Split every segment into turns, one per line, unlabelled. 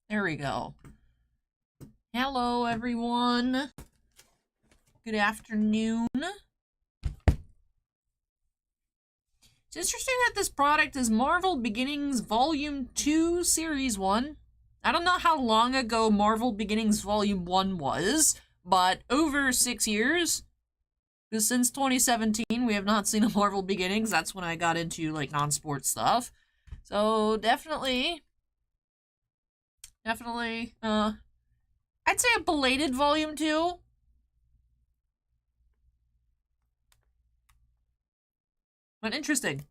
There we go. Hello, everyone. Good afternoon. It's interesting that this product is Marvel Beginnings Volume 2 Series 1. I don't know how long ago Marvel Beginnings Volume 1 was, but over 6 years. Because since 2017, we have not seen a Marvel Beginnings. That's when I got into, like, non-sports stuff. So, definitely, I'd say a belated Volume 2. But interesting.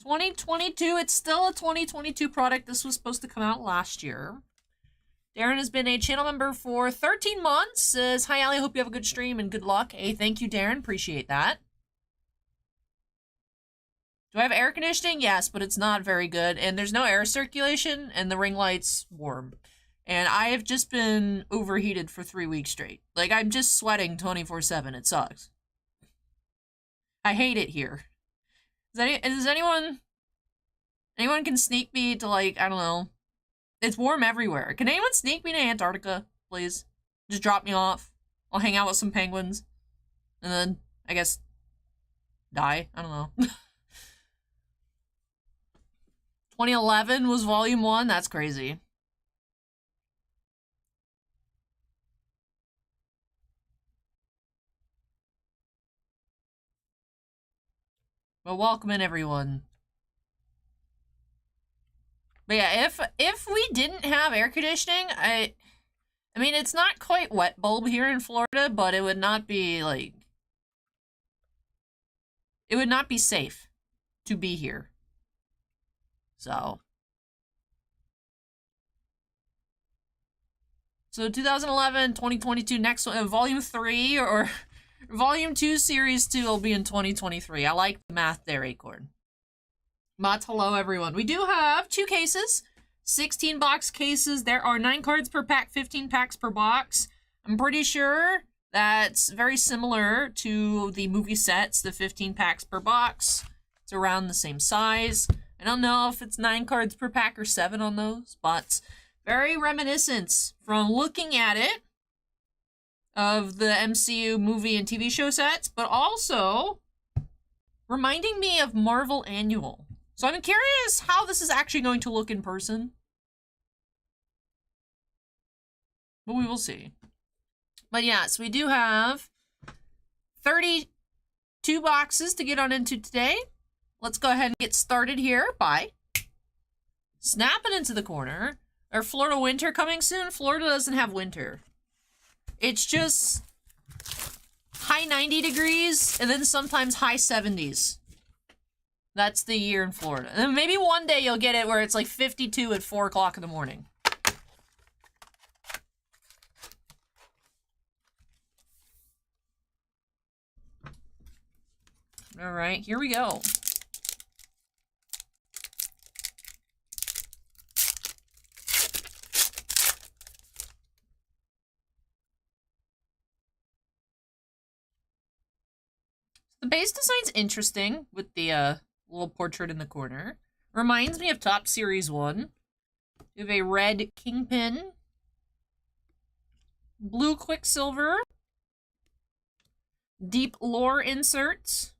2022, it's still a 2022 product. This was supposed to come out last year. Darren has been a channel member for 13 months. Says, hi, Allie, hope you have a good stream and good luck. Hey, thank you, Darren. Appreciate that. Do I have air conditioning? Yes, but it's not very good. And there's no air circulation, and the ring light's warm. And I have just been overheated for 3 weeks straight. Like, I'm just sweating 24/7. It sucks. I hate it here. Does anyone can sneak me to, like, I don't know. It's warm everywhere. Can anyone sneak me to Antarctica, please? Just drop me off. I'll hang out with some penguins. And then, I guess, die. I don't know. 2011 was Volume 1? That's crazy. Well, welcome in, everyone. But yeah, if we didn't have air conditioning, I mean, it's not quite wet bulb here in Florida, but it would not be, like... It would not be safe to be here. So 2011, 2022, next one, Volume 3, or Volume 2, Series 2 will be in 2023. I like the math there, Acorn. But hello, everyone. We do have 2 cases, 16-box cases. There are 9 cards per pack, 15 packs per box. I'm pretty sure that's very similar to the movie sets, the 15 packs per box. It's around the same size. I don't know if it's 9 cards per pack or 7 on those, but very reminiscent from looking at it of the MCU movie and TV show sets, but also reminding me of Marvel Annual. So I'm curious how this is actually going to look in person. But we will see. But yes, we do have 32 boxes to get on into today. Let's go ahead and get started here by snapping into the corner. Our Florida winter coming soon? Florida doesn't have winter. It's just high 90 degrees and then sometimes high 70s. That's the year in Florida. And then maybe one day you'll get it where it's like 52 at 4 o'clock in the morning. All right, here we go. The base design's interesting with the little portrait in the corner. Reminds me of Top Series 1. We have a red Kingpin. Blue Quicksilver. Deep lore inserts.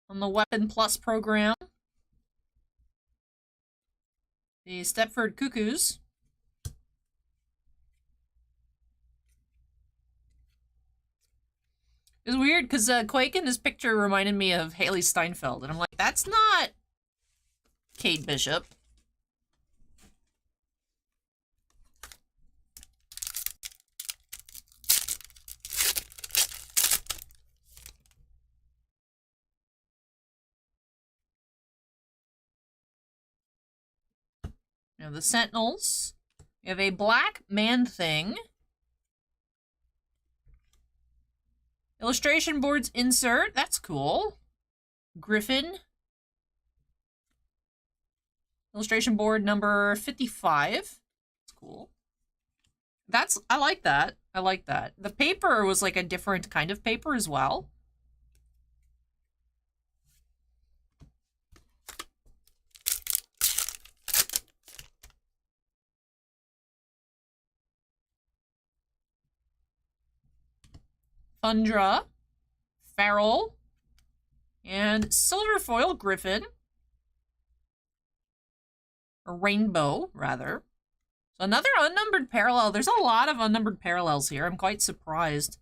On the Weapon Plus program. The Stepford Cuckoos. It's weird because Quake in this picture reminded me of Haley Steinfeld, and I'm like, that's not Kate Bishop. Now the Sentinels. We have a black Man-Thing. Illustration boards insert. That's cool. Griffin. Illustration board number 55. That's cool. I like that. I like that. The paper was like a different kind of paper as well. Tundra, Feral, and Silver Foil Griffin. Or Rainbow, rather. So another unnumbered parallel. There's a lot of unnumbered parallels here. I'm quite surprised.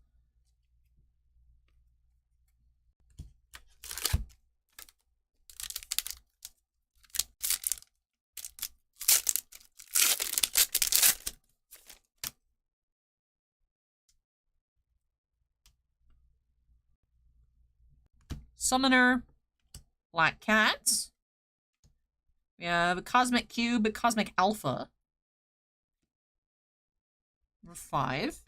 Summoner, Black Cat. We have a Cosmic Cube, a Cosmic Alpha. Number 5.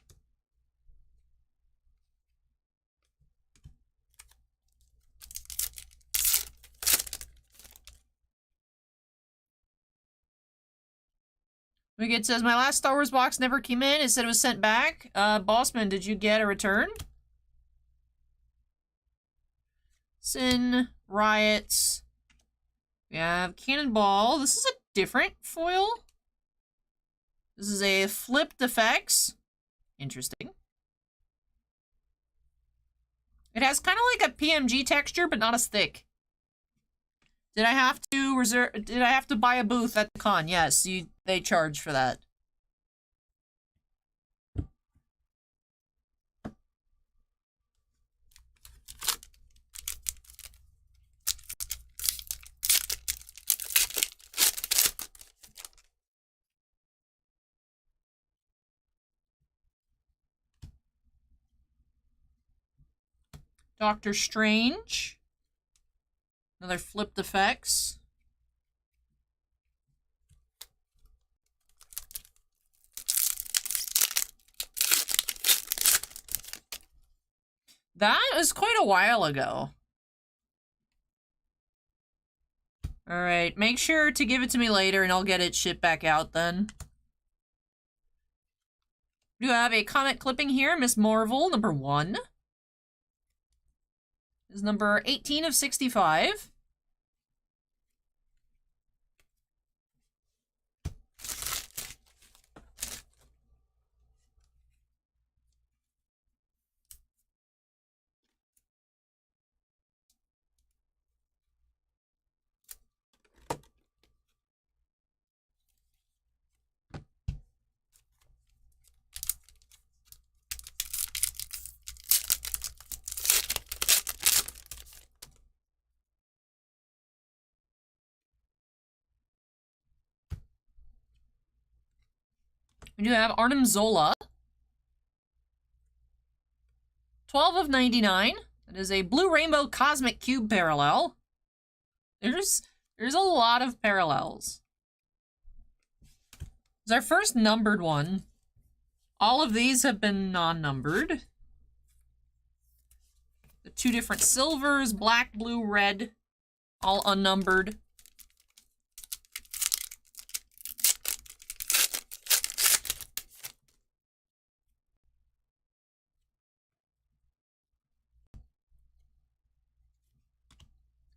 It says, my last Star Wars box never came in. It said it was sent back. Bossman, did you get a return? Sin, Riots. We have Cannonball. This is a different foil. This is a flipped effects. Interesting. It has kind of like a PMG texture, but not as thick. Did I have to buy a booth at the con? Yes, they charge for that. Doctor Strange. Another flipped effects. That was quite a while ago. Alright, make sure to give it to me later and I'll get it shipped back out then. We do have a comic clipping here, Miss Marvel, number 1. This is number 18 of 65. We do have Arnim Zola. 12 of 99. That is a Blue Rainbow Cosmic Cube parallel. There's a lot of parallels. It's our first numbered one. All of these have been non-numbered. The 2 different silvers, black, blue, red, all unnumbered.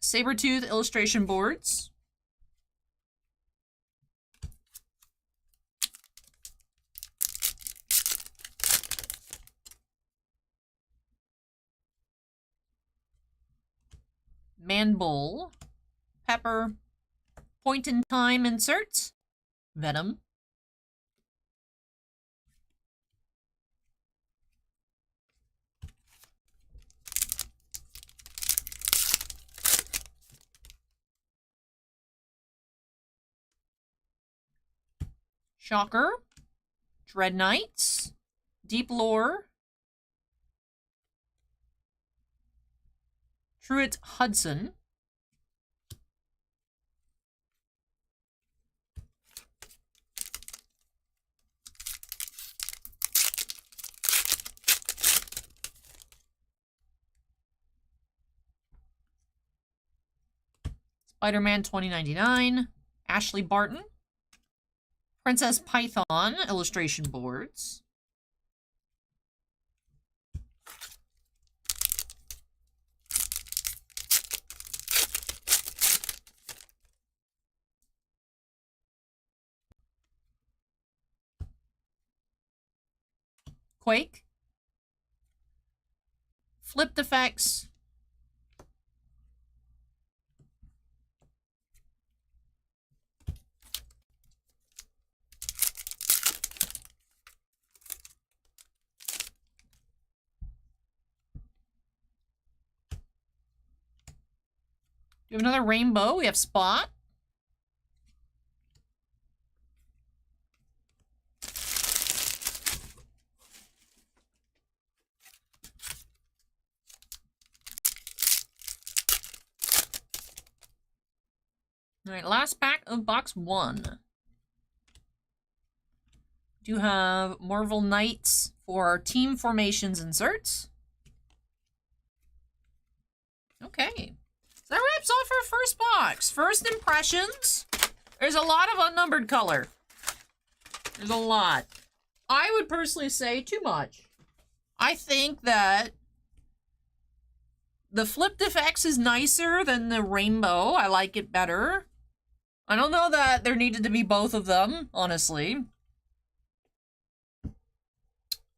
Sabretooth illustration boards. Manbull. Pepper. Point in time inserts. Venom. Shocker, Dread Knights, Deep Lore, Truett Hudson, Spider-Man 2099, Ashley Barton, Princess Python illustration boards. Quake. flipped effects. We have another rainbow. We have Spot. All right, last pack of box 1. Do have Marvel Knights for our team formations inserts. Okay. That wraps off our first box. First impressions. There's a lot of unnumbered color. There's a lot. I would personally say too much. I think that the flipped effects is nicer than the rainbow. I like it better. I don't know that there needed to be both of them, honestly.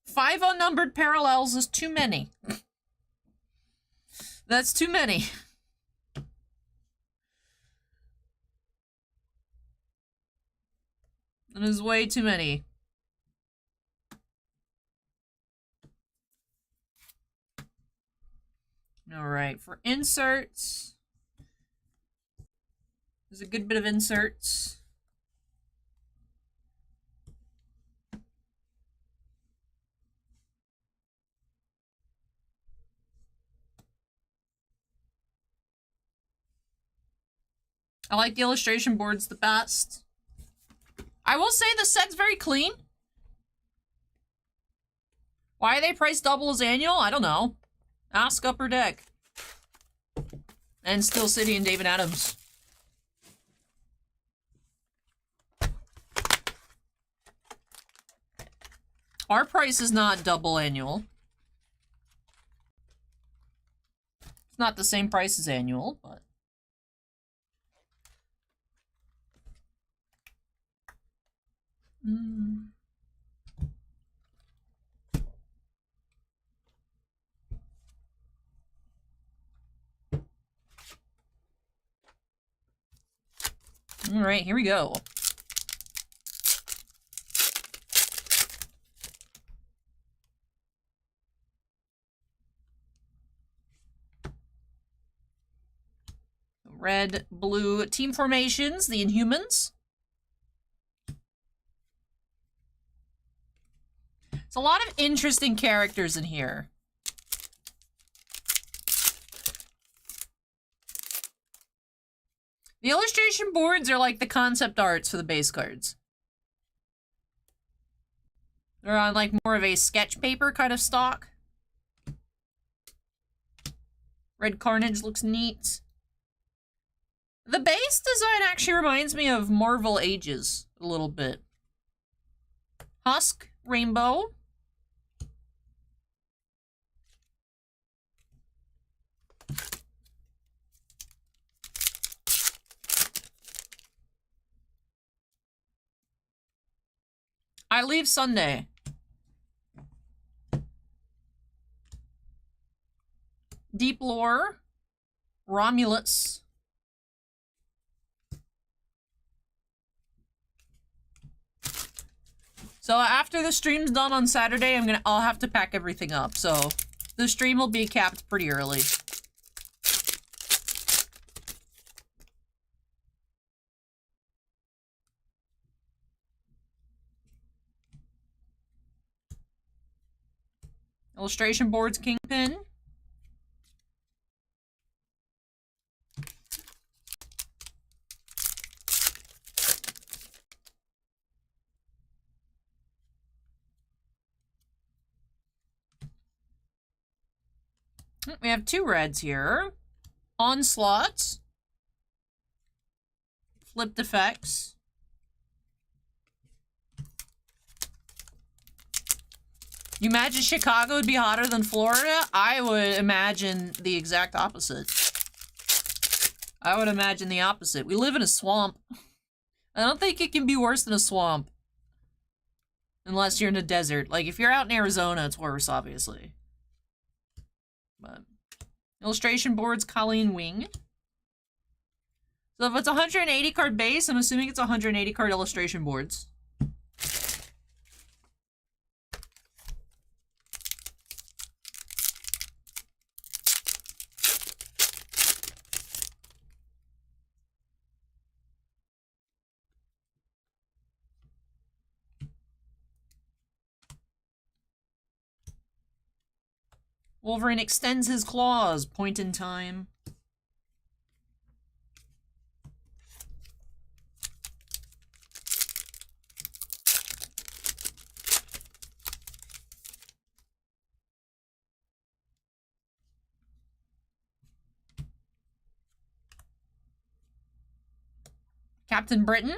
5 unnumbered parallels is too many. That's too many. That is way too many. Alright, for inserts, there's a good bit of inserts. I like the illustration boards the best. I will say the set's very clean. Why are they priced double as annual? I don't know. Ask Upper Deck. And Steel City and David Adams. Our price is not double annual. It's not the same price as annual, but... All right, here we go. Red, blue team formations, the Inhumans. It's a lot of interesting characters in here. The illustration boards are like the concept arts for the base cards. They're on like more of a sketch paper kind of stock. Red Carnage looks neat. The base design actually reminds me of Marvel Ages a little bit. Husk, rainbow. I leave Sunday. Deep Lore. Romulus. So after the stream's done on Saturday, I'll have to pack everything up. So the stream will be capped pretty early. Illustration boards, Kingpin. We have 2 reds here. Onslaught. Flipped effects. You imagine Chicago would be hotter than Florida? I would imagine the exact opposite. I would imagine the opposite. We live in a swamp. I don't think it can be worse than a swamp. Unless you're in a desert. Like, if you're out in Arizona, it's worse, obviously. But Illustration boards, Colleen Wing. So if it's 180 card base, I'm assuming it's 180 card illustration boards. Wolverine extends his claws. Point in time. Captain Britain.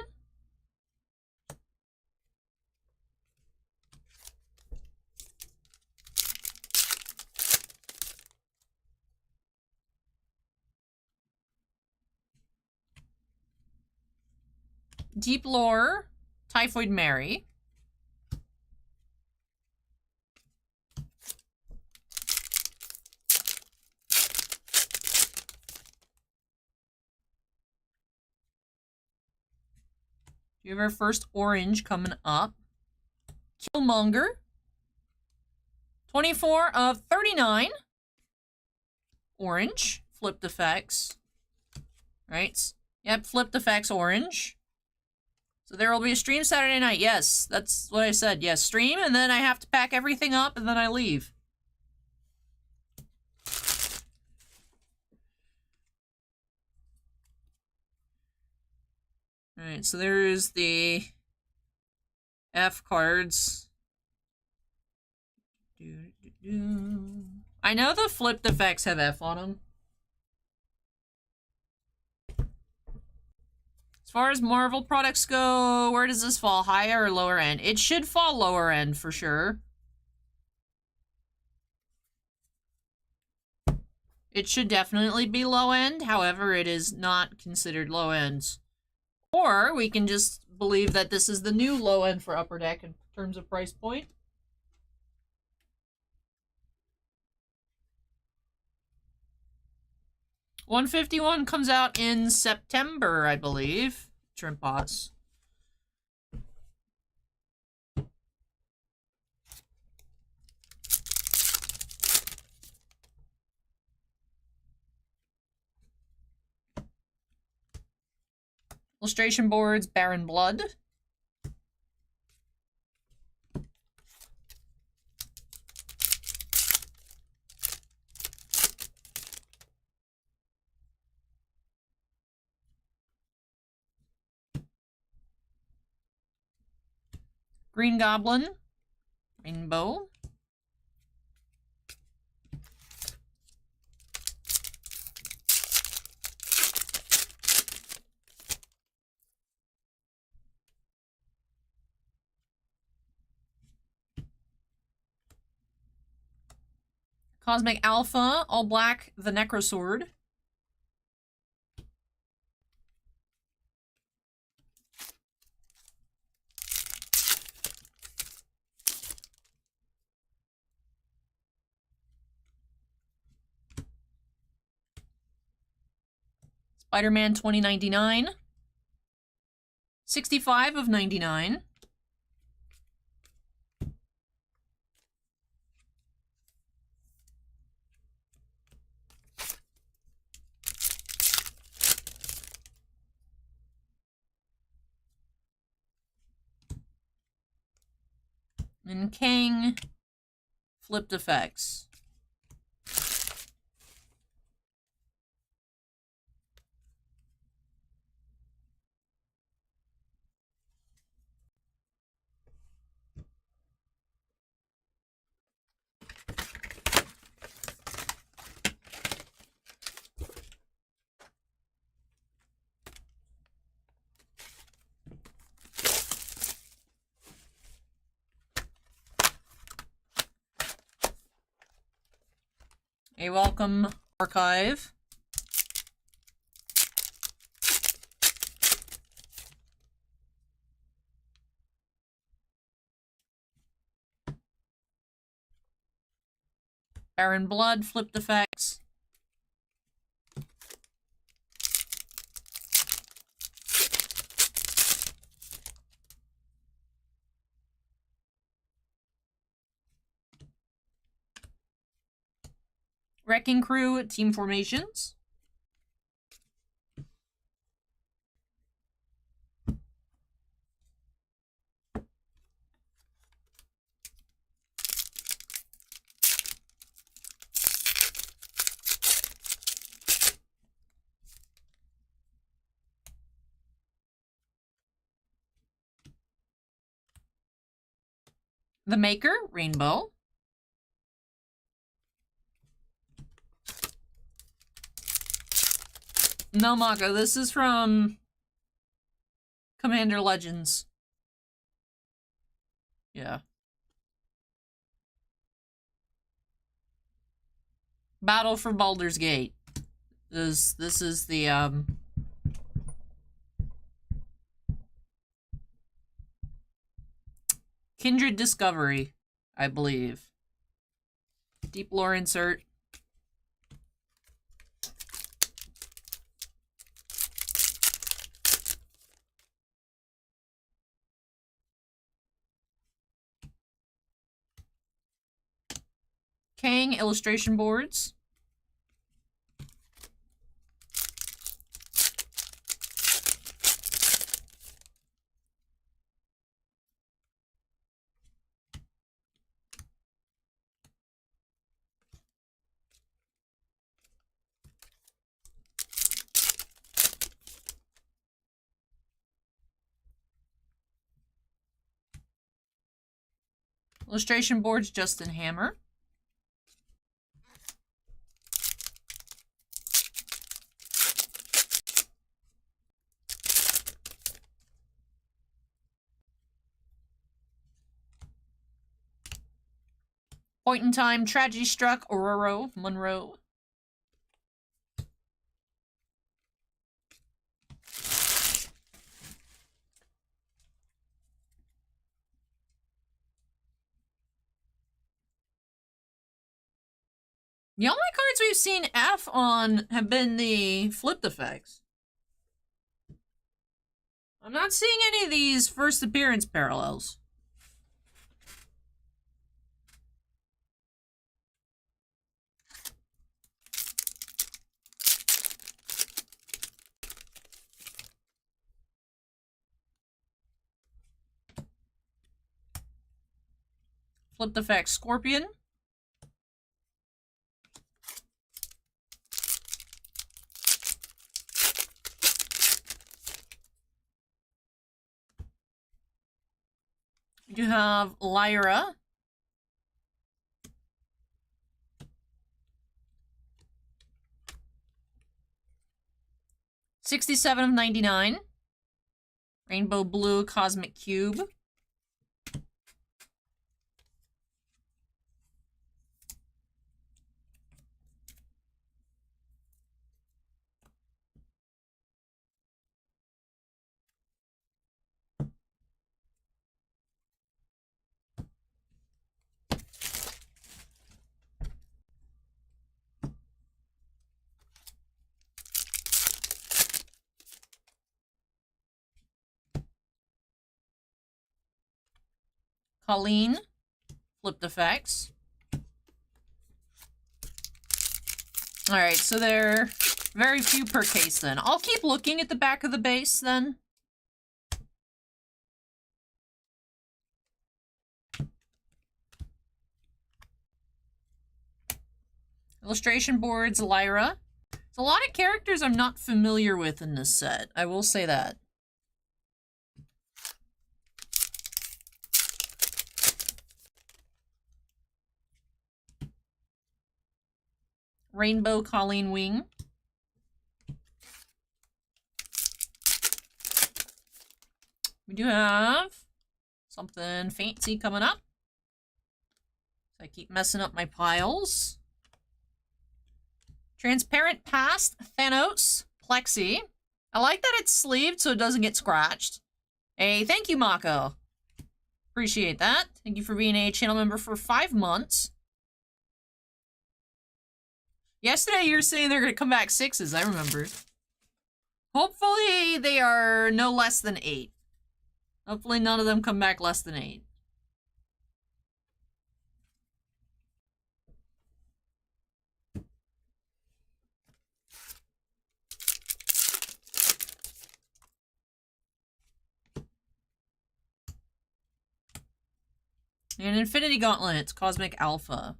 Deep Lore, Typhoid Mary. You have our first orange coming up. Killmonger. 24 of 39. Orange. Flipped effects. Right? Yep, flipped effects orange. So there will be a stream Saturday night. Yes, that's what I said. Yes, stream, and then I have to pack everything up, and then I leave. Alright, so there's the F cards. I know the flipped effects have F on them. As far as Marvel products go, where does this fall? Higher or lower end? It should fall lower end for sure. It should definitely be low end. However, it is not considered low end. Or we can just believe that this is the new low end for Upper Deck in terms of price point. $151 comes out in September, I believe. Shrimp Bots. Illustration boards, Baron Blood. Green Goblin. Rainbow. Cosmic Alpha, all black, the Necrosword. Spider-Man 2099. 65 of 99. And Kang, flipped effects. A welcome archive. Baron Blood, flipped effects. Wrecking Crew team formations. The Maker, Rainbow. No, Mako, this is from Commander Legends. Yeah. Battle for Baldur's Gate. This is the, Kindred Discovery, I believe. Deep lore insert. Kang illustration boards. Illustration boards, Justin Hammer. Point in Time, Tragedy Struck, Aurora Monroe. The only cards we've seen F on have been the flipped effects. I'm not seeing any of these first appearance parallels. Flipped effects, Scorpion. You have Lyra. $67 of 99. Rainbow Blue Cosmic Cube. Colleen, flipped effects. Alright, so there are very few per case then. I'll keep looking at the back of the base then. Illustration boards, Lyra. There's a lot of characters I'm not familiar with in this set. I will say that. Rainbow Colleen Wing. We do have something fancy coming up. So I keep messing up my piles. Transparent Past, Thanos, Plexi. I like that it's sleeved so it doesn't get scratched. Hey, thank you, Mako. Appreciate that. Thank you for being a channel member for 5 months. Yesterday you were saying they're going to come back 6s, I remember. Hopefully they are no less than 8. Hopefully none of them come back less than 8. An Infinity Gauntlet, Cosmic Alpha.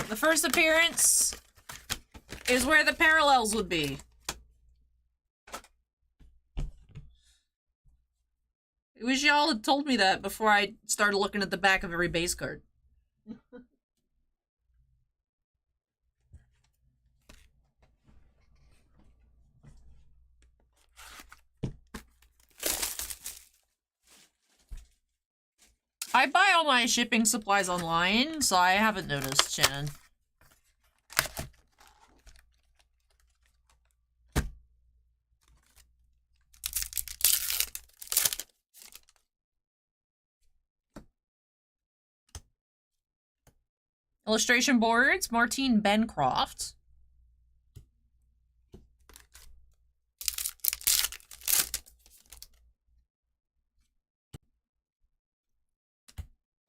The first appearance is where the parallels would be. I wish y'all had told me that before I started looking at the back of every base card. I buy all my shipping supplies online, so I haven't noticed, Shannon. Illustration boards, Martine Bencroft.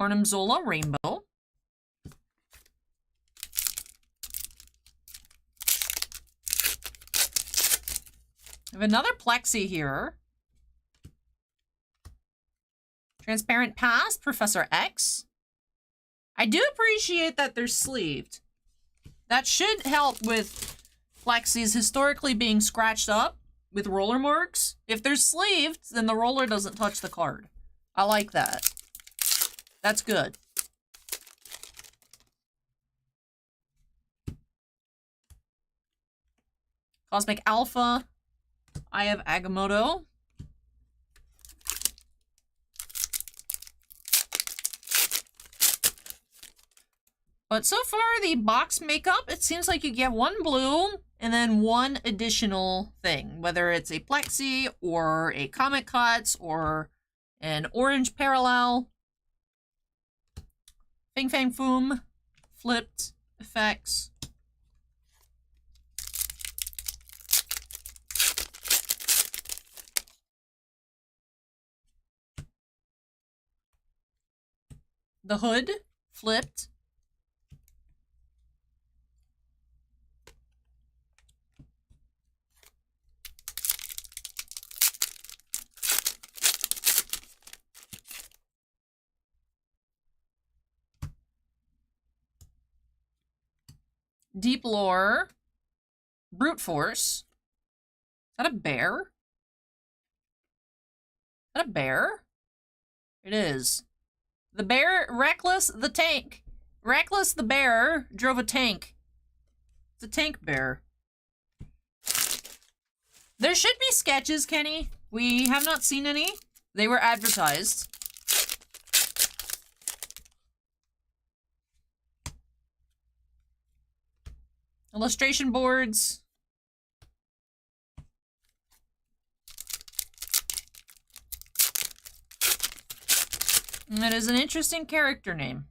Ornamzola Rainbow. I have another Plexi here. Transparent Past, Professor X. I do appreciate that they're sleeved. That should help with Plexis historically being scratched up with roller marks. If they're sleeved, then the roller doesn't touch the card. I like that. That's good. Cosmic Alpha. I have Agamotto. But so far, the box makeup, it seems like you get one blue and then one additional thing. Whether it's a Plexi or a Comic Cuts or an orange parallel. Fing Fang Foom. Flipped effects. The hood. Flipped. Deep Lore. Brute Force. Is that a bear? Is that a bear? It is. The bear, Reckless the tank. Reckless the bear drove a tank. It's a tank bear. There should be sketches, Kenny. We have not seen any. They were advertised. Illustration boards. And that is an interesting character name.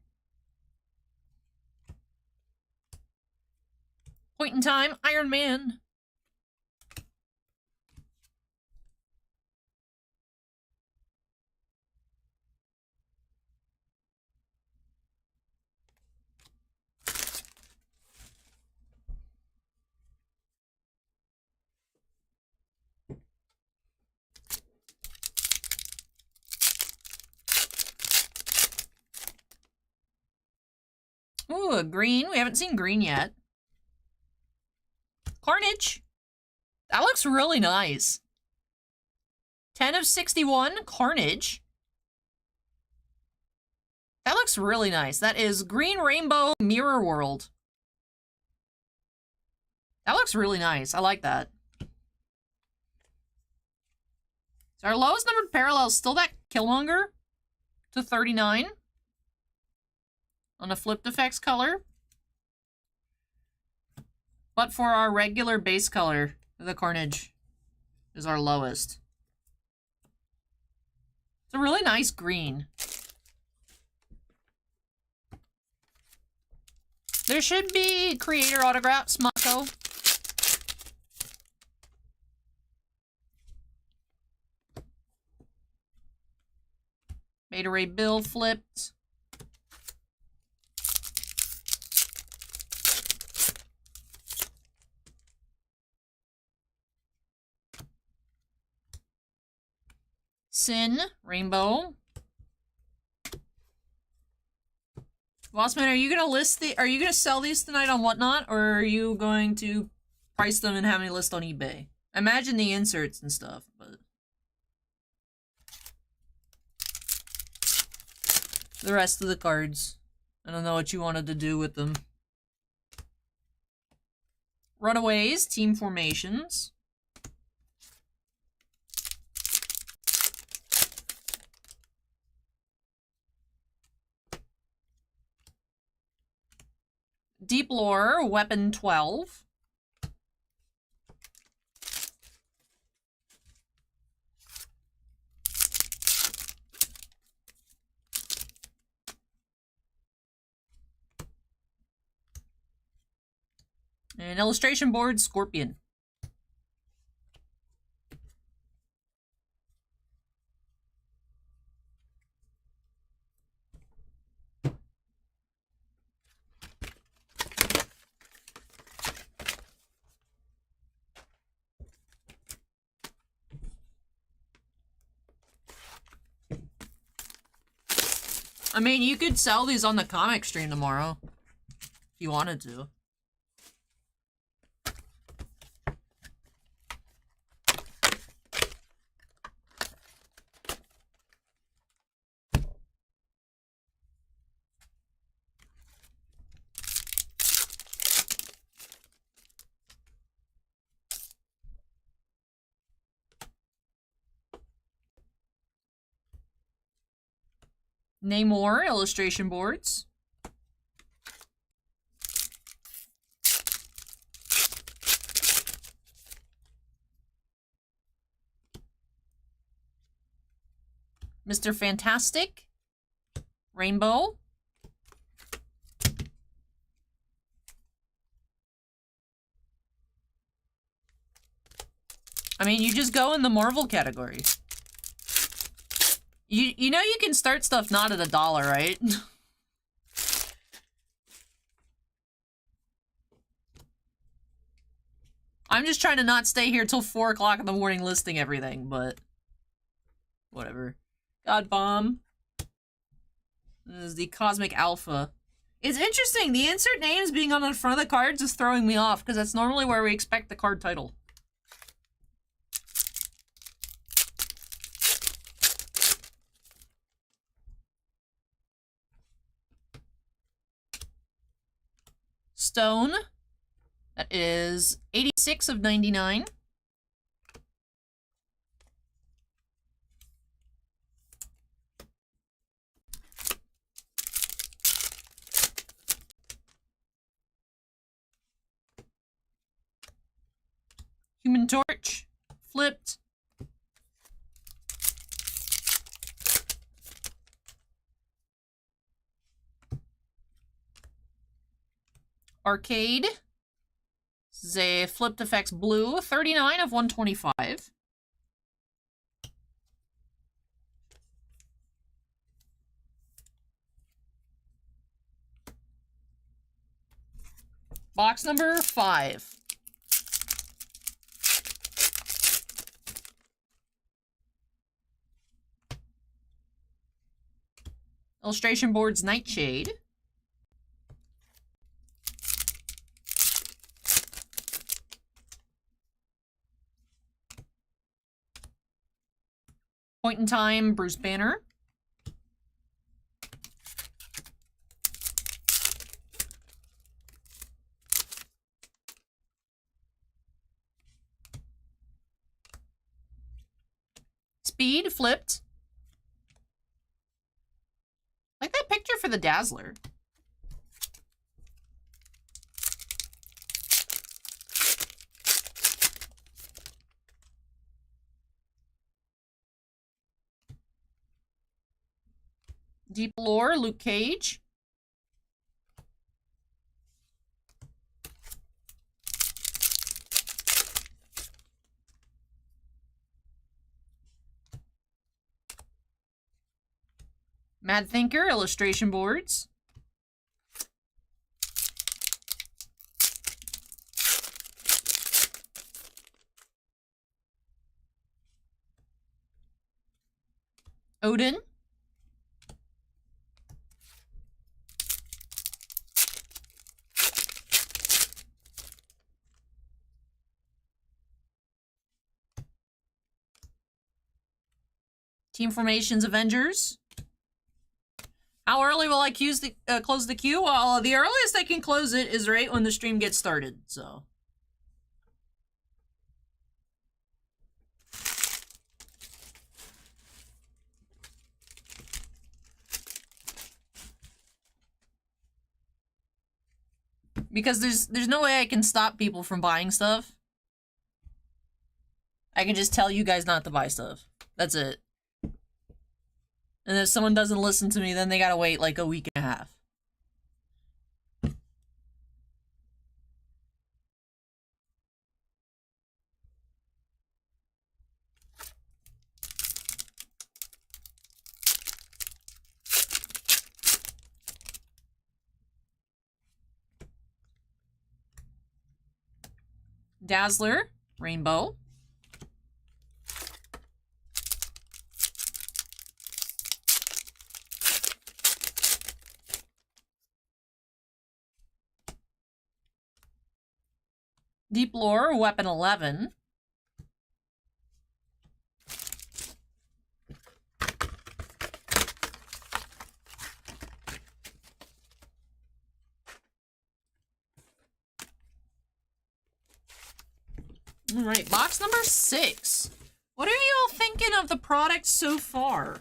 Point in time, Iron Man. Ooh, a green. We haven't seen green yet. Carnage. That looks really nice. 10 of 61, Carnage. That looks really nice. That is Green Rainbow Mirror World. That looks really nice. I like that. So our lowest numbered parallel is still that Killmonger to 39 on a flipped effects color. But for our regular base color, the Carnage is our lowest. It's a really nice green. There should be creator autographs, Mako. Beta Ray Bill flipped. Sin, Rainbow. Bossman, are you gonna sell these tonight on Whatnot, or are you going to price them and have me list on eBay? I imagine the inserts and stuff, but the rest of the cards, I don't know what you wanted to do with them. Runaways, team formations. Deep Lore, Weapon 12. And illustration board, Scorpion. I mean, you could sell these on the comic stream tomorrow, if you wanted to. Namor, illustration boards. Mr. Fantastic, Rainbow. I mean, you just go in the Marvel category. You know you can start stuff not at $1, right? I'm just trying to not stay here till 4 o'clock in the morning listing everything, but whatever. God Bomb. This is the Cosmic Alpha. It's interesting, the insert names being on the front of the cards is throwing me off, because that's normally where we expect the card title. Stone. That is 86 of 99. Human Torch. Flipped. Arcade. This is a flipped effects blue, 39 of 125. Box number 5. Illustration boards, Nightshade. Point in Time, Bruce Banner. Speed, flipped. Like that picture for the Dazzler. Deep Lore, Luke Cage. Mad Thinker, illustration boards. Odin. Team Formations Avengers. How early will I close the queue? Well, the earliest I can close it is right when the stream gets started, so. Because there's no way I can stop people from buying stuff. I can just tell you guys not to buy stuff. That's it. And if someone doesn't listen to me, then they gotta wait like a week and a half. Dazzler, Rainbow. Deep Lore, Weapon 11. All right, box number 6. What are y'all thinking of the product so far?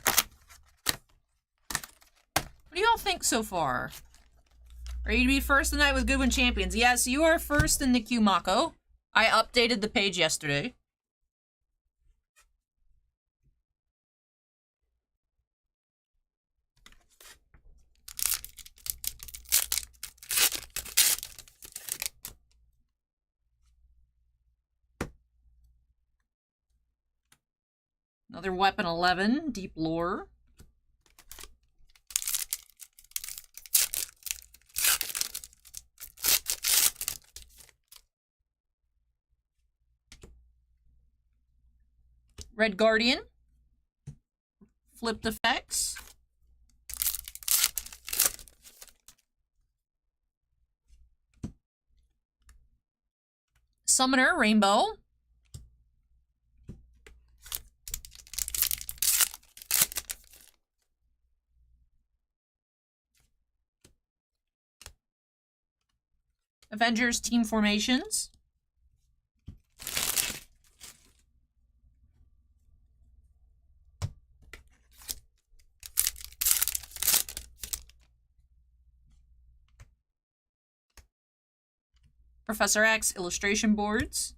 What do y'all think so far? Are you to be first tonight with Goodwin Champions? Yes, you are first in the queue, Mako. I updated the page yesterday. Another Weapon 11, Deep Lore. Red Guardian. Flipped Effects. Summoner, Rainbow. Avengers Team Formations. Professor X illustration boards.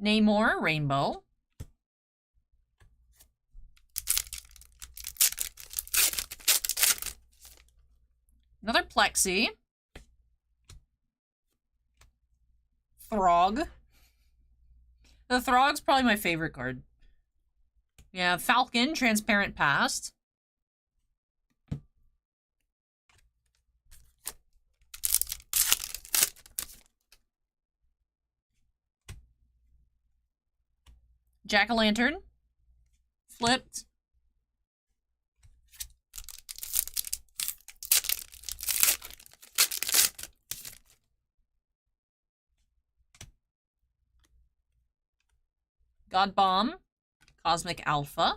Namor, Rainbow. Another Plexi. Throg. The Throg's probably my favorite card. Yeah, Falcon, Transparent Past. Jack-o'-lantern. Flipped. God Bomb. Cosmic Alpha.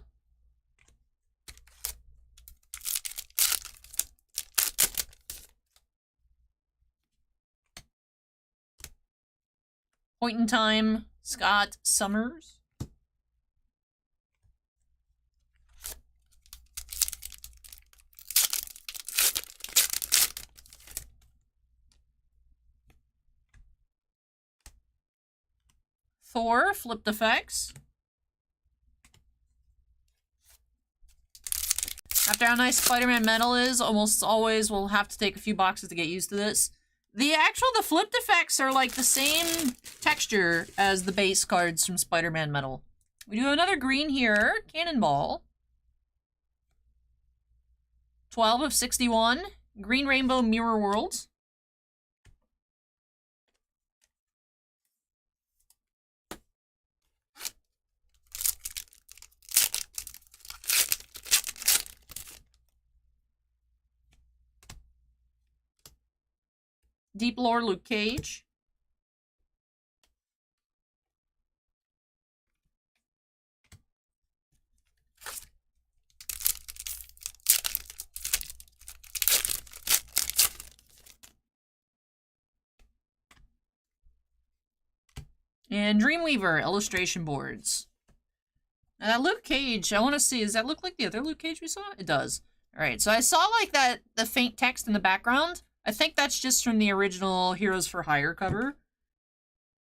Point in Time. Scott Summers. Thor, Flipped Effects. After how nice Spider-Man metal is, almost always we'll have to take a few boxes to get used to this. The flipped effects are like the same texture as the base cards from Spider-Man metal. We do have another green here, Cannonball. 12 of 61. Green Rainbow Mirror World. Deep Lore Luke Cage. And Dreamweaver illustration boards. Now that Luke Cage, I want to see, does that look like the other Luke Cage we saw? It does. Alright, so I saw like that, the faint text in the background. I think that's just from the original Heroes for Hire cover.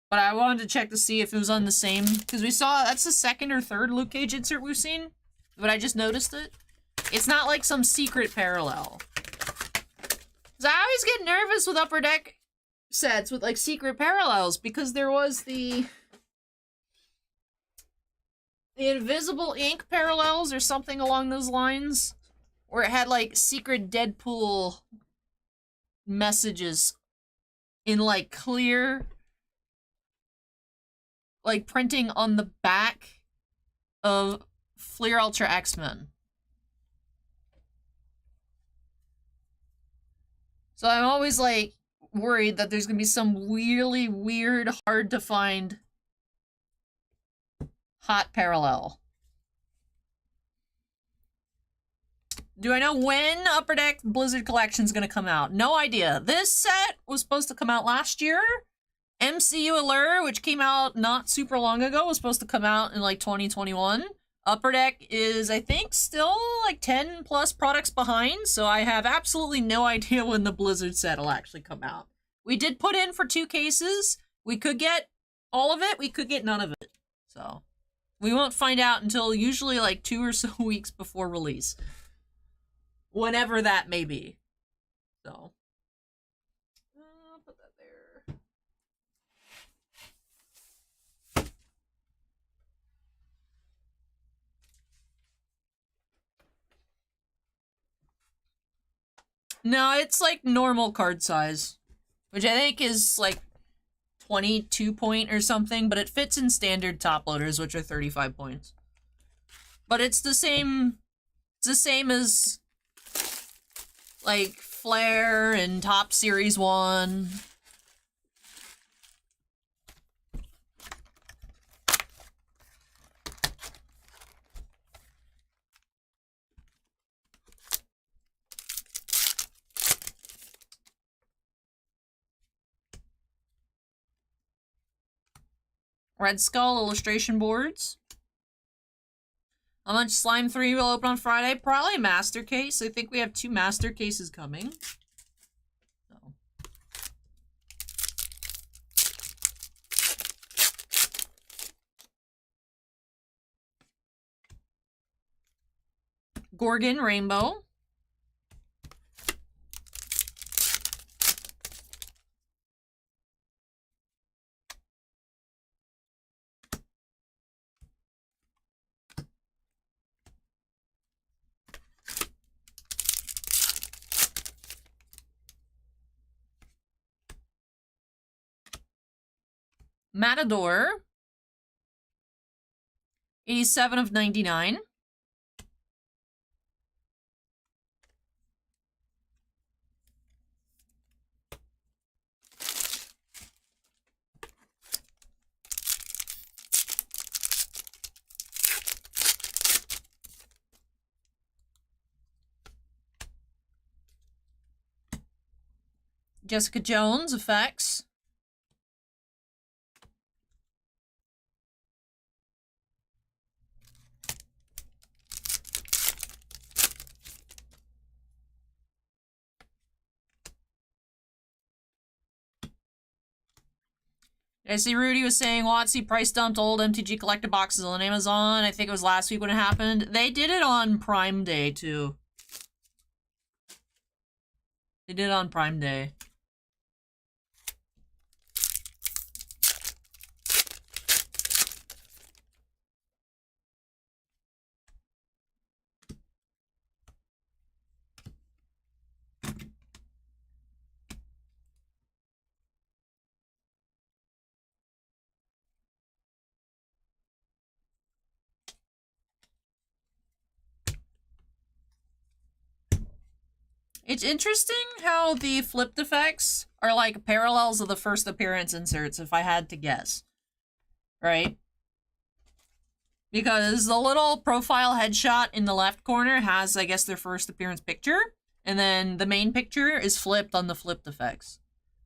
But I wanted to check to see if it was on the same, because we saw, that's the second or third Luke Cage insert we've seen. But I just noticed it. It's not like some secret parallel. Because I always get nervous with Upper Deck sets with like secret parallels, because there was the Invisible Ink parallels or something along those lines, where it had like secret Deadpool messages in like clear, like printing on the back of Fleer Ultra X-Men. So I'm always like worried that there's gonna be some really weird, hard to find hot parallel. Do I know when Upper Deck Blizzard Collection's gonna come out? No idea. This set was supposed to come out last year. MCU Allure, which came out not super long ago, was supposed to come out in like 2021. Upper Deck is, I think, still like 10 plus products behind, so I have absolutely no idea when the Blizzard set will actually come out. We did put in for 2 cases. We could get all of it, we could get none of it. So, we won't find out until usually like 2 or so weeks before release. Whenever that may be. So, I'll put that there. No, it's like normal card size, which I think is like 22 point or something, but it fits in standard top loaders, which are 35 points. But it's the same as like Flare and Top Series 1. Red Skull illustration boards. How much Slime 3 will open on Friday? Probably a master case. I think we have 2 master cases coming. So. Gorgon Rainbow. Matador. 87 of 99. Jessica Jones effects. I see Rudy was saying WotC price dumped old MTG collector boxes on Amazon. I think it was last week when it happened. They did it on Prime Day, too. They did it on Prime Day. It's interesting how the flipped effects are like parallels of the first appearance inserts, if I had to guess. Right? Because the little profile headshot in the left corner has, I guess, their first appearance picture. And then the main picture is flipped on the flipped effects.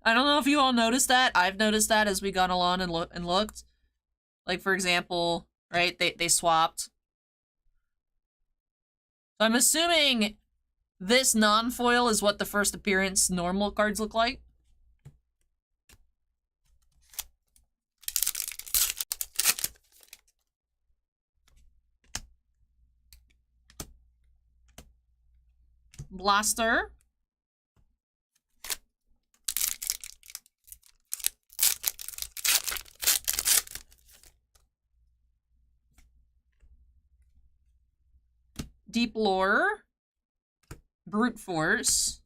I don't know if you all noticed that. I've noticed that as we got along and looked. Like, for example, right, they swapped. So I'm assuming this non-foil is what the first appearance normal cards look like. Blaster. Deep Lore. Brute Force.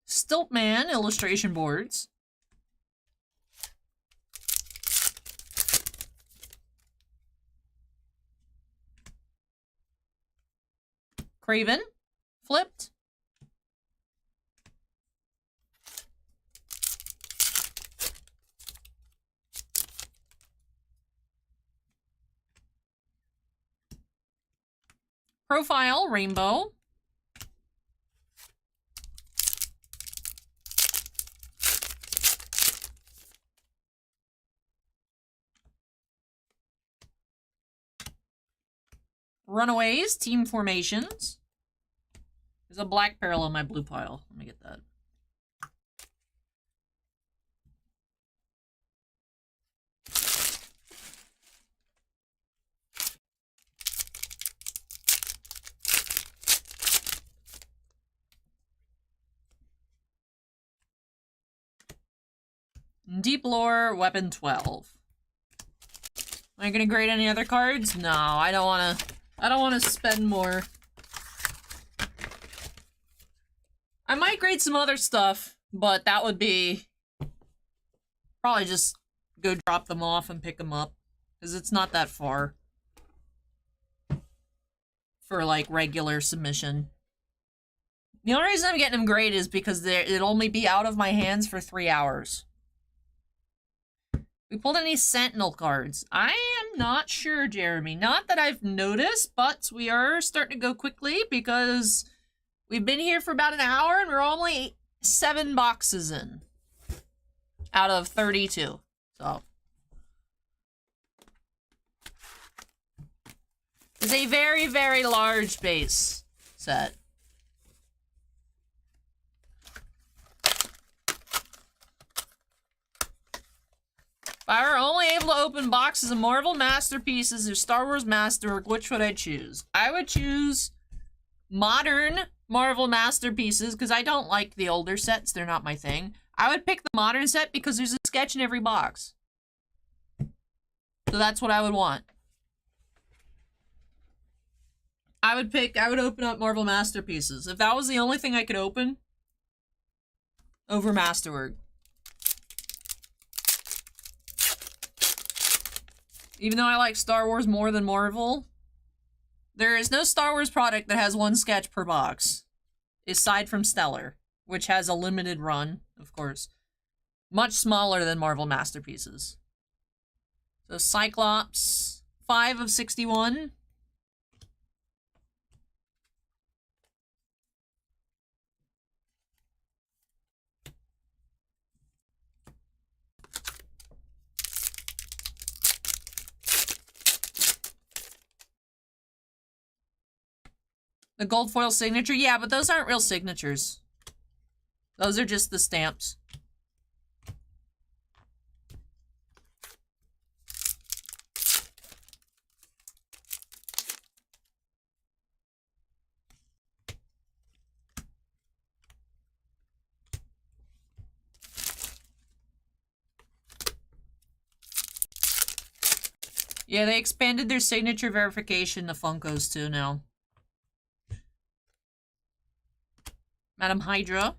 Stiltman illustration boards. Craven, flipped. Profile, rainbow. Runaways, team formations. There's a black parallel in my blue pile. Let me get that. Deep Lore, Weapon 12. Am I gonna grade any other cards? No, I don't wanna spend more. I might grade some other stuff, but that would be probably just go drop them off and pick them up, because it's not that far for like regular submission. The only reason I'm getting them graded is because it'll only be out of my hands for 3 hours. We pulled any Sentinel cards? I am not sure, Jeremy. Not that I've noticed, but we are starting to go quickly because we've been here for about an hour and we're only 7 boxes in out of 32. So it's a very, very large base set. If I were only able to open boxes of Marvel Masterpieces or Star Wars Masterwork, which would I choose? I would choose modern Marvel Masterpieces, because I don't like the older sets. They're not my thing. I would pick the modern set because there's a sketch in every box. So that's what I would want. I would open up Marvel Masterpieces. If that was the only thing I could open, over Masterwork. Even though I like Star Wars more than Marvel, there is no Star Wars product that has 1 sketch per box, aside from Stellar, which has a limited run, of course. Much smaller than Marvel Masterpieces. So Cyclops, 5 of 61. The gold foil signature? Yeah, but those aren't real signatures. Those are just the stamps. Yeah, they expanded their signature verification to Funkos too now. Madam Hydra.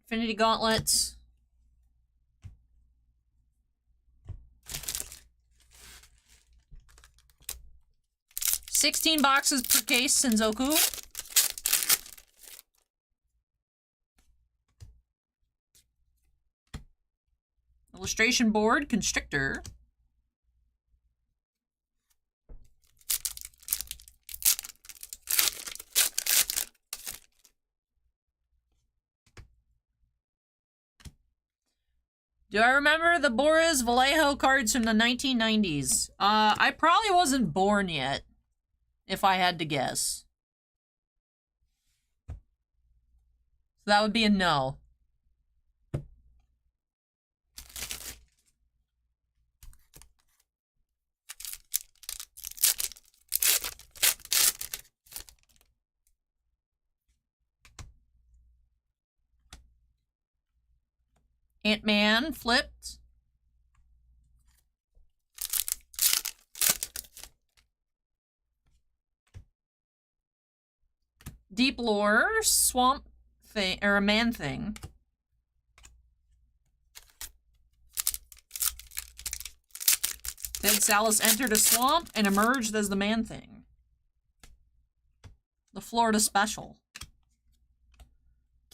Infinity Gauntlets. $16 boxes per case, Senzoku. Illustration board, Constrictor. Do I remember the Boris Vallejo cards from the 1990s? I probably wasn't born yet, if I had to guess. So that would be a no. Ant-Man flipped. Deep Lore, Swamp Thing, or a Man Thing. Then Salas entered a swamp and emerged as the Man Thing. The Florida Special.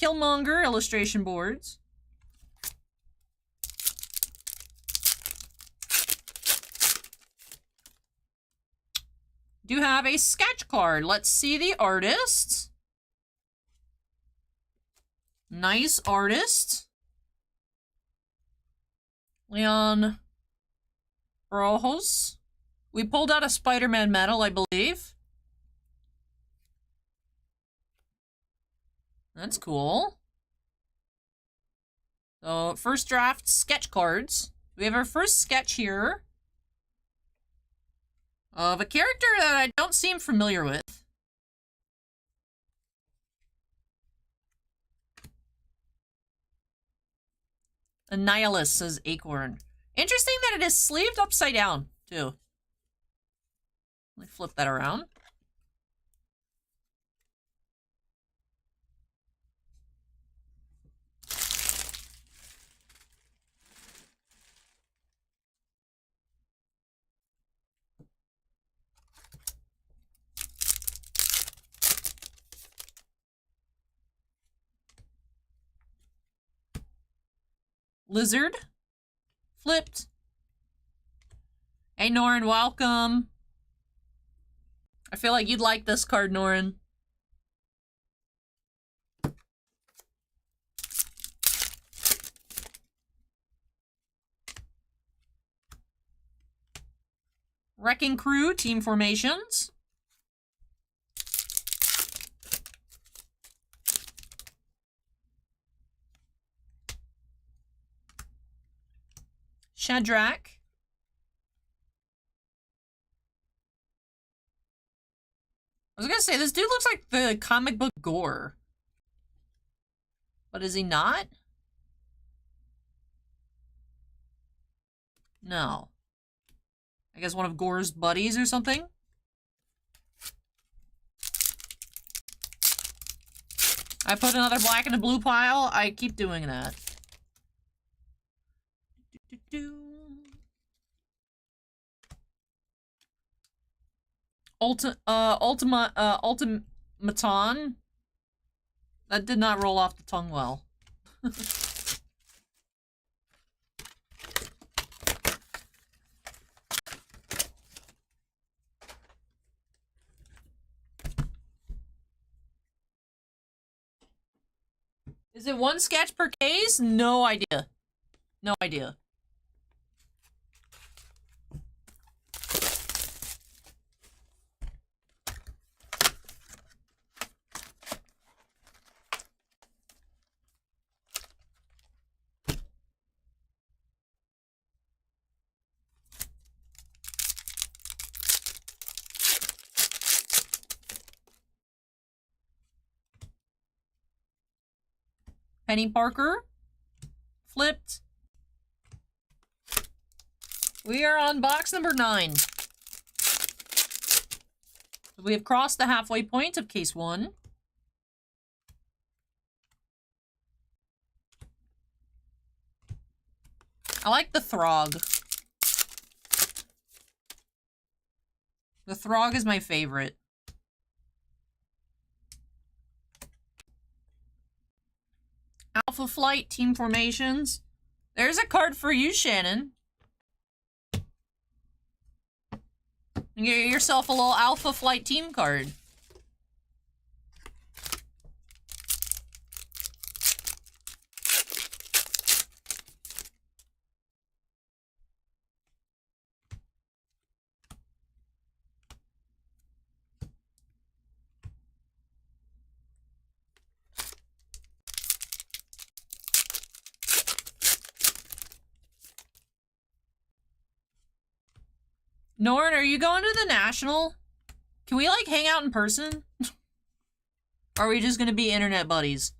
Killmonger illustration boards. Do have a sketch card. Let's see the artist. Nice artist. Leon Rojos. We pulled out a Spider-Man medal, I believe. That's cool. So, first draft sketch cards. We have our first sketch here of a character that I don't seem familiar with. Annihilus, says Acorn. Interesting that it is sleeved upside down, too. Let me flip that around. Lizard. Flipped. Hey, Norin, welcome. I feel like you'd like this card, Norin. Wrecking Crew, team formations. Shadrach. I was gonna say, this dude looks like the comic book Gore. But is he not? No. I guess one of Gore's buddies or something? I put another black in a blue pile. I keep doing that. Ultimaton. That did not roll off the tongue well. Is Is it one sketch per case? No idea. No idea. Penny Parker. Flipped. We are on box number 9. We have crossed the halfway point of case 1. I like the Throg. The Throg is my favorite. Alpha Flight team formations. There's a card for you, Shannon. You get yourself a little Alpha Flight team card. Norn, are you going to the National? Can we, like, hang out in person? Or are we just gonna be internet buddies?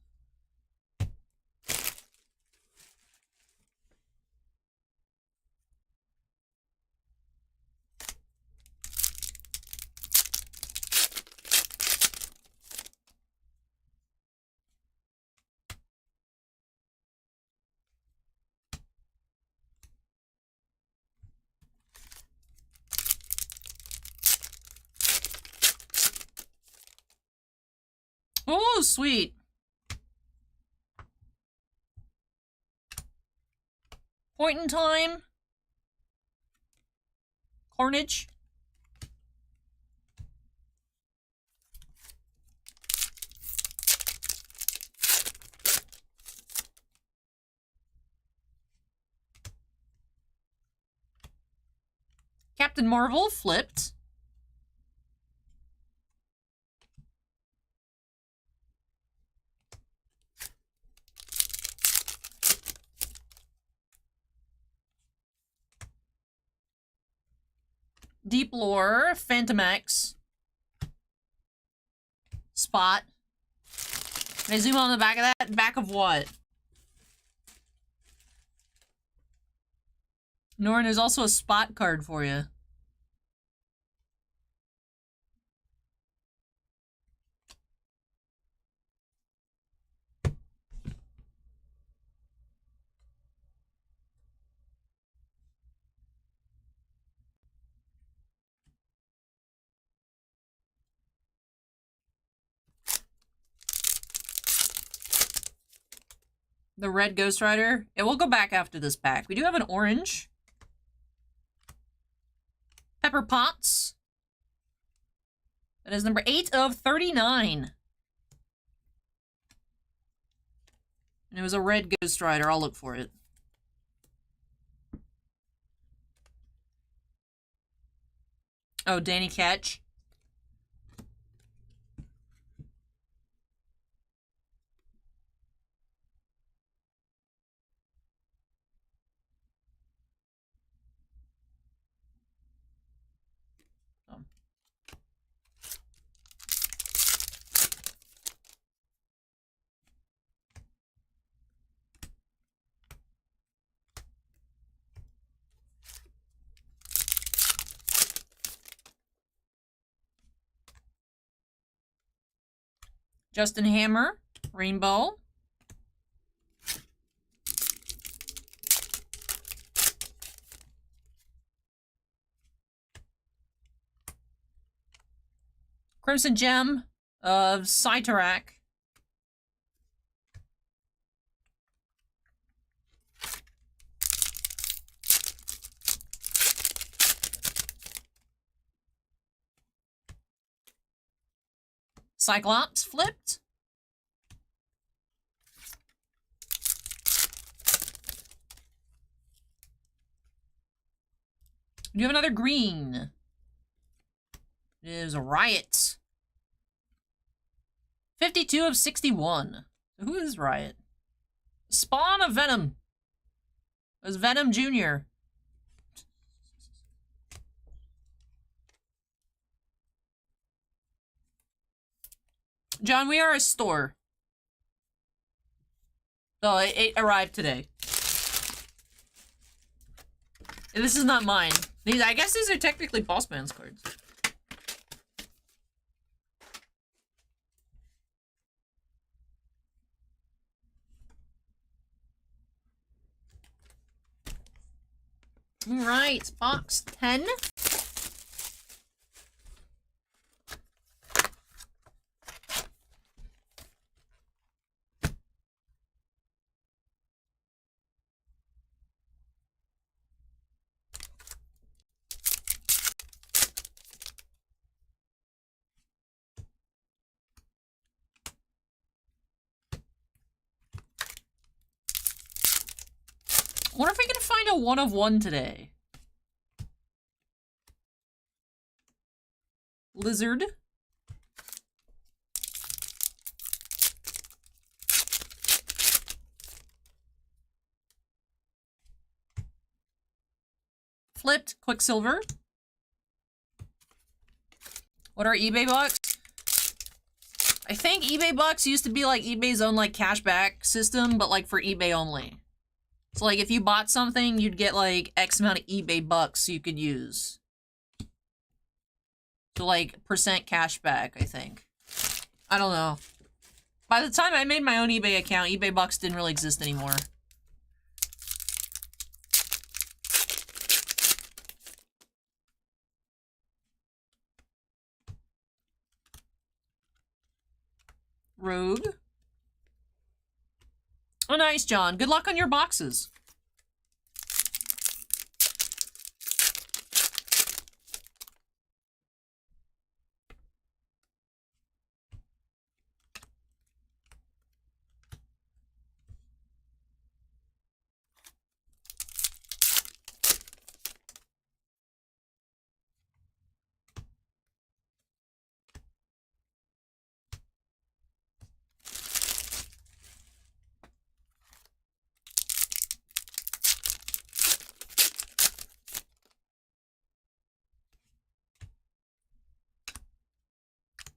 Oh, sweet. Point in time. Carnage. Captain Marvel flipped. Deep Lore, Phantom X. Spot. Can I zoom on the back of that? Back of what? Norn, there's also a spot card for you. The red Ghost Rider. It will go back after this pack. We do have an orange. Pepper Potts. That is number 8 of 39. And it was a red Ghost Rider. I'll look for it. Oh, Danny Ketch. Justin Hammer, Rainbow. Crimson Gem of Cyterac. Cyclops flipped. You have another green. It is a Riot. 52 of 61. Who is Riot? Spawn of Venom. It was Venom Jr. John, we are a store. Oh, it arrived today. This is not mine. I guess these are technically Boss Man's cards. Alright, box 10. I wonder if we can find a 1 of 1 today. Lizard. Flipped Quicksilver. What are eBay bucks? I think eBay bucks used to be like eBay's own like cashback system, but like for eBay only. So like if you bought something, you'd get like X amount of eBay bucks you could use. So like percent cashback, I think. I don't know. By the time I made my own eBay account, eBay bucks didn't really exist anymore. Rogue. Oh, nice, John. Good luck on your boxes.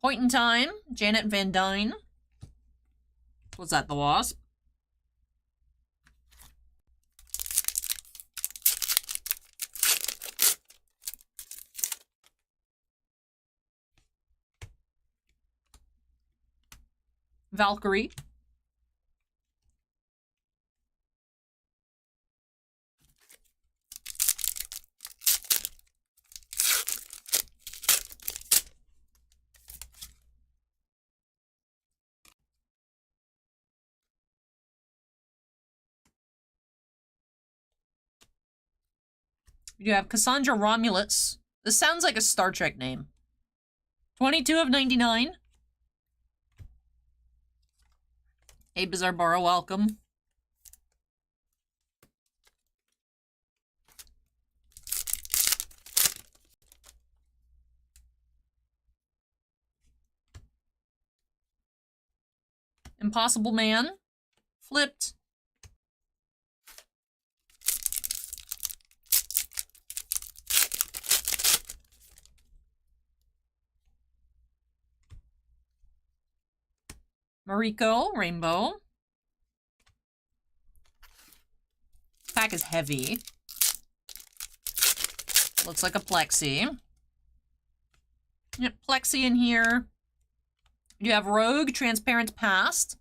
Point in Time, Janet Van Dyne. Was that the Wasp? Valkyrie. You have Cassandra Romulus. This sounds like a Star Trek name. 22 of 99. Hey, Bizarrebaro, welcome. Impossible Man. Flipped. Mariko, Rainbow. Pack is heavy. Looks like a Plexi. Yep, Plexi in here. You have Rogue, Transparent Past.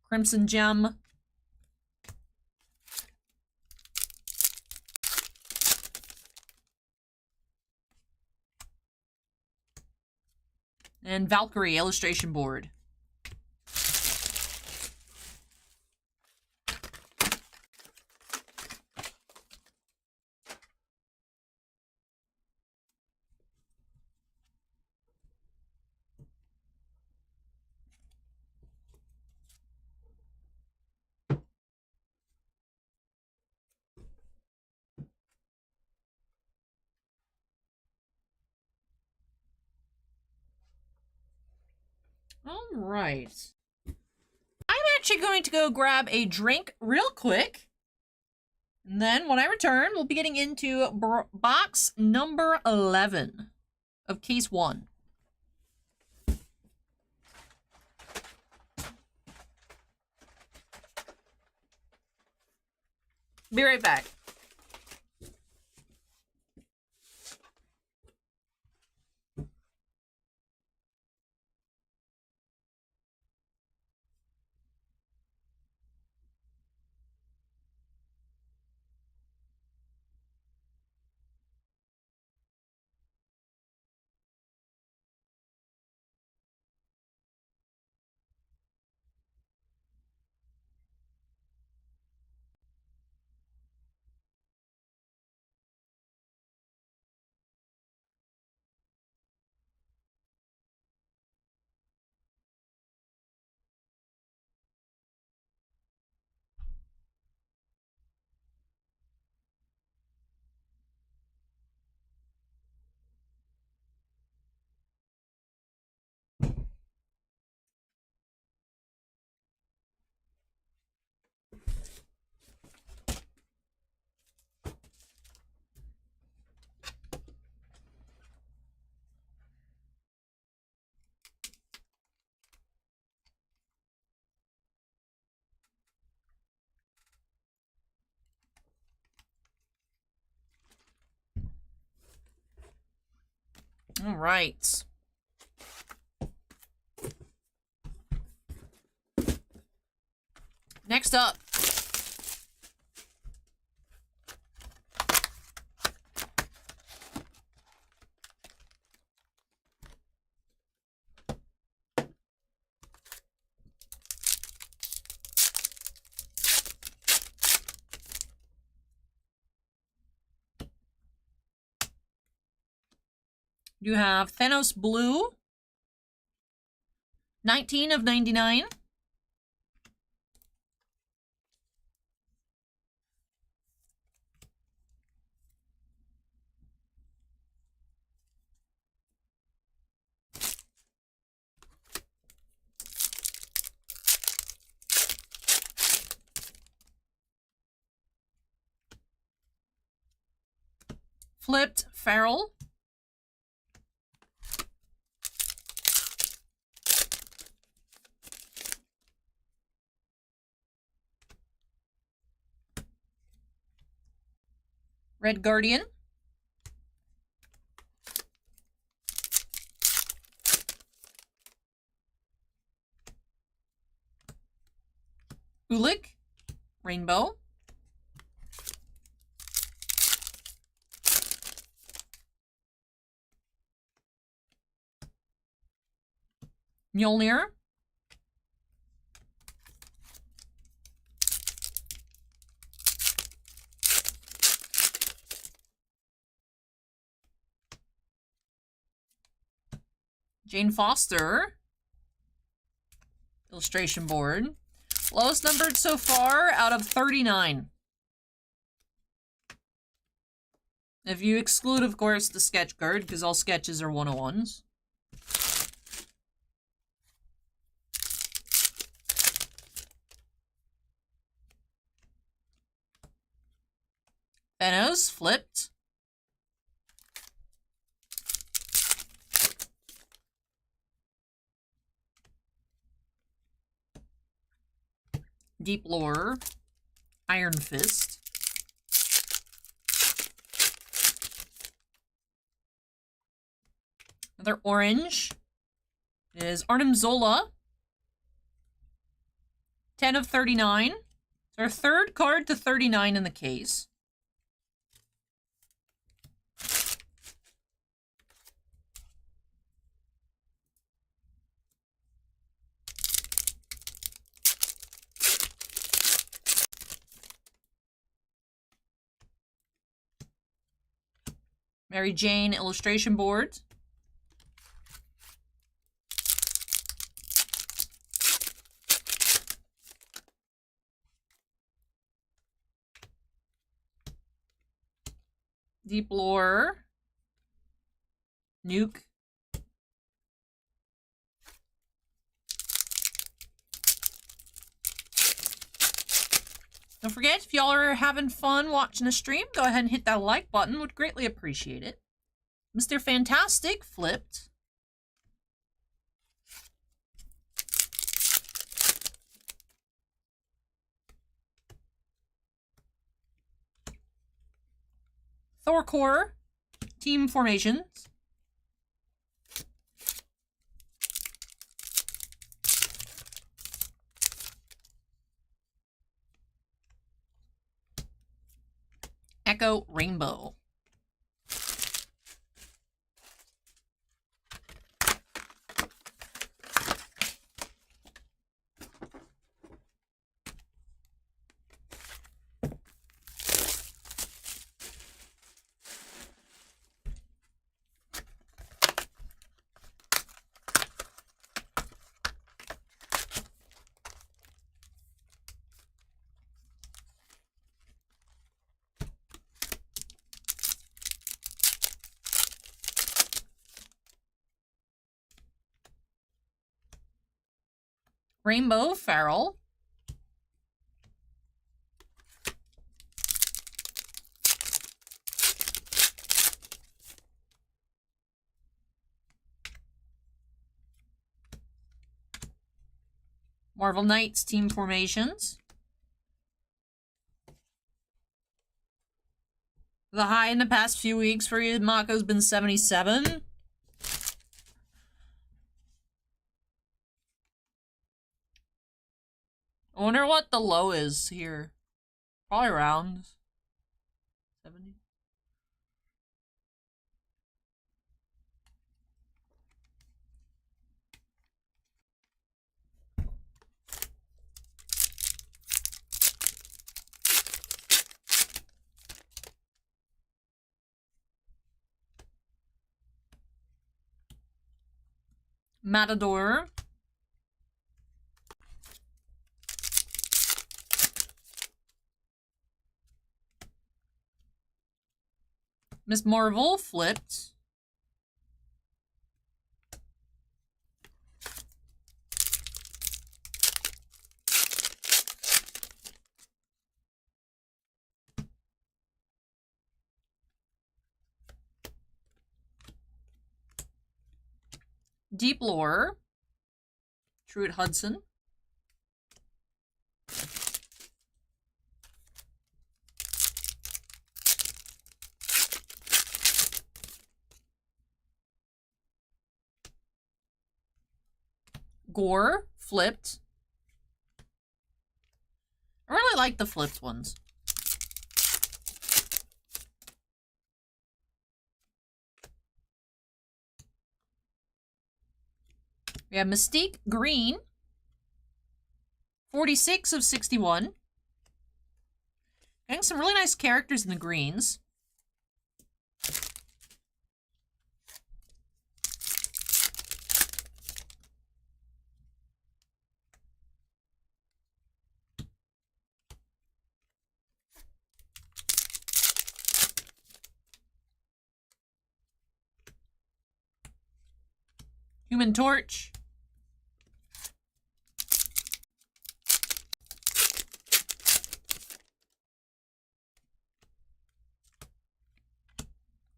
Crimson Gem. And Valkyrie illustration board. All right. I'm actually going to go grab a drink real quick. And then when I return, we'll be getting into box number 11 of case 1. Be right back. All right. Next up. You have Thanos Blue, 19 of 99. Flipped Feral. Red Guardian. Ulik. Rainbow. Mjolnir. Jane Foster. Illustration board. Lowest numbered so far out of 39. If you exclude, of course, the sketch card, because all sketches are 101s. Thanos, flipped. Deep Lore. Iron Fist. Another orange is Arnim Zola. 10 of 39. It's our third card to 39 in the case. Mary Jane illustration board. Deep Lore. Nuke. Don't forget, if y'all are having fun watching the stream, go ahead and hit that like button. Would greatly appreciate it. Mr. Fantastic flipped. Thorcore, team formations. Echo Rainbow. Rainbow Feral. Marvel Knights team formations. The high in the past few weeks for you, Mako's been 77. I wonder what the low is here. Probably around 70. Matador. Miss Marvel flipped. Deep Lore. Truett Hudson. Gore flipped. I really like the flipped ones. We have Mystique Green. 46 of 61. Getting some really nice characters in the greens. Human Torch.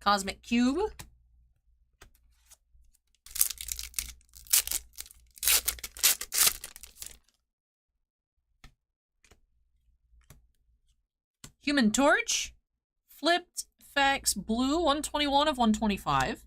Cosmic Cube. Human Torch. Flipped Fax Blue, 121 of 125.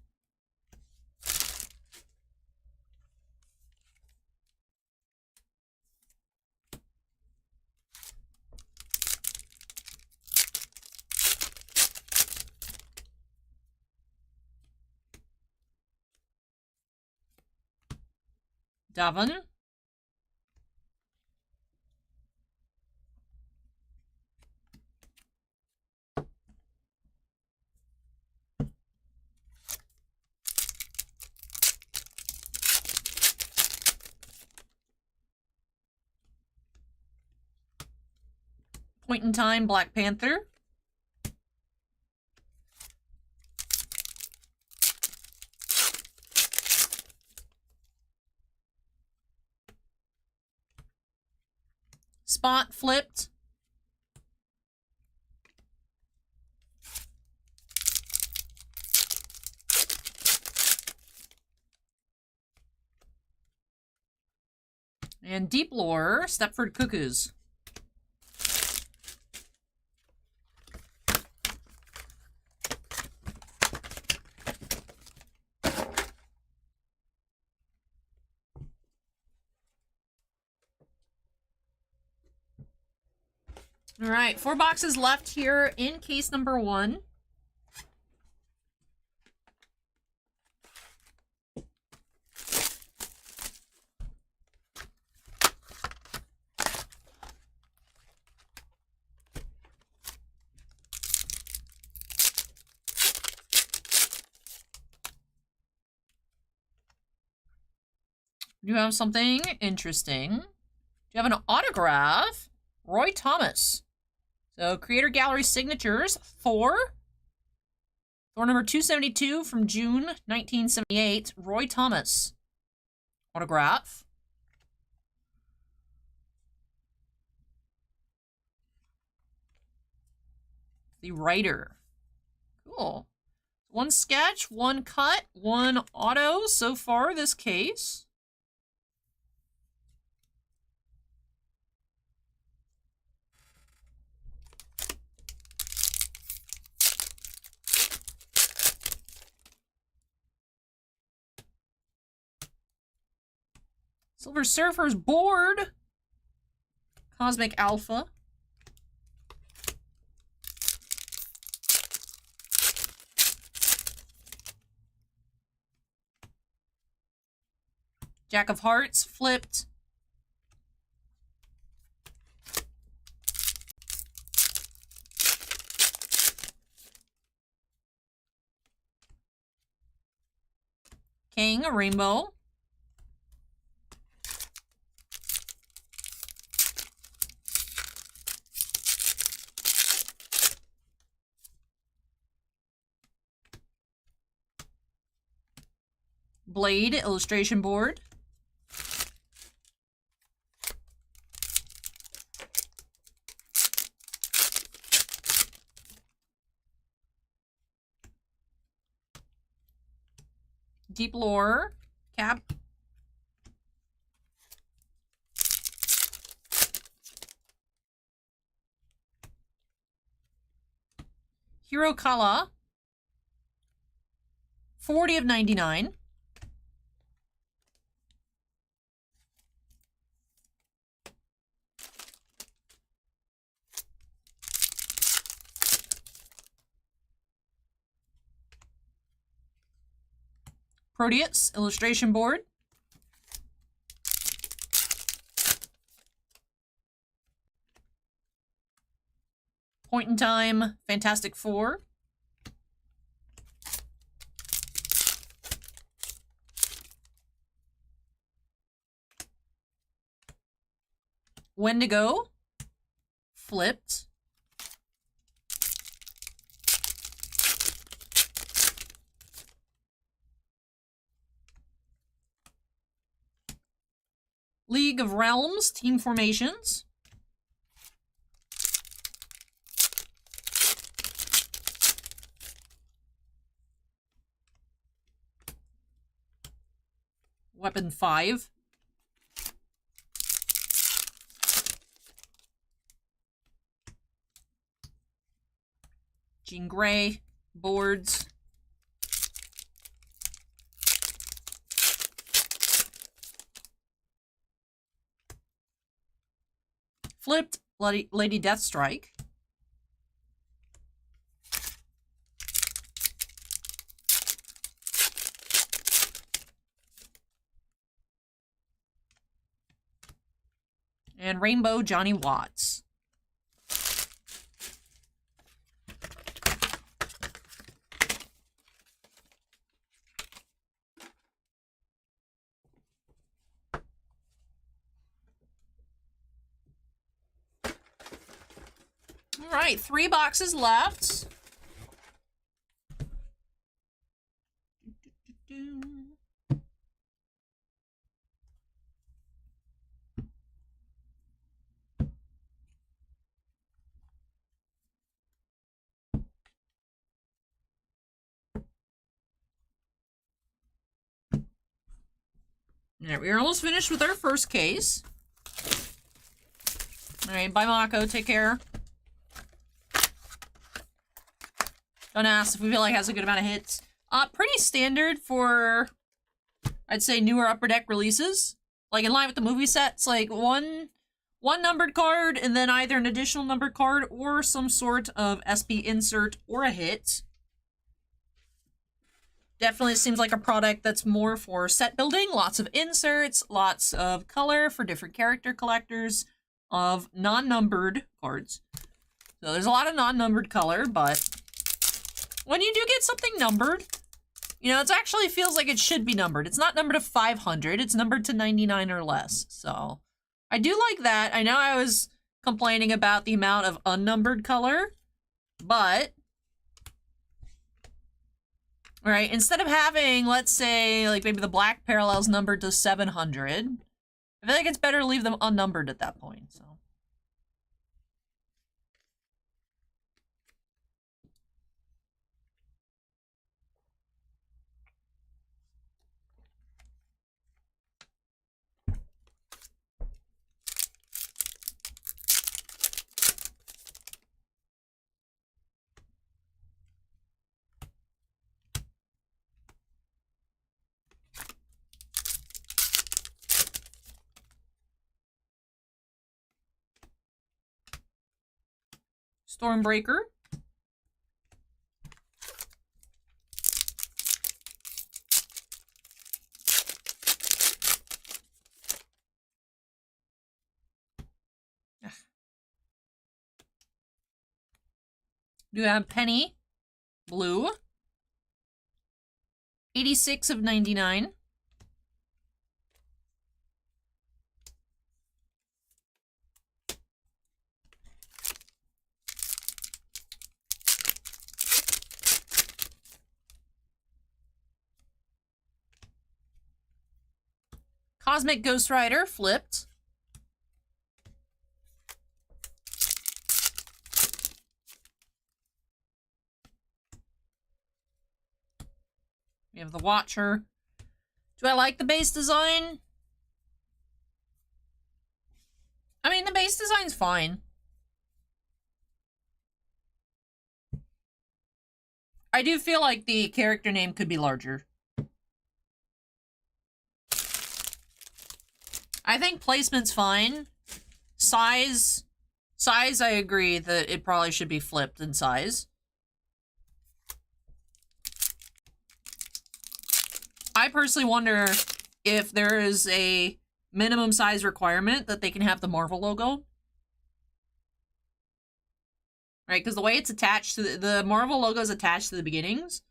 Davin. Point in Time Black Panther. Spot flipped. And Deep Lore, Stepford Cuckoos. All right, 4 boxes left here in case number 1. You have something interesting. Do you have an autograph? Roy Thomas. So, Creator Gallery Signatures, Thor. Thor number 272 from June 1978. Roy Thomas. Autograph. The writer. Cool. 1 sketch, 1 cut, 1 auto so far this case. Silver Surfer's board. Cosmic Alpha. Jack of Hearts, flipped. King, a rainbow. Blade, illustration board. Deep Lore, cap. Hirokala, 40 of 99. Proteus, illustration board. Point in Time, Fantastic Four. Wendigo, flipped. League of Realms, team formations. Weapon 5. Jean Grey, boards. Flipped, Lady Deathstrike. And Rainbow, Johnny Watts. All right, 3 boxes left. All right, we're almost finished with our first case. Alright, bye Mako, take care. Don't ask if we feel like it has a good amount of hits. Pretty standard for, I'd say, newer Upper Deck releases. Like, in line with the movie sets, like, one numbered card, and then either an additional numbered card, or some sort of SP insert, or a hit. Definitely seems like a product that's more for set building. Lots of inserts, lots of color for different character collectors of non-numbered cards. So there's a lot of non-numbered color, but when you do get something numbered, you know, it actually feels like it should be numbered. It's not numbered to 500, it's numbered to 99 or less. So I do like that. I know I was complaining about the amount of unnumbered color, but right, instead of having, let's say, like maybe the black parallels numbered to 700, I feel like it's better to leave them unnumbered at that point, so. Stormbreaker. Do have Penny, blue, 86 of 99. Cosmic Ghost Rider, flipped. We have the Watcher. Do I like the base design? I mean, the base design's fine. I do feel like the character name could be larger. I think placement's fine. Size, I agree that it probably should be flipped in size. I personally wonder if there is a minimum size requirement that they can have the Marvel logo. Right, because the way it's attached to the Marvel logo is attached to the beginnings.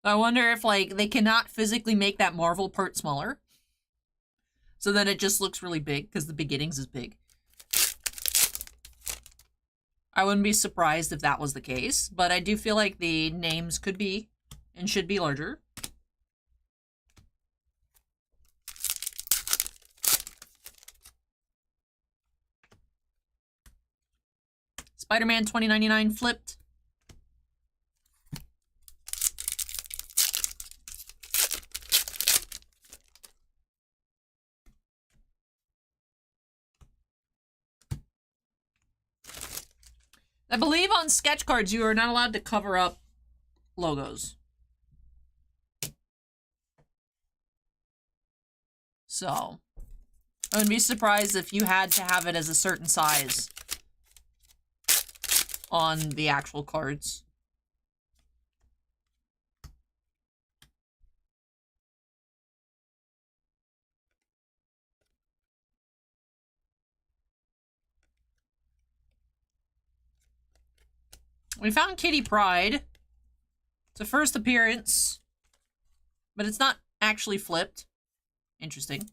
I wonder if, like, they cannot physically make that Marvel part smaller. So then it just looks really big, because the beginnings is big. I wouldn't be surprised if that was the case, but I do feel like the names could be and should be larger. Spider-Man 2099 flipped. I believe on sketch cards you are not allowed to cover up logos. So, I wouldn't be surprised if you had to have it as a certain size on the actual cards. We found Kitty Pryde. It's a first appearance, but it's not actually flipped. Interesting.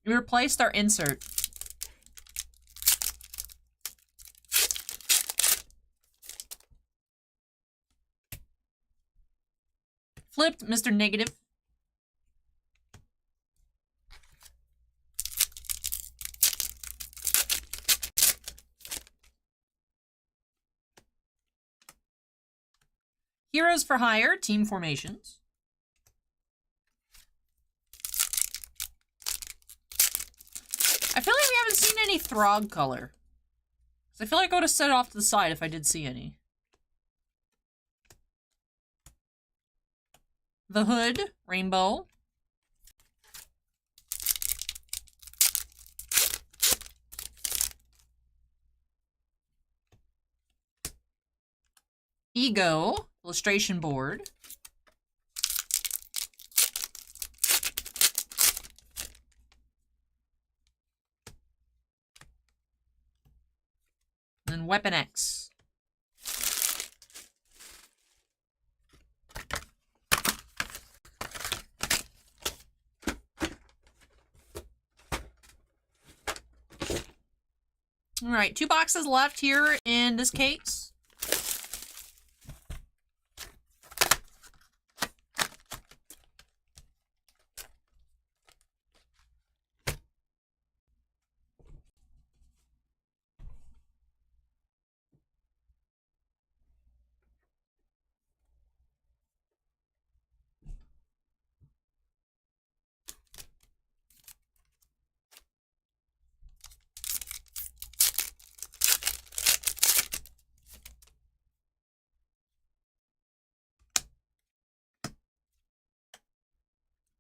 We replaced our insert. Flipped Mr. Negative. Heroes for Hire, team formations. seen any Throg color. So I feel like I would have set it off to the side if I did see any. The Hood, rainbow. Ego, illustration board. And then Weapon X. All right, 2 boxes left here in this case.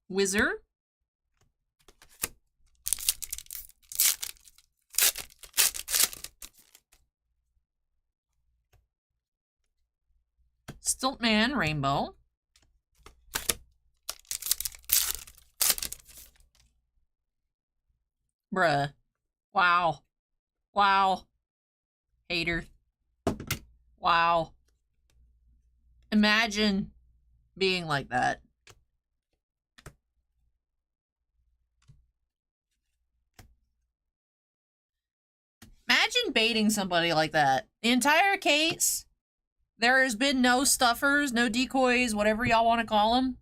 Wizard. Stiltman, rainbow. Bruh. Wow. Wow. Hater. Wow. Imagine being like that. Imagine baiting somebody like that. The entire case, there has been no stuffers, no decoys, whatever y'all want to call them.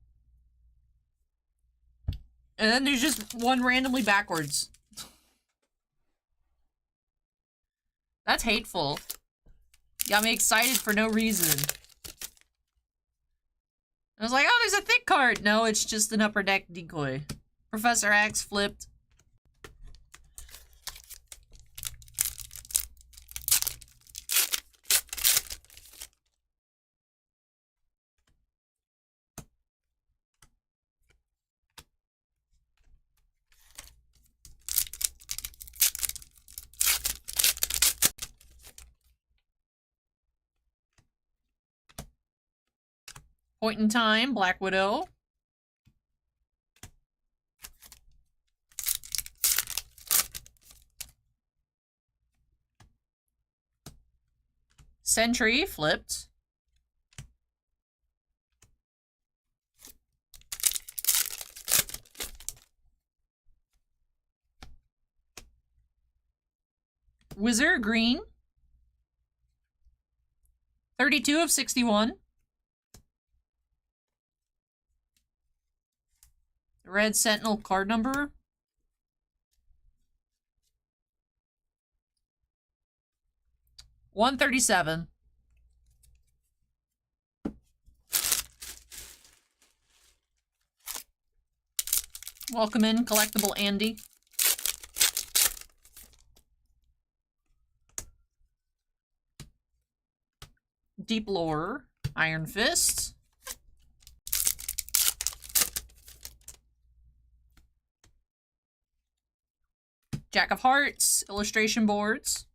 And then there's just one randomly backwards. That's hateful. Got me excited for no reason. I was like, oh, there's a thick card. No, it's just an upper deck decoy. Professor X flipped. Point in Time, Black Widow. Sentry, flipped. Wizard, green. 32 of 61. Red Sentinel card number. $137. Welcome in, Collectible Andy. Deep Lore, Iron Fist. Jack of Hearts, illustration boards.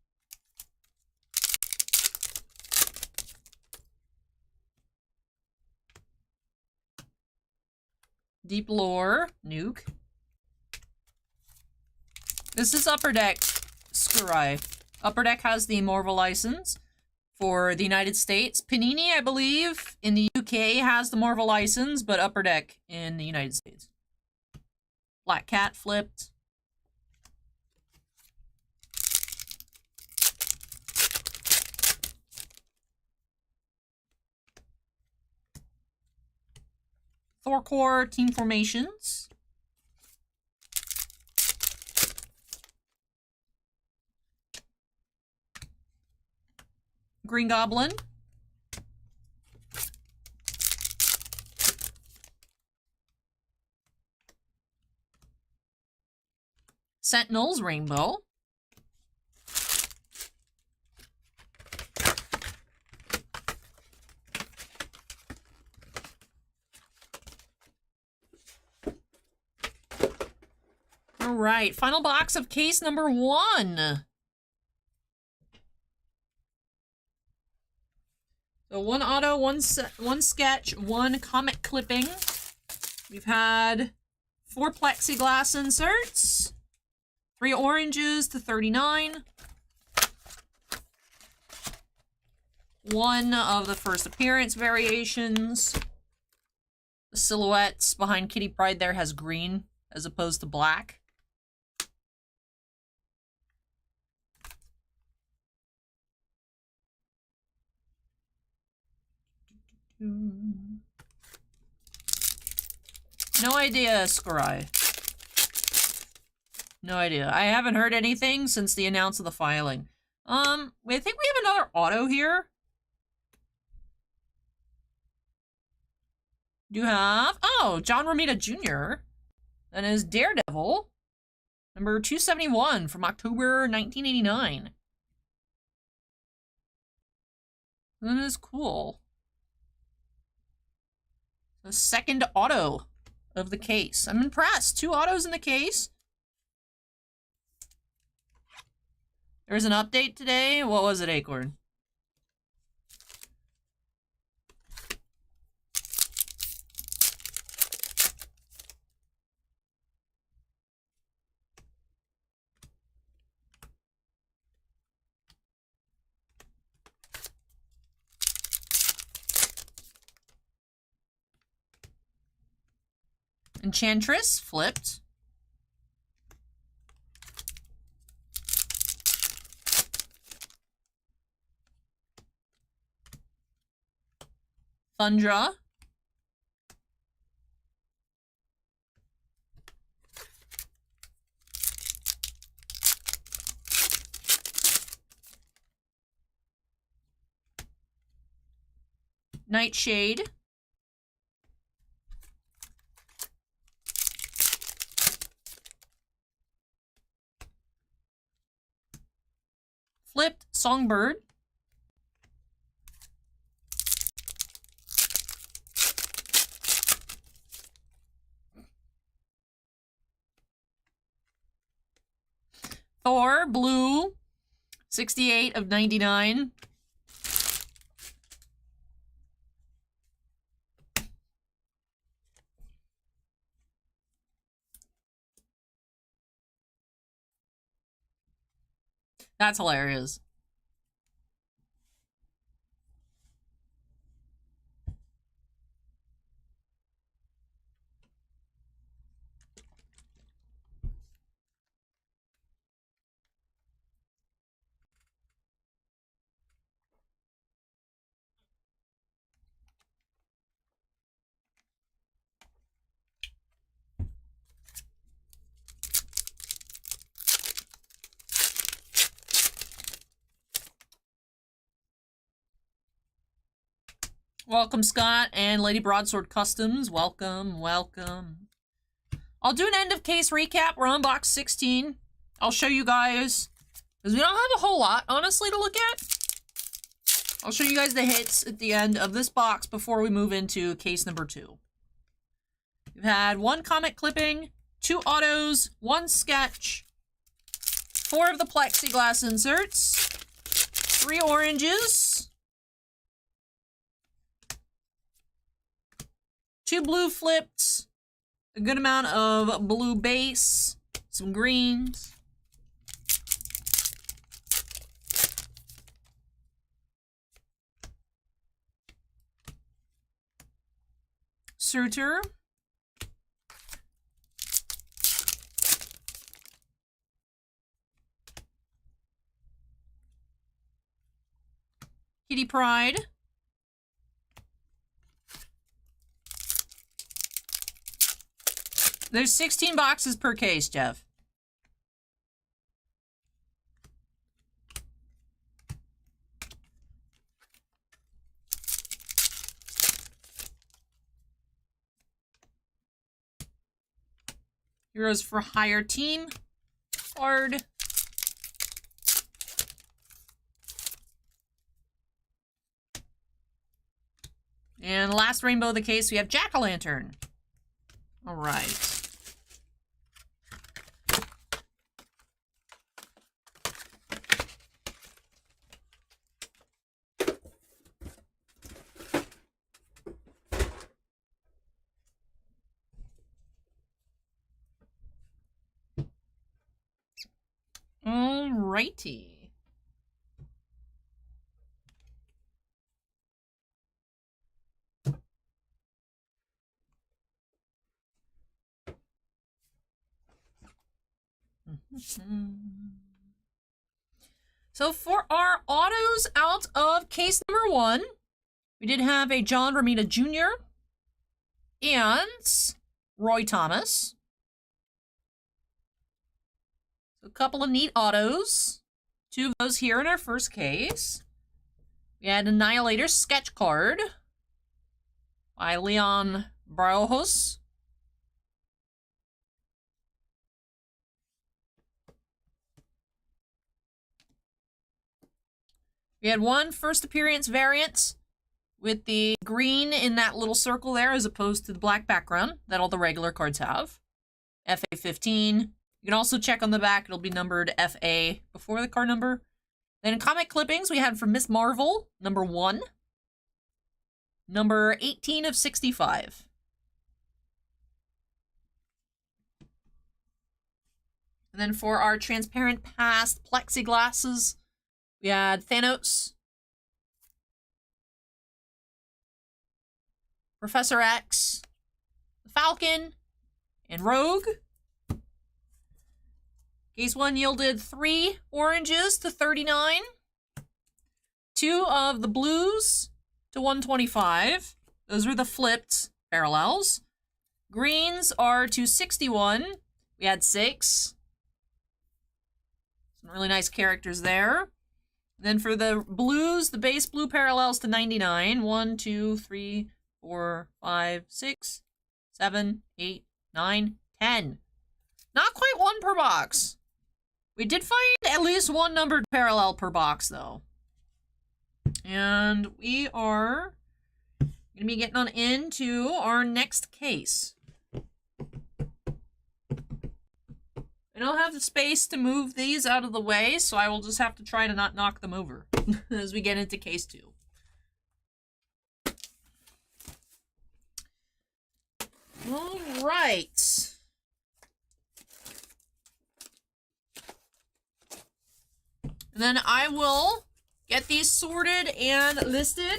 Deep Lore, Nuke. This is Upper Deck Skurai. Upper Deck has the Marvel license for the United States. Panini, I believe, in the UK has the Marvel license, but Upper Deck in the United States. Black Cat flipped. Thor Core Team Formations. Green Goblin. Sentinels, rainbow. All right, final box of case number 1. So 1 auto, 1 sketch, 1 comic clipping. We've had 4 plexiglass inserts, 3 oranges to 39. 1 of the first appearance variations. The silhouettes behind Kitty Pryde there has green as opposed to black. No idea, Scry. No idea. I haven't heard anything since the announce of the filing. I think we have another auto here. Do you have... Oh, John Romita Jr. That is Daredevil. Number 271 from October 1989. That is cool. The second auto of the case. I'm impressed. 2 autos in the case. There's an update today. What was it, Acorn? Enchantress, flipped. Thundra. Nightshade. Flipped Songbird. Thor, blue, 68 of 99. That's hilarious. Welcome, Scott and Lady Broadsword Customs. Welcome, welcome. I'll do an end of case recap. We're on box 16. I'll show you guys, because we don't have a whole lot, honestly, to look at. I'll show you guys the hits at the end of this box before we move into case number 2. We've had 1 comic clipping, 2 autos, 1 sketch, 4 of the plexiglass inserts, 3 oranges, 2 blue flips, a good amount of blue base, some greens. Suitor. Kitty Pryde. There's 16 boxes per case, Jeff. Heroes for Hire team. Card. And last rainbow of the case, we have Jack-o'-lantern. All right. Alrighty. So for our autos out of case number 1, we did have a John Romita Jr. and Roy Thomas. So a couple of neat autos. 2 of those here in our first case. We had Annihilator sketch card by Leon Braujos. We had 1 first appearance variant with the green in that little circle there as opposed to the black background that all the regular cards have. FA15. You can also check on the back. It'll be numbered FA before the card number. Then in comic clippings, we had from Miss Marvel, number 1. Number 18 of 65. And then for our transparent past plexiglasses, we had Thanos, Professor X, the Falcon, and Rogue. Case 1 yielded 3 oranges to 39, 2 of the blues to 125. Those were the flipped parallels. Greens are to 61. We had 6. Some really nice characters there. Then for the blues, the base blue parallels to 99. 1, 2, 3, 4, 5, 6, 7, 8, 9, 10. Not quite 1 per box. We did find at least 1 numbered parallel per box, though. And we are going to be getting on into our next case. I don't have the space to move these out of the way, so I will just have to try to not knock them over as we get into case 2. All right. And then I will get these sorted and listed.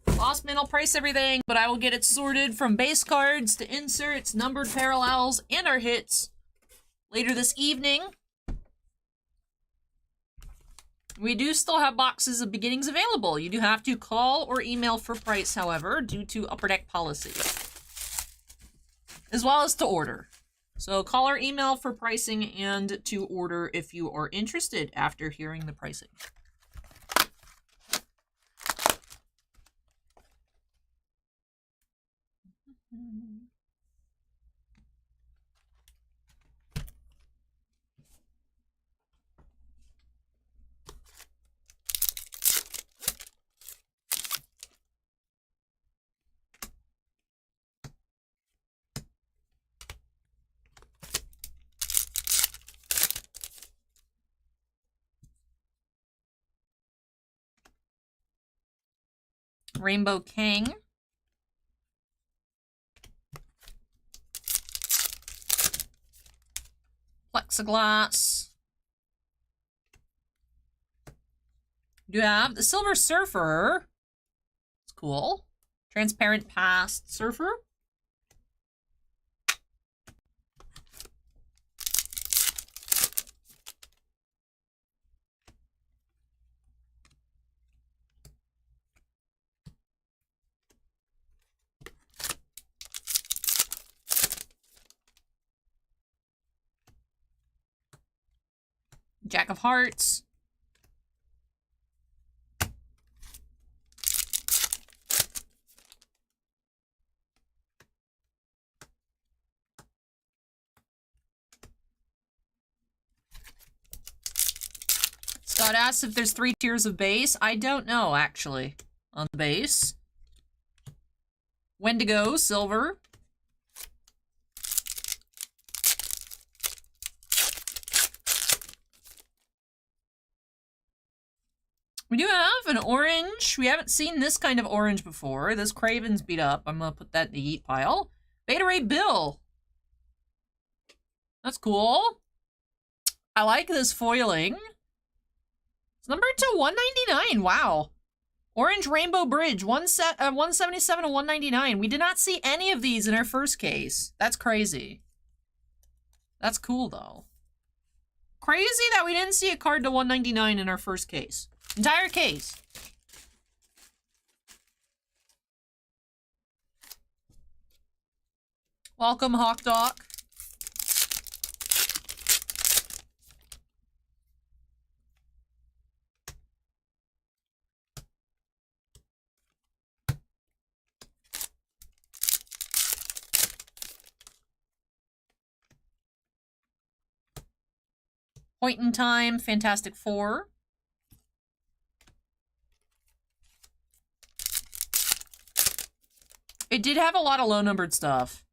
Boss Man will price everything, but I will get it sorted from base cards to inserts, numbered parallels, and our hits later this evening. We do still have boxes of beginnings available. You do have to call or email for price, however, due to Upper Deck policy. As well as to order. So call or email for pricing and to order if you are interested after hearing the pricing. Rainbow King. Plexiglass. You have the Silver Surfer. It's cool. Transparent Past Surfer. Jack of Hearts. Scott asks if there's 3 tiers of base. I don't know, actually, on the base. Wendigo, silver. We do have an orange. We haven't seen this kind of orange before. This Craven's beat up. I'm going to put that in the yeet pile. Beta Ray Bill. That's cool. I like this foiling. It's numbered to 199. Wow. Orange Rainbow Bridge, 177 and 199. We did not see any of these in our first case. That's crazy. That's cool, though. Crazy that we didn't see a card to 199 in our first case. Entire case. Welcome, Hawk Doc. Point in Time, Fantastic Four. It did have a lot of low-numbered stuff.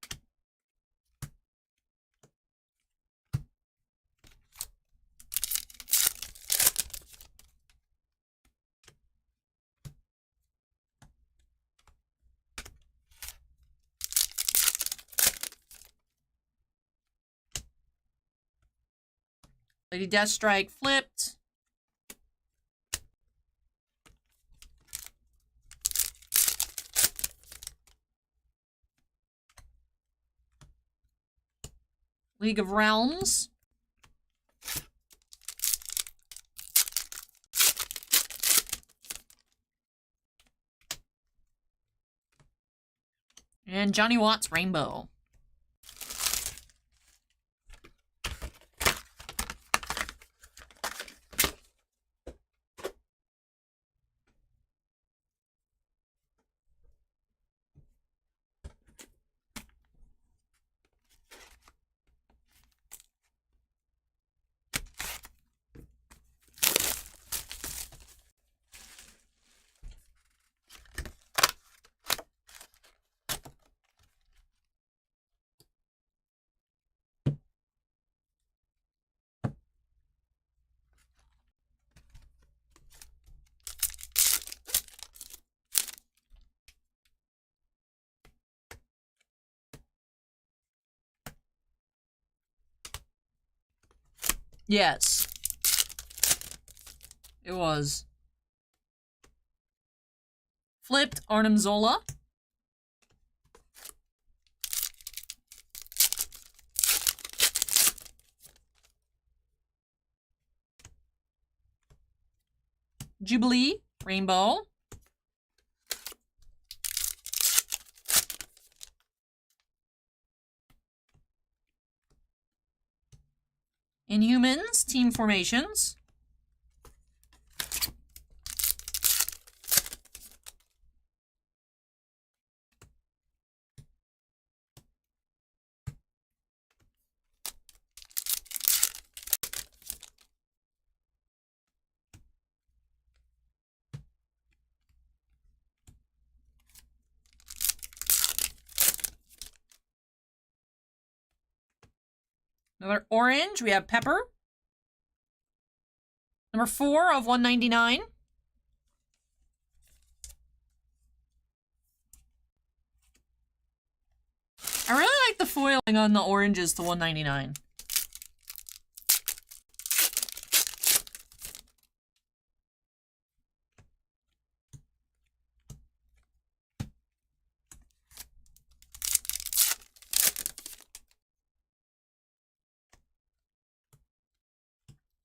Lady Deathstrike flipped. League of Realms. And Johnny Watts Rainbow. Yes. It was. Flipped Arnim Zola. Jubilee Rainbow. Inhumans, Team Formations. Another orange, we have Pepper. Number 4 of 199. I really like the foiling on the oranges to 199.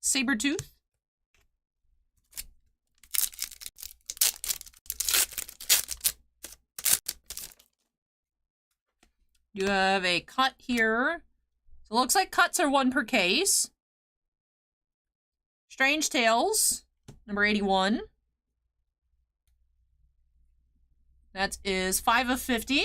Sabretooth. You have a cut here. So it looks like cuts are 1 per case. Strange Tales, number 81. That is 5 of 50.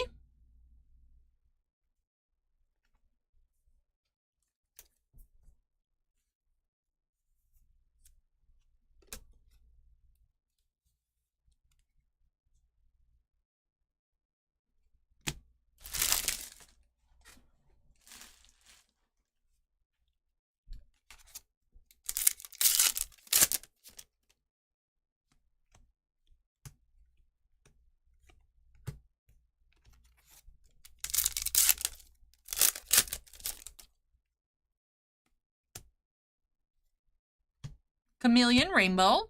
Chameleon Rainbow.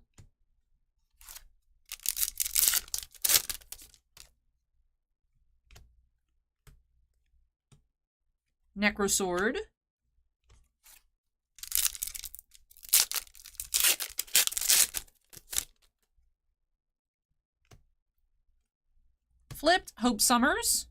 Necrosword. Flipped Hope Summers.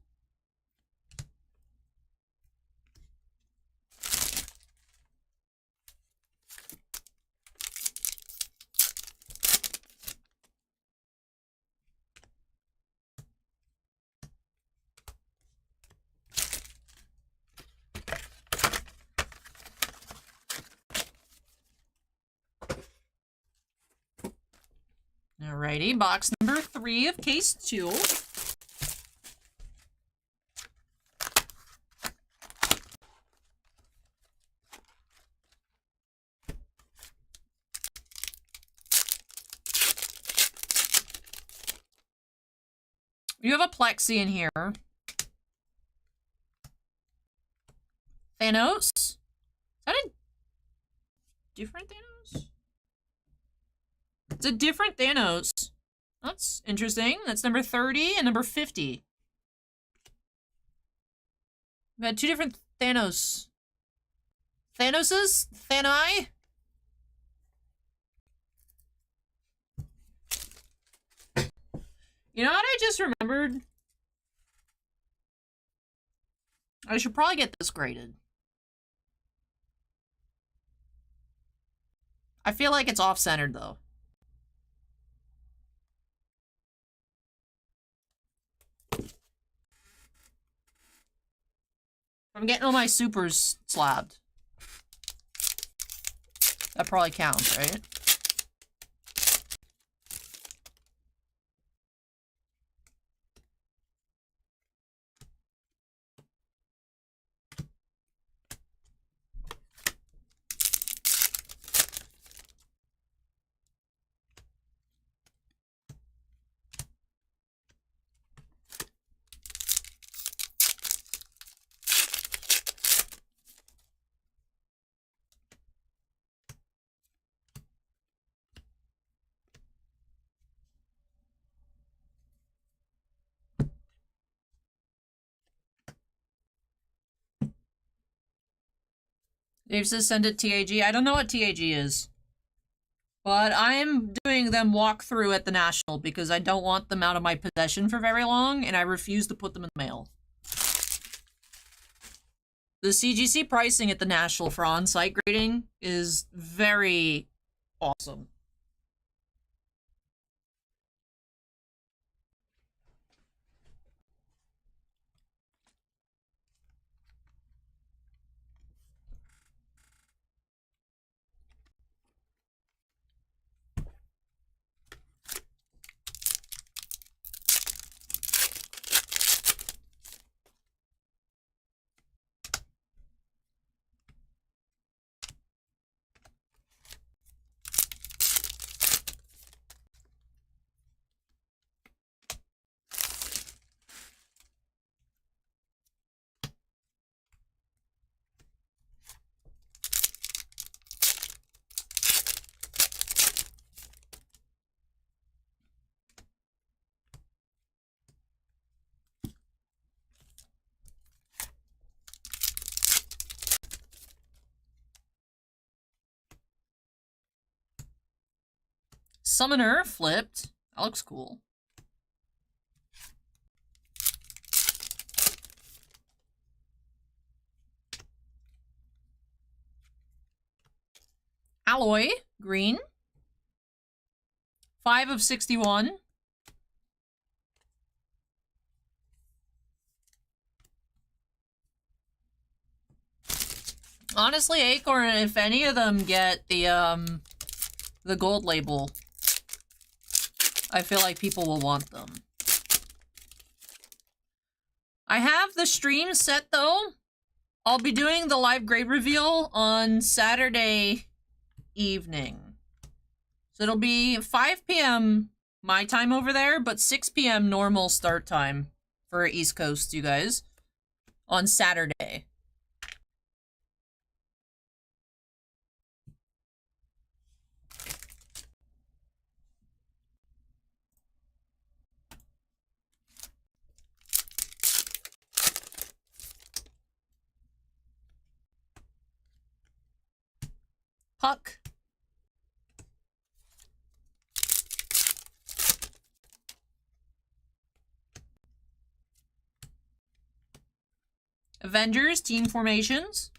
Alrighty, box number 3 of case 2. You have a Plexi in here. Thanos? Is that a different Thanos? It's a different Thanos. That's interesting. That's number 30 and number 50. We had 2 different Thanos. Thanoses? Thani? You know what I just remembered? I should probably get this graded. I feel like it's off-centered, though. I'm getting all my supers slabbed. That probably counts, right? Dave says send it TAG. I don't know what TAG is. But I'm doing them walk through at the National because I don't want them out of my possession for very long, and I refuse to put them in the mail. The CGC pricing at the National for on-site grading is very awesome. Summoner flipped. That looks cool. Alloy, green. 5 of 61. Honestly, Acorn, if any of them get the gold label, I feel like people will want them. I have the stream set, though. I'll be doing the live grade reveal on Saturday evening. So it'll be 5 p.m. my time over there, but 6 p.m. normal start time for East Coast, you guys, on Saturday. Puck. Avengers team formations.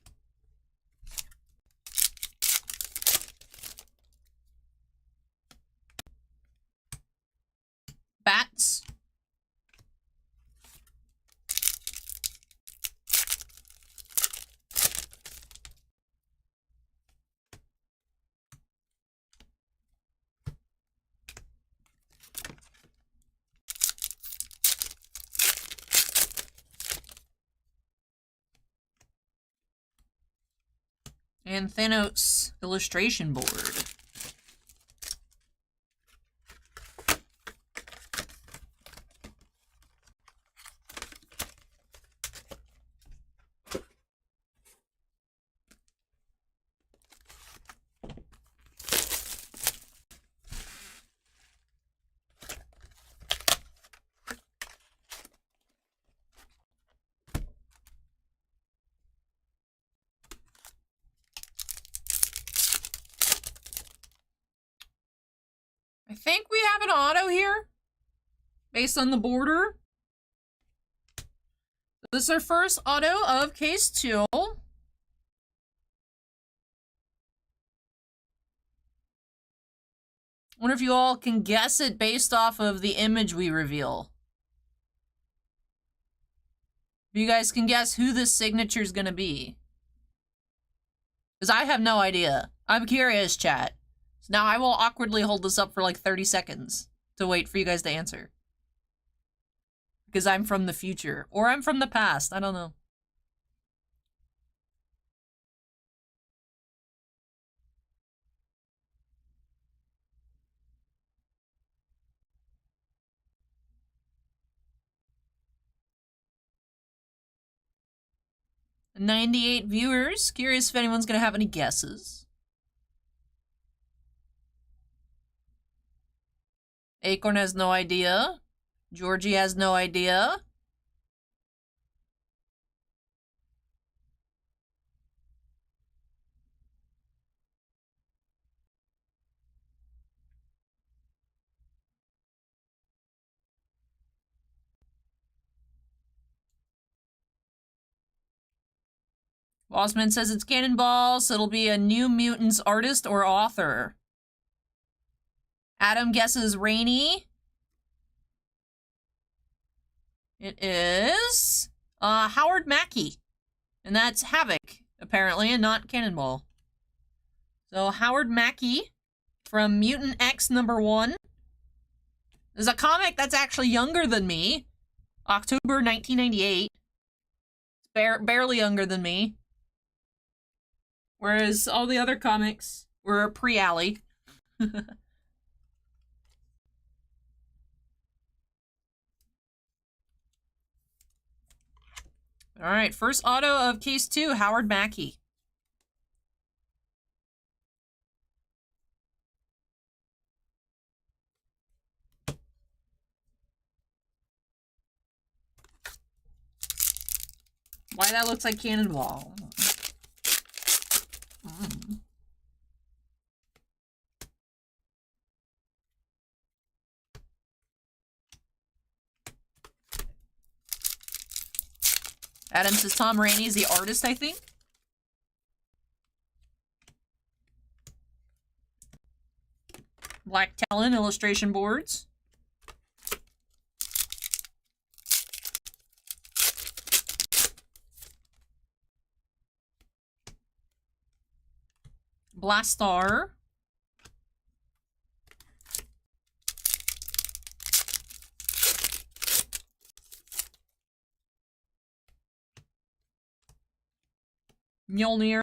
Bats. And Thanos illustration board. I think we have an auto here, based on the border. This is our first auto of case 2. Wonder if you all can guess it based off of the image we reveal. If you guys can guess who this signature is gonna be. Because I have no idea. I'm curious, chat. So now I will awkwardly hold this up for like 30 seconds to wait for you guys to answer. Because I'm from the future. Or I'm from the past. I don't know. $98 viewers. Curious if anyone's gonna have any guesses. Acorn has no idea. Georgie has no idea. Bossman says it's Cannonball, so it'll be a New Mutants artist or author. Adam guesses Rainy. It is Howard Mackey. And that's Havoc, apparently, and not Cannonball. So Howard Mackey from Mutant X #1. There's a comic that's actually younger than me. October 1998. It's barely younger than me. Whereas all the other comics were pre-Alley. Alright, first auto of case 2, Howard Mackey. Why that looks like Cannonball. Adam says Tom Rainey is the artist, I think. Black Talon illustration boards. Blastar. Mjolnir.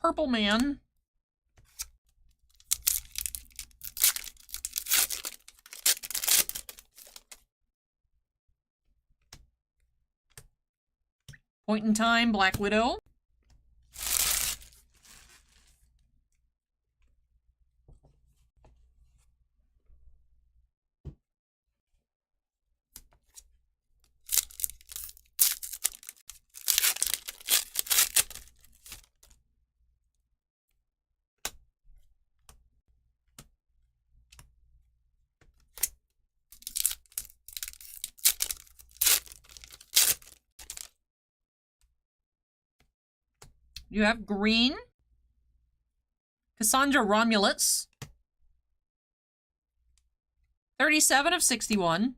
Purple Man. Point in Time, Black Widow. You have green. Cassandra Romulus. 37 of 61.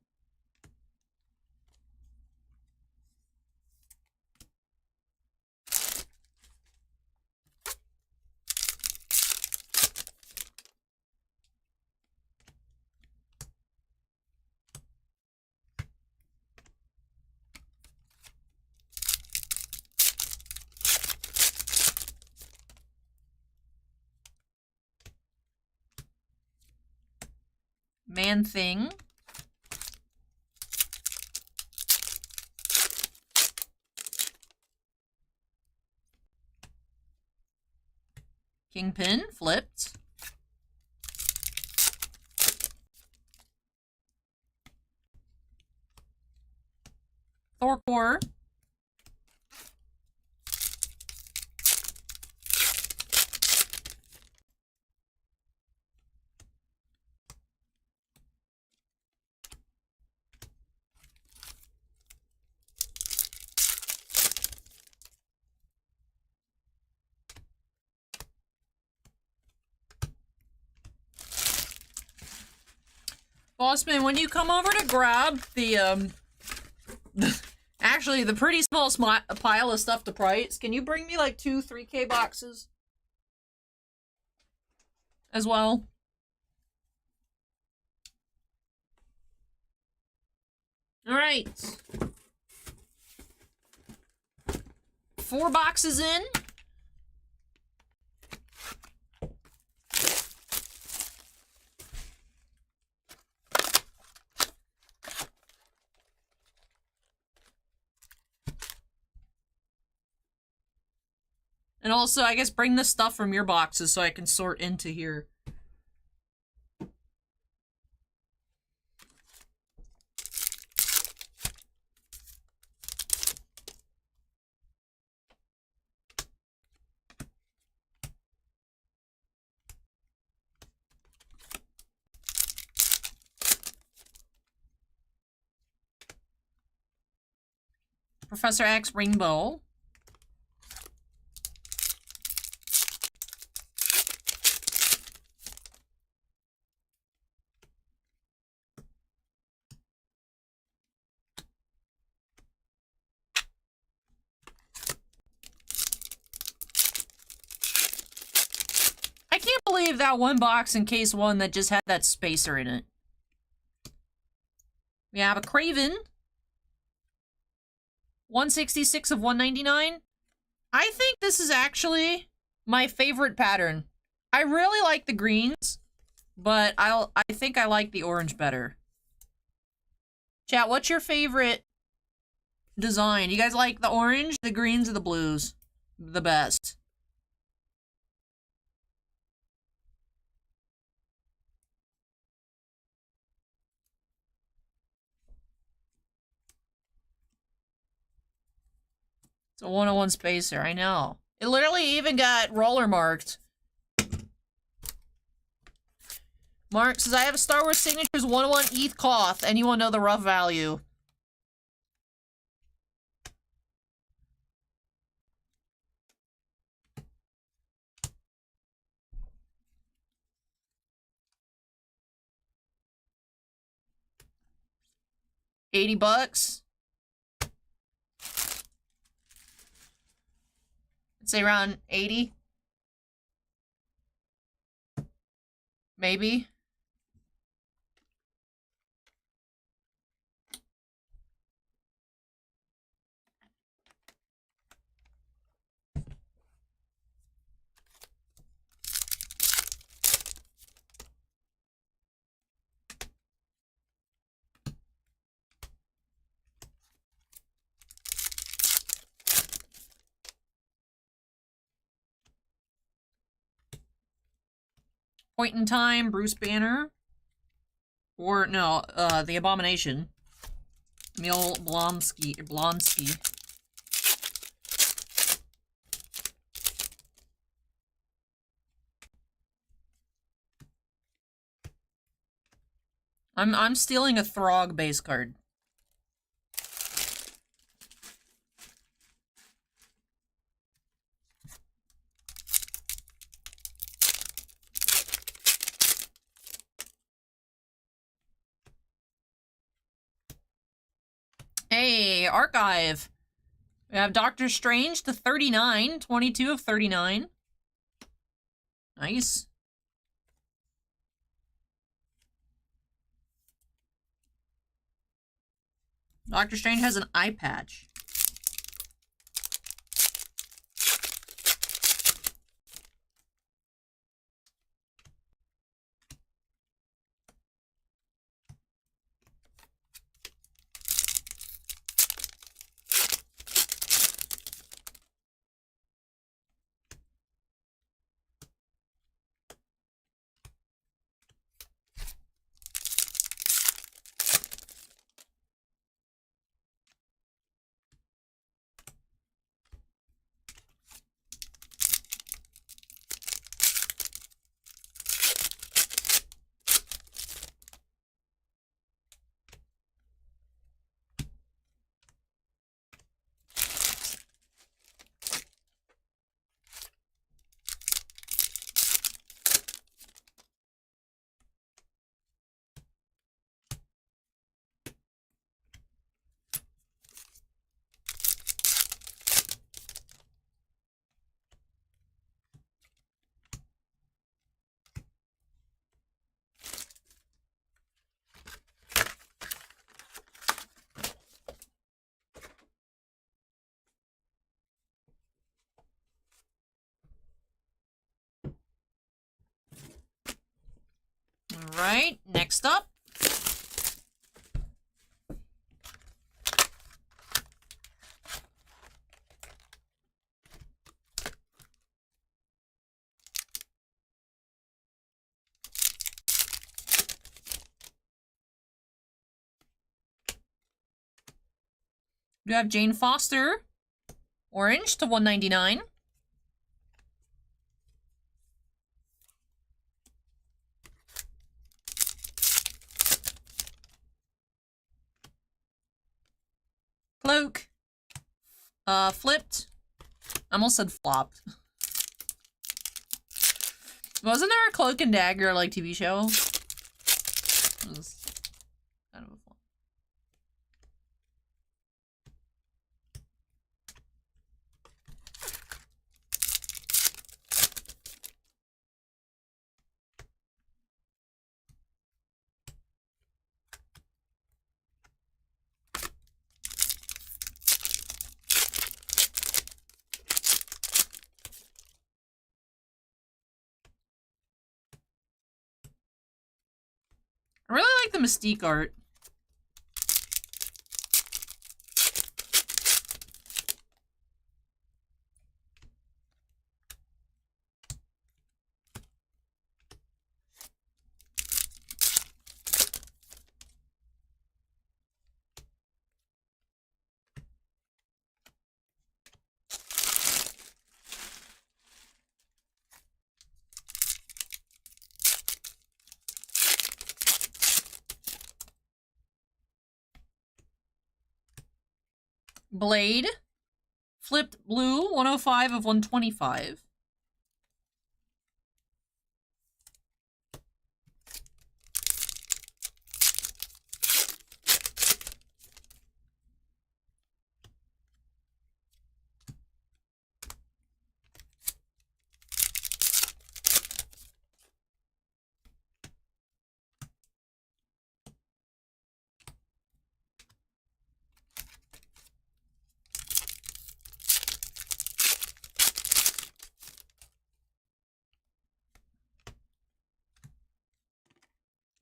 Man-Thing. Kingpin, flipped. Thorcor. Bossman, when you come over to grab the, actually, the pretty small pile of stuff to price, can you bring me like 2 3K boxes? As well? Alright. 4 boxes in. And also, I guess bring the stuff from your boxes so I can sort into here. Professor X Rainbow. I can't believe that one box in case 1 that just had that spacer in it. We have a Craven. 166 of 199. I think this is actually my favorite pattern. I really like the greens, but I think I like the orange better. Chat, what's your favorite design? You guys like the orange, the greens, or the blues? The best. It's a 101 spacer, I know. It literally even got roller marked. Mark says, I have a Star Wars Signatures 101 ETH cloth. Anyone know the rough value? $80? I'd say around 80. Maybe. Point in Time, Bruce Banner. Or, no, The Abomination. Emil Blonsky. I'm stealing a Throg base card. Hey, archive. We have Doctor Strange to 39, 22 of 39. Nice. Doctor Strange has an eye patch. All right, next up. We have Jane Foster, orange to 199. Cloak. Flipped. I almost said flopped. Wasn't there a Cloak and Dagger, like, TV show? It was kind of a flop. I really like the Mystique art. Blade. Flipped blue, 105 of 125.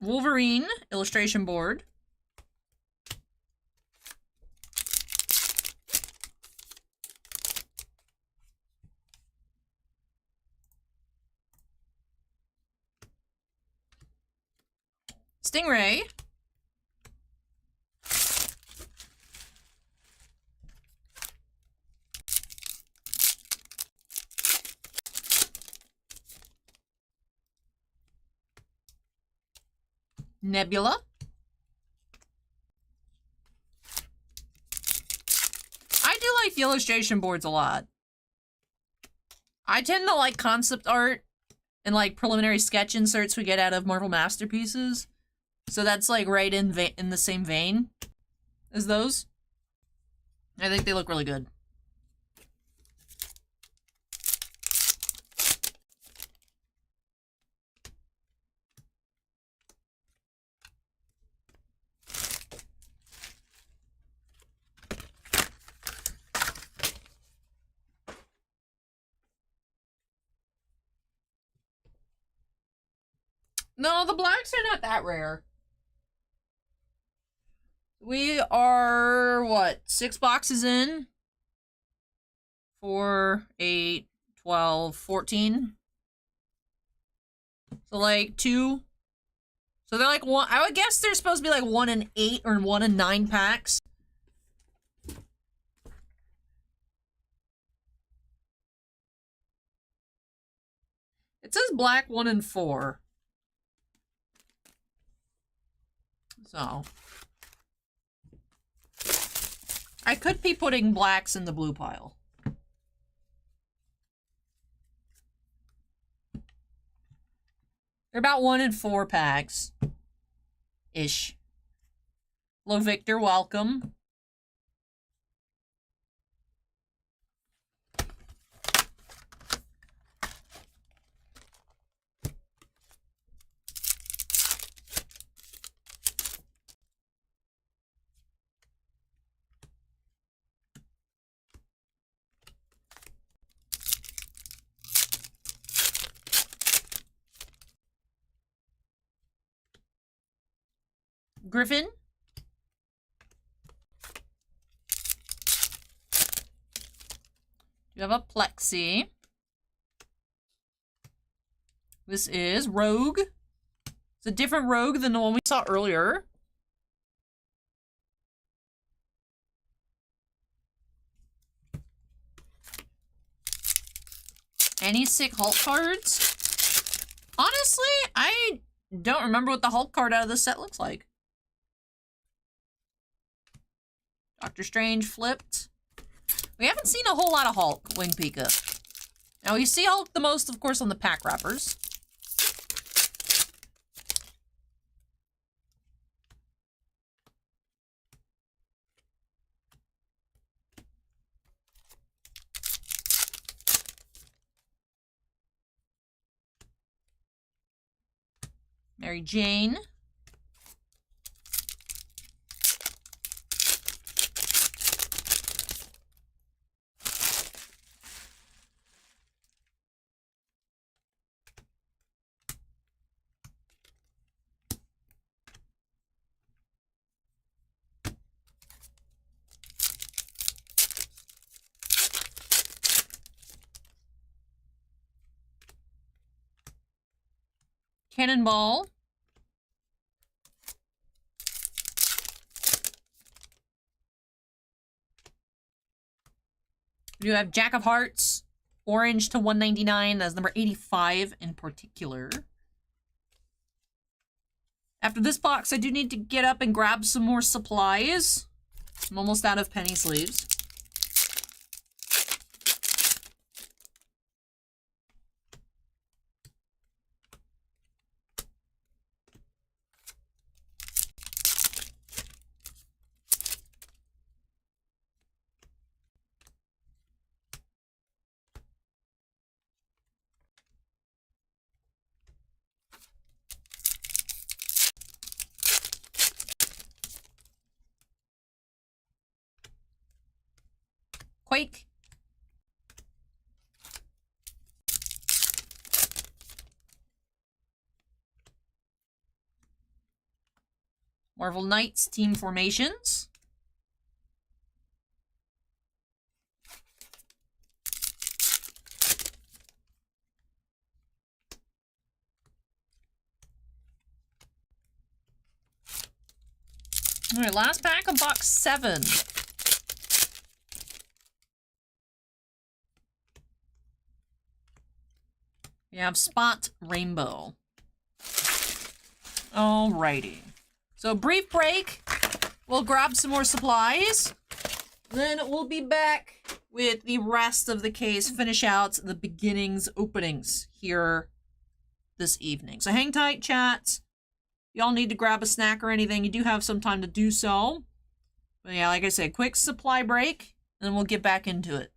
Wolverine illustration board. Stingray. Nebula. I do like the illustration boards a lot. I tend to like concept art and like preliminary sketch inserts we get out of Marvel Masterpieces. So that's like right in the same vein as those. I think they look really good. No, the blacks are not that rare. We are, what, 6 boxes in? 4, 8, 12, 14. So, like, 2. So they're like 1, I would guess they're supposed to be like 1 in 8 or 1 in 9 packs. It says black 1 in 4. So I could be putting blacks in the blue pile. They're about 1 in 4 packs. Ish. Hello, Victor. Welcome. Griffin. You have a Plexi. This is Rogue. It's a different Rogue than the one we saw earlier. Any sick Hulk cards? Honestly, I don't remember what the Hulk card out of this set looks like. Doctor Strange flipped. We haven't seen a whole lot of Hulk, Wing Pika. Now, we see Hulk the most, of course, on the pack wrappers. Mary Jane. Cannonball. You have Jack of Hearts, orange to 199. That's number 85 in particular. After this box, I do need to get up and grab some more supplies. I'm almost out of penny sleeves. Quake. Marvel Knights team formations. All right, last pack of box 7. We have Spot Rainbow. Alrighty. So brief break. We'll grab some more supplies. Then we'll be back with the rest of the case. Finish out the beginnings openings here this evening. So hang tight, chat. Y'all need to grab a snack or anything. You do have some time to do so. But yeah, like I said, quick supply break. then we'll get back into it.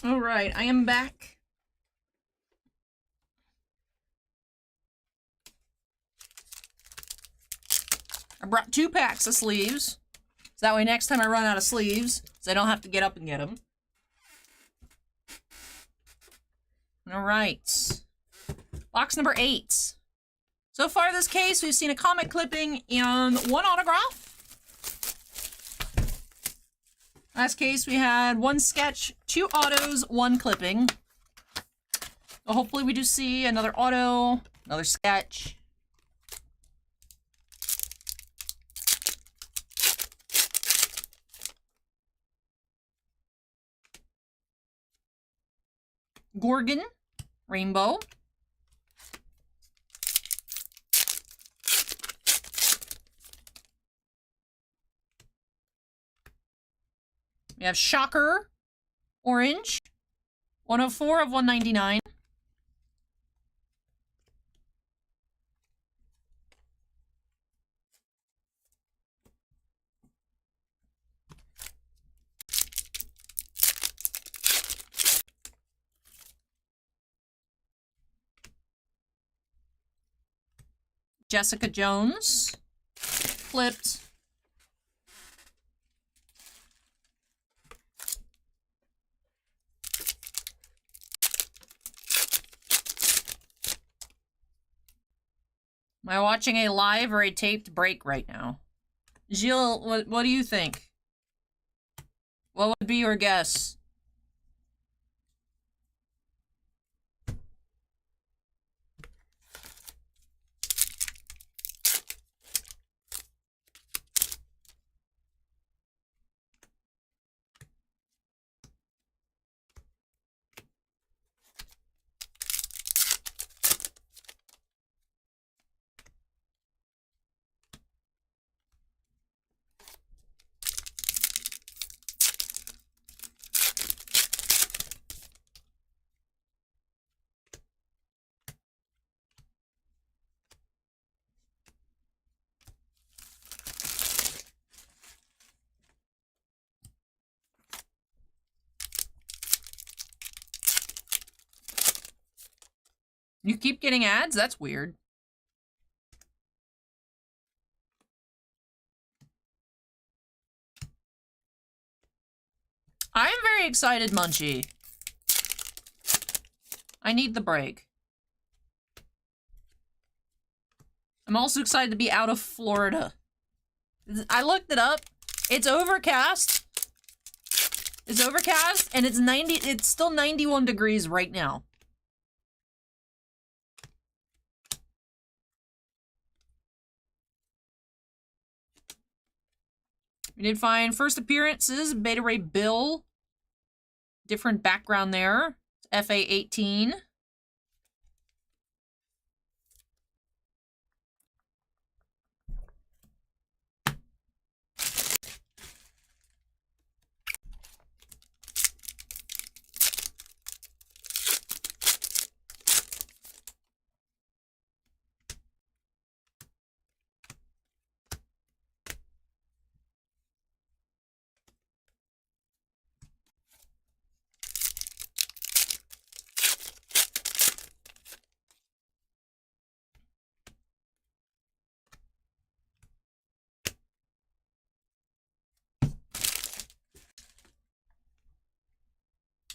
All right, I am back. I brought 2 packs of sleeves. So that way next time I run out of sleeves, so I don't have to get up and get them. All right. Box number 8. So far this case, we've seen a comic clipping and 1 autograph. Last case, we had 1 sketch, 2 autos, 1 clipping. So hopefully we do see another auto, another sketch. Gorgon, Rainbow. We have Shocker, Orange, 104 of 199. Jessica Jones, flipped. Am I watching a live or a taped break right now? Gilles, what do you think? What would be your guess? You keep getting ads? That's weird. I am very excited, Munchie. I need the break. I'm also excited to be out of Florida. I looked it up. It's overcast. It's overcast, and it's still 91 degrees right now. We did find first appearances, Beta Ray Bill. Different background there. FA18.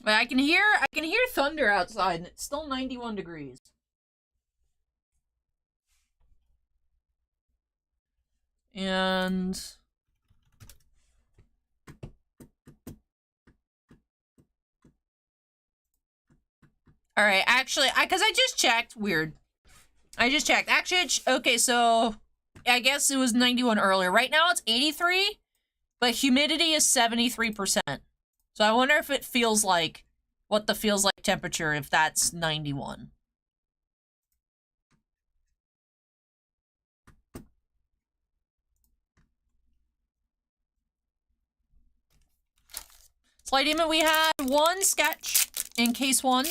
But I can hear thunder outside, and it's still 91 degrees. And all right, actually, because I just checked. Weird. I just checked. Actually, okay, so I guess it was 91 earlier. Right now it's 83, but humidity is 73%. So I wonder if it feels like, what the feels like temperature if that's 91. Slight Demon, we had one sketch in case one.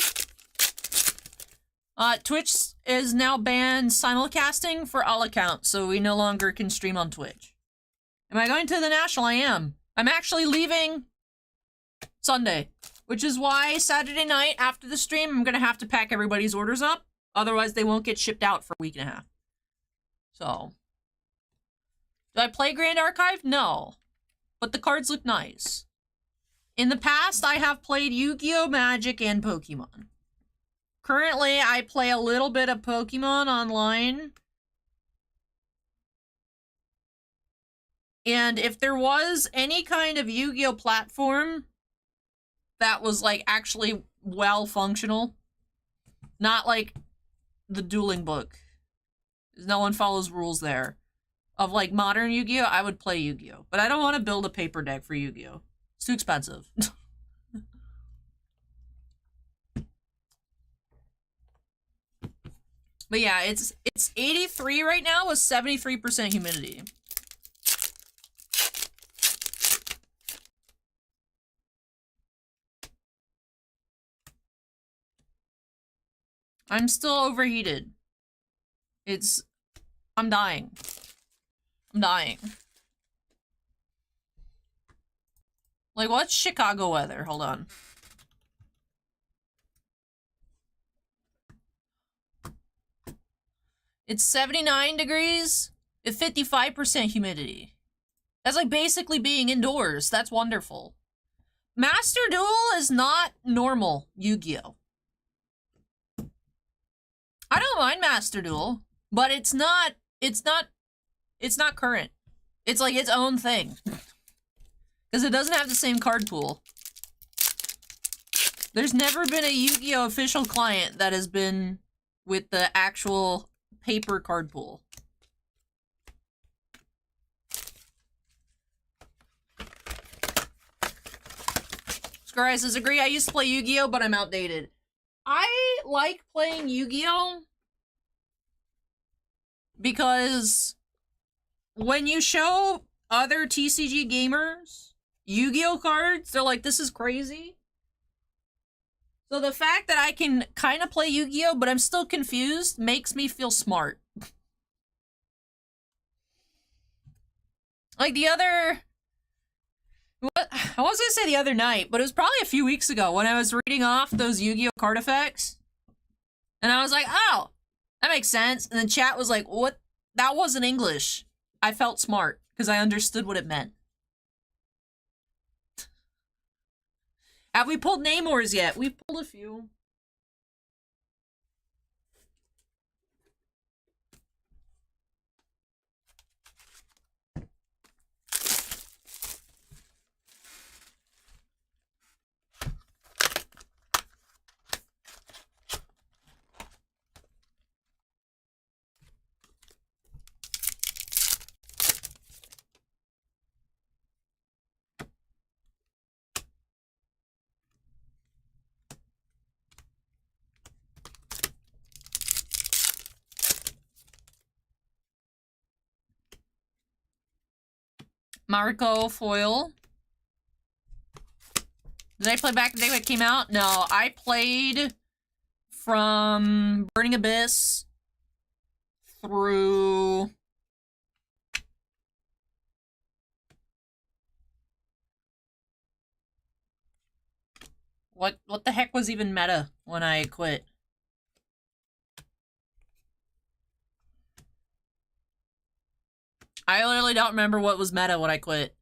Twitch is now banned simulcasting for all accounts, so we no longer can stream on Twitch. Am I going to the National? I am. I'm actually leaving Sunday, which is why Saturday night after the stream, I'm gonna have to pack everybody's orders up. Otherwise, they won't get shipped out for a week and a half. So, do I play Grand Archive? No, but the cards look nice. In the past, I have played Yu-Gi-Oh! Magic and Pokemon. Currently, I play a little bit of Pokemon online. And if there was any kind of Yu-Gi-Oh! Platform that was, like, actually well-functional, not like the dueling book, no one follows rules there, of, like, modern Yu-Gi-Oh!, I would play Yu-Gi-Oh! But I don't want to build a paper deck for Yu-Gi-Oh! It's too expensive. But yeah, it's 83 right now with 73% humidity. I'm still overheated. I'm dying. I'm dying. Like, what's Chicago weather? Hold on. It's 79 degrees with 55% humidity. That's like basically being indoors. That's wonderful. Master Duel is not normal Yu-Gi-Oh! I don't mind Master Duel, but it's not current. It's like its own thing. Because it doesn't have the same card pool. There's never been a Yu-Gi-Oh! Official client that has been with the actual paper card pool. Scarai says, agree, I used to play Yu-Gi-Oh! But I'm outdated. I like playing Yu-Gi-Oh! Because when you show other TCG gamers Yu-Gi-Oh! Cards, they're like, this is crazy. So the fact that I can kind of play Yu-Gi-Oh! But I'm still confused makes me feel smart. Like the other... What? I was gonna say the other night, but it was probably a few weeks ago when I was reading off those Yu-Gi-Oh! Card effects. And I was like, oh, that makes sense. And then chat was like, what? That wasn't English. I felt smart because I understood what it meant. Have we pulled Namors yet? We've pulled a few. Marco Foil. Did I play back the day when it came out? No, I played from Burning Abyss through... What the heck was even meta when I quit? I literally don't remember what was meta when I quit.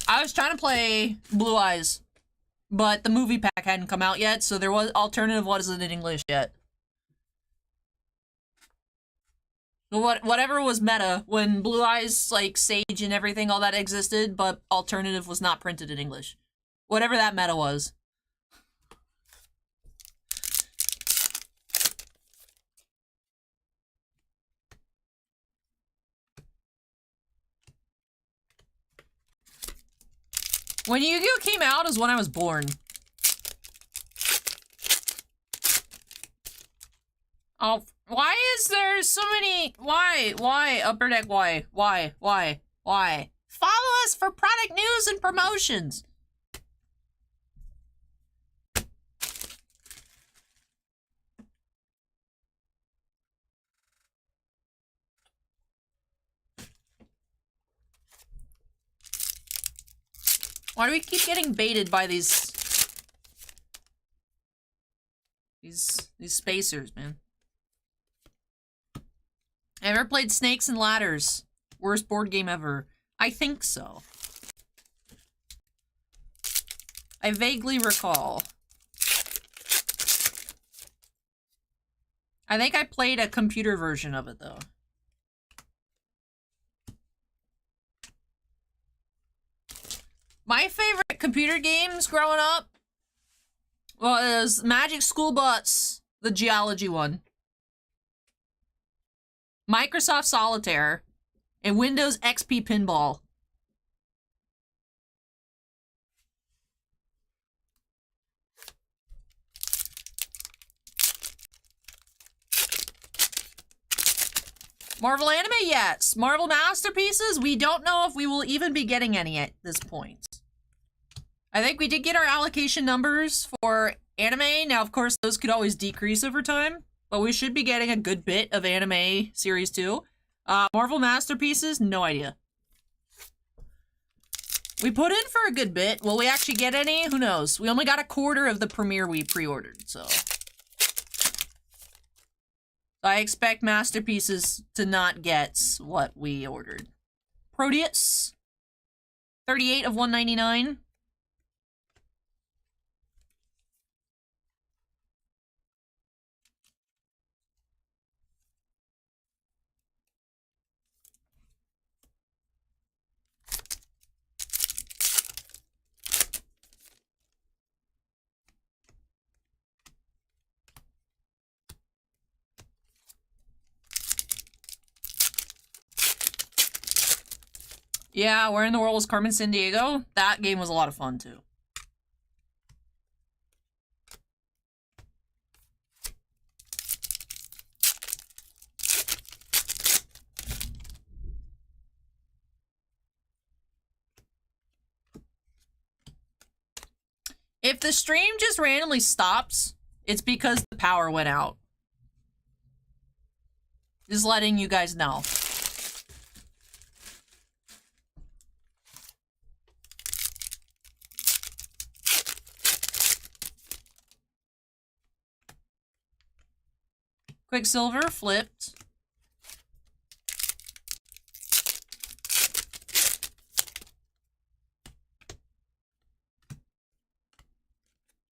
I was trying to play Blue Eyes, but the movie pack hadn't come out yet, so there was alternative wasn't in English yet. So whatever was meta when Blue Eyes, like Sage and everything, all that existed, but alternative was not printed in English. Whatever that meta was. When Yu-Gi-Oh! Came out is when I was born. Oh, why is there so many... Why? Upper Deck, why? Follow us for product news and promotions. Why do we keep getting baited by these spacers, man? Ever played Snakes and Ladders? Worst board game ever. I think so. I vaguely recall. I think I played a computer version of it, though. My favorite computer games growing up was Magic School Bus, the geology one, Microsoft Solitaire, and Windows XP Pinball. Marvel anime, yes. Marvel Masterpieces, we don't know if we will even be getting any at this point. I think we did get our allocation numbers for anime. Now, of course, those could always decrease over time, but we should be getting a good bit of anime series 2. Marvel Masterpieces, no idea. We put in for a good bit. Will we actually get any? Who knows? We only got a quarter of the premiere we pre-ordered, so... I expect Masterpieces to not get what we ordered. Proteus. 38 of 199. Yeah, Where in the World was Carmen Sandiego? That game was a lot of fun, too. If the stream just randomly stops, it's because the power went out. Just letting you guys know. Quicksilver flipped.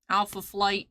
Alpha Flight.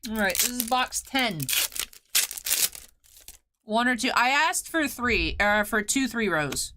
Alright, this is box 10. 1 or 2. I asked for 3, for 2 3-rows.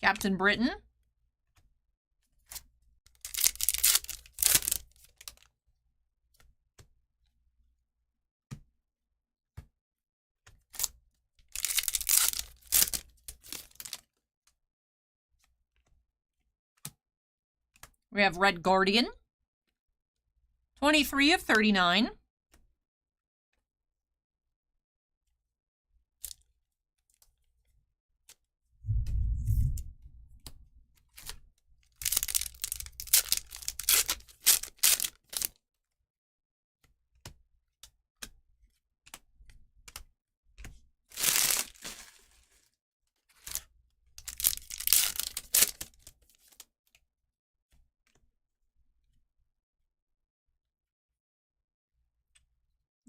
Captain Britain. We have Red Guardian. 23 of 39.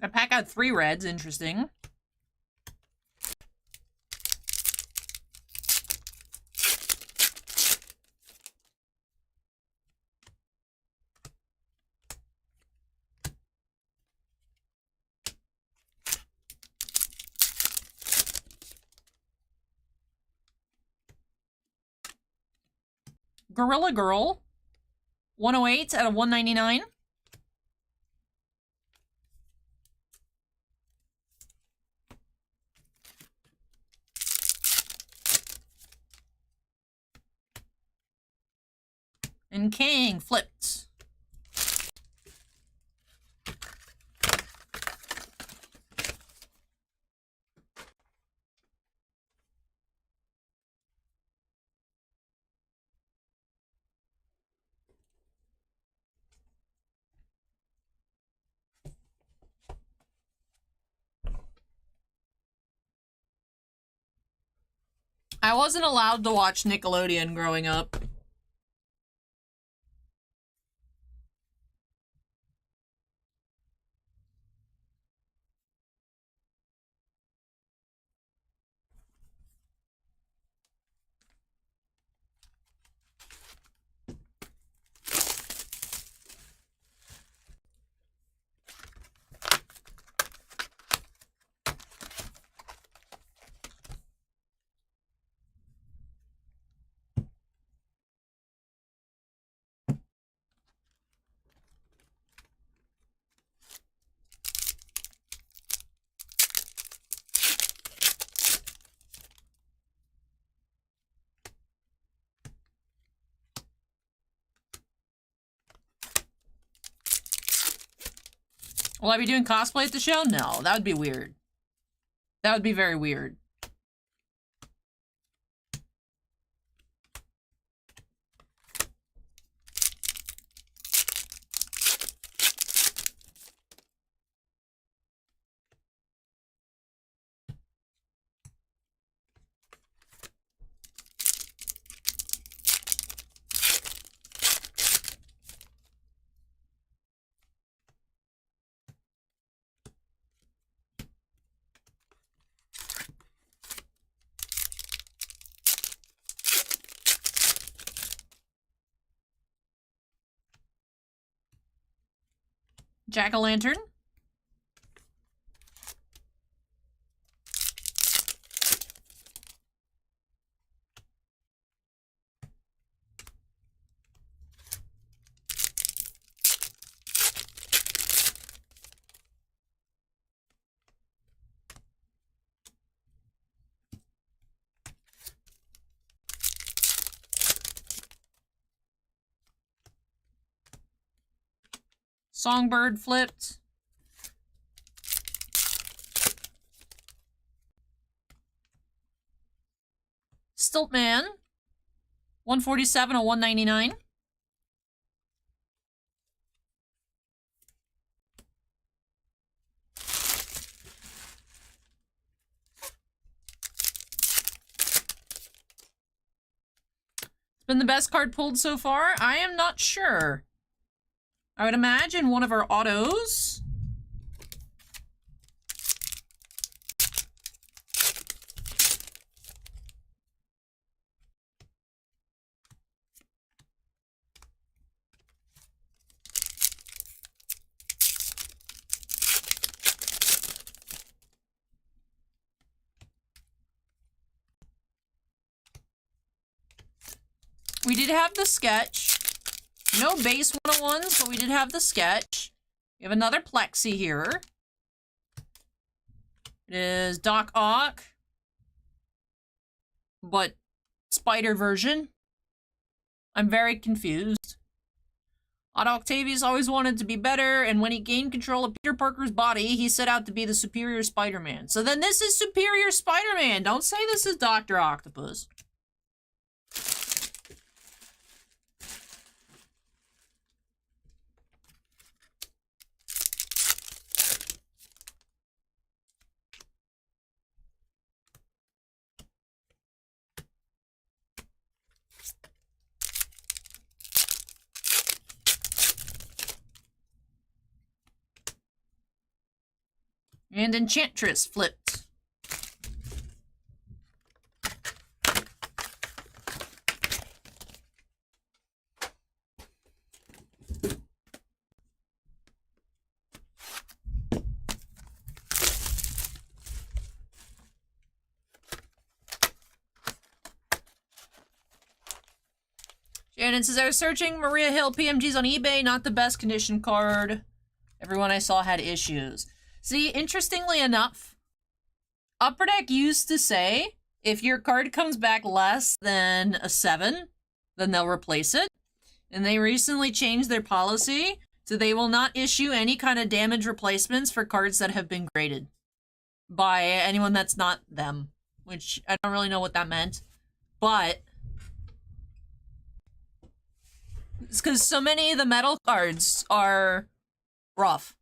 I pack out 3 reds, interesting. Gorilla Girl, 108 out of 199. And King flipped. I wasn't allowed to watch Nickelodeon growing up. Will I be doing cosplay at the show? No, that would be weird. That would be very weird. Jack-o'-lantern. Songbird flipped. Stiltman, 147 or 199. It's been the best card pulled so far? I am not sure. I would imagine one of our autos. We did have the sketch. No base 101s, but we did have the sketch. We have another Plexi here. It is Doc Ock, but spider version. I'm very confused. Otto Octavius always wanted to be better, and when he gained control of Peter Parker's body, he set out to be the superior Spider-Man. So then this is Superior Spider-Man. Don't say this is Dr. Octopus. And Enchantress flipped. Shannon says, I was searching Maria Hill PMGs on eBay, not the best condition card. Everyone I saw had issues. See, interestingly enough, Upper Deck used to say, if your card comes back less than a 7, then they'll replace it. And they recently changed their policy, so they will not issue any kind of damage replacements for cards that have been graded by anyone that's not them. Which, I don't really know what that meant. But it's because so many of the metal cards are rough.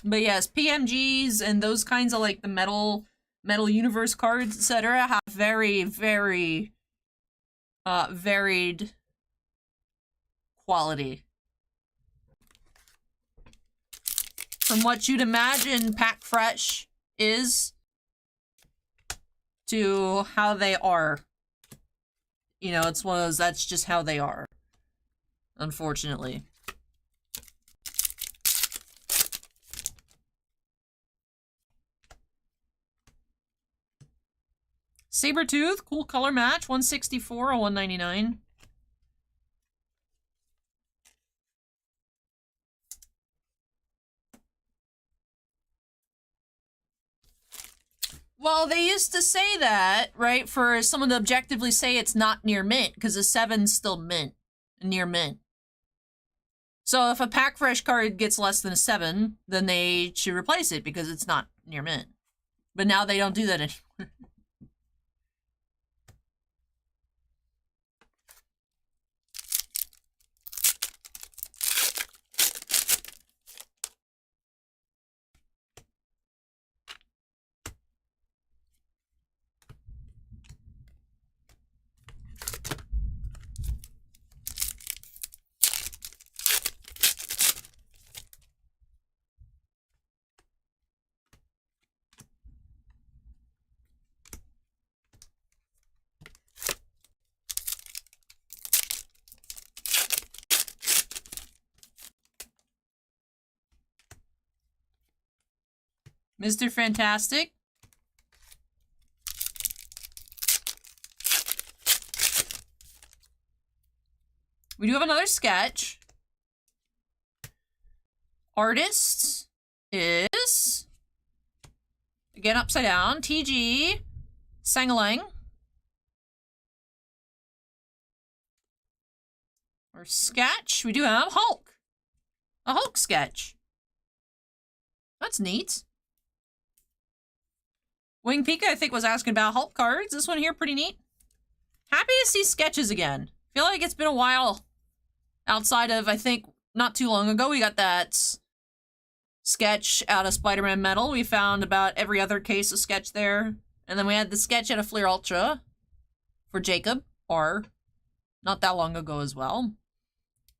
But yes, PMGs and those kinds of like the metal universe cards, etc., have very, very varied quality. From what you'd imagine Pack Fresh is to how they are. You know, it's one of those, that's just how they are. Unfortunately. Sabretooth, cool color match, 164 or 199. Well, they used to say that, right, for someone to objectively say it's not near mint, because a 7's still mint, near mint. So if a Pack Fresh card gets less than a 7, then they should replace it, because it's not near mint. But now they don't do that anymore. Mr. Fantastic. We do have another sketch. Artist is, again, upside down, TG Sangalang. Or sketch, we do have Hulk. A Hulk sketch. That's neat. Wing Pika, I think, was asking about Hulk cards. This one here, pretty neat. Happy to see sketches again. Feel like it's been a while. Outside of, I think, not too long ago, we got that sketch out of Spider-Man Metal. We found about every other case of sketch there. And then we had the sketch out of Fleer Ultra for Jacob, or not that long ago as well.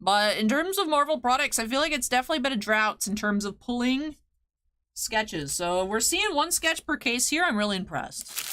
But in terms of Marvel products, I feel like it's definitely been a drought in terms of pulling sketches. So we're seeing one sketch per case here. I'm really impressed.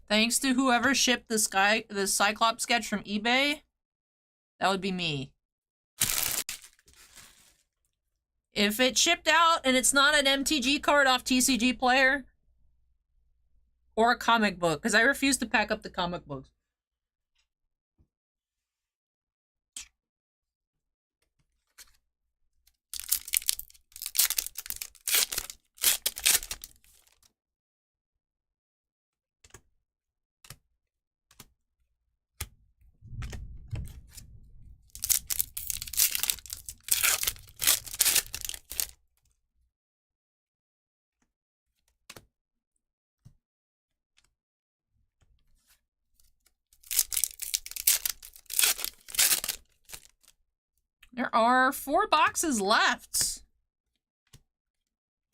Thanks to whoever shipped the Cyclops sketch from eBay. That would be me. If it shipped out and it's not an MTG card off TCG Player or a comic book, because I refuse to pack up the comic books. There are 4 boxes left.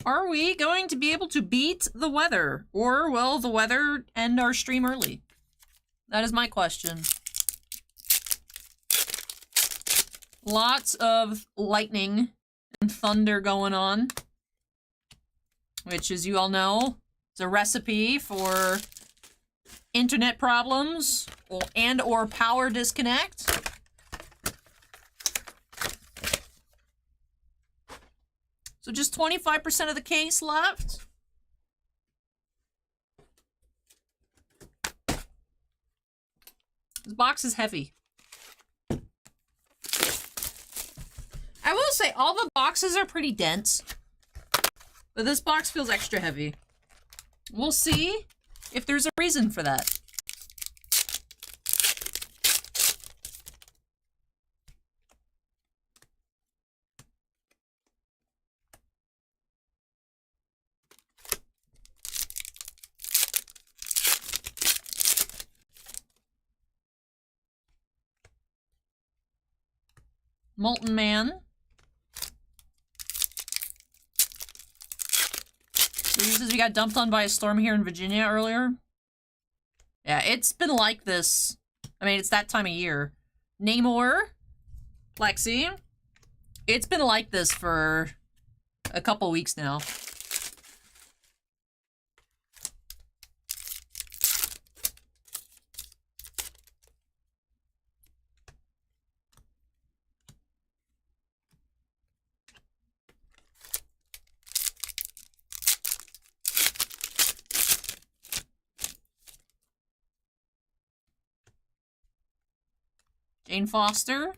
Are we going to be able to beat the weather? Or will the weather end our stream early? That is my question. Lots of lightning and thunder going on. Which, as you all know, is a recipe for internet problems and/or power disconnect. So just 25% of the case left. This box is heavy. I will say all the boxes are pretty dense, but this box feels extra heavy. We'll see if there's a reason for that. Molten Man. So this is, we got dumped on by a storm here in Virginia earlier. Yeah, it's been like this. I mean, it's that time of year. Namor. Lexi. It's been like this for a couple weeks now. Jane Foster.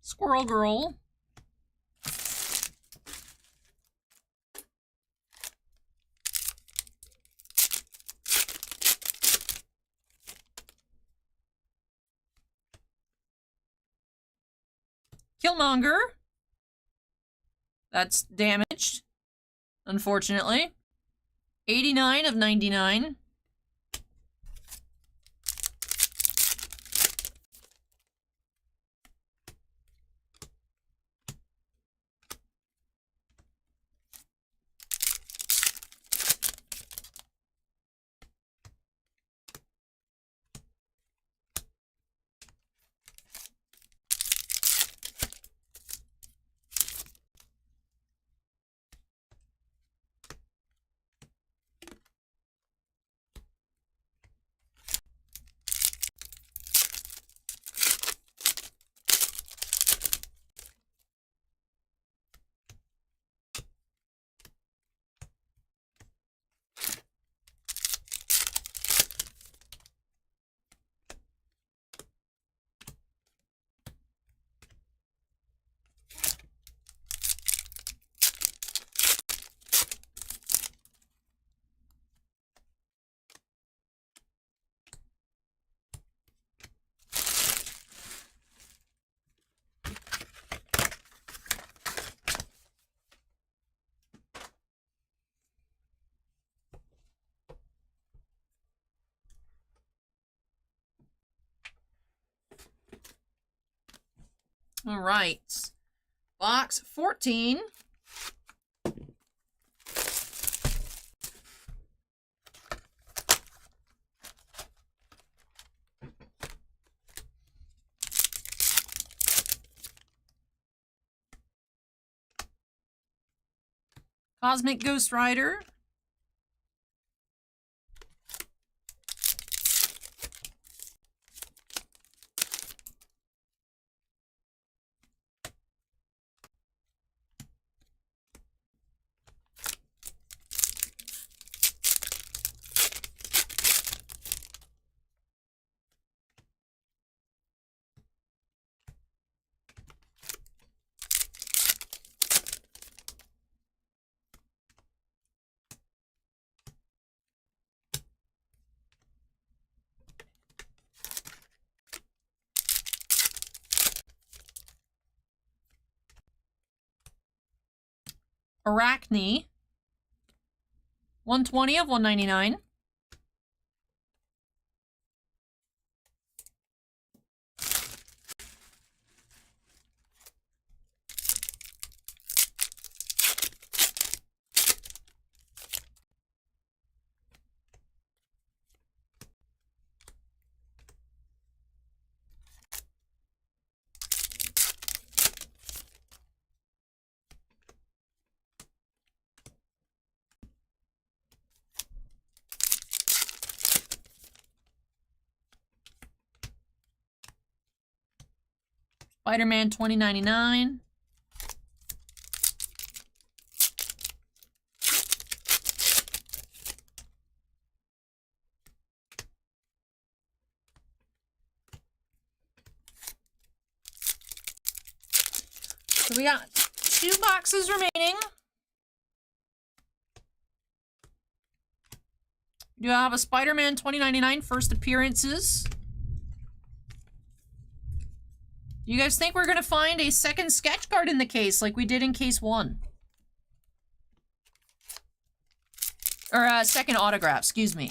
Squirrel Girl. Killmonger. That's damaged, unfortunately. 89 of 99. All right. Box 14. Cosmic Ghost Rider. Arachne. 120 of 199. Spider-Man 2099. So we got 2 boxes remaining. Do I have a Spider-Man 2099 first appearances? You guys think we're gonna find a second sketch card in the case like we did in case 1? Or a second autograph, excuse me.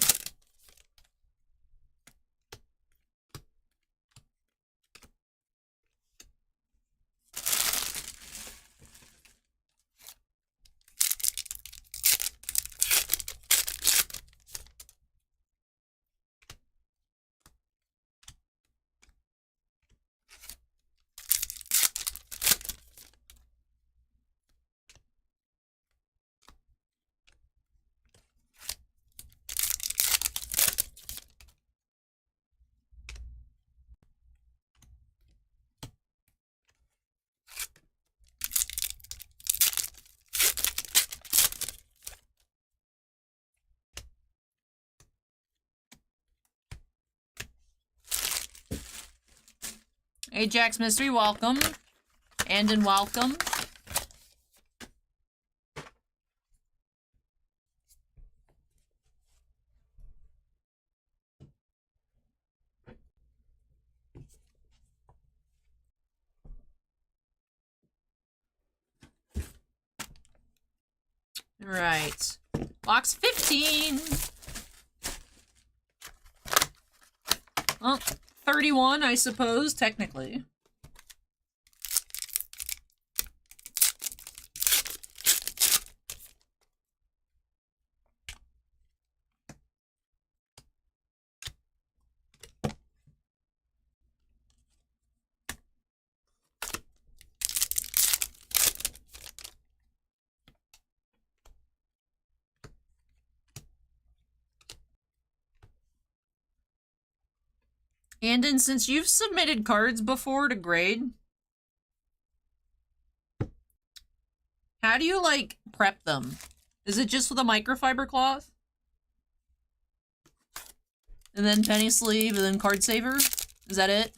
Ajax Mystery, welcome. Andon, welcome. All right. Box 15. Well, 31, I suppose, technically. Andon, since you've submitted cards before to grade, how do you, like, prep them? Is it just with a microfiber cloth? And then penny sleeve, and then card saver? Is that it?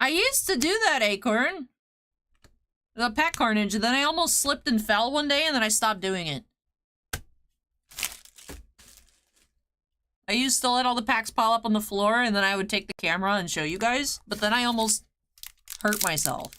I used to do that, Acorn. The pack carnage, and then I almost slipped and fell one day, and then I stopped doing it. I used to let all the packs pile up on the floor, and then I would take the camera and show you guys, but then I almost hurt myself.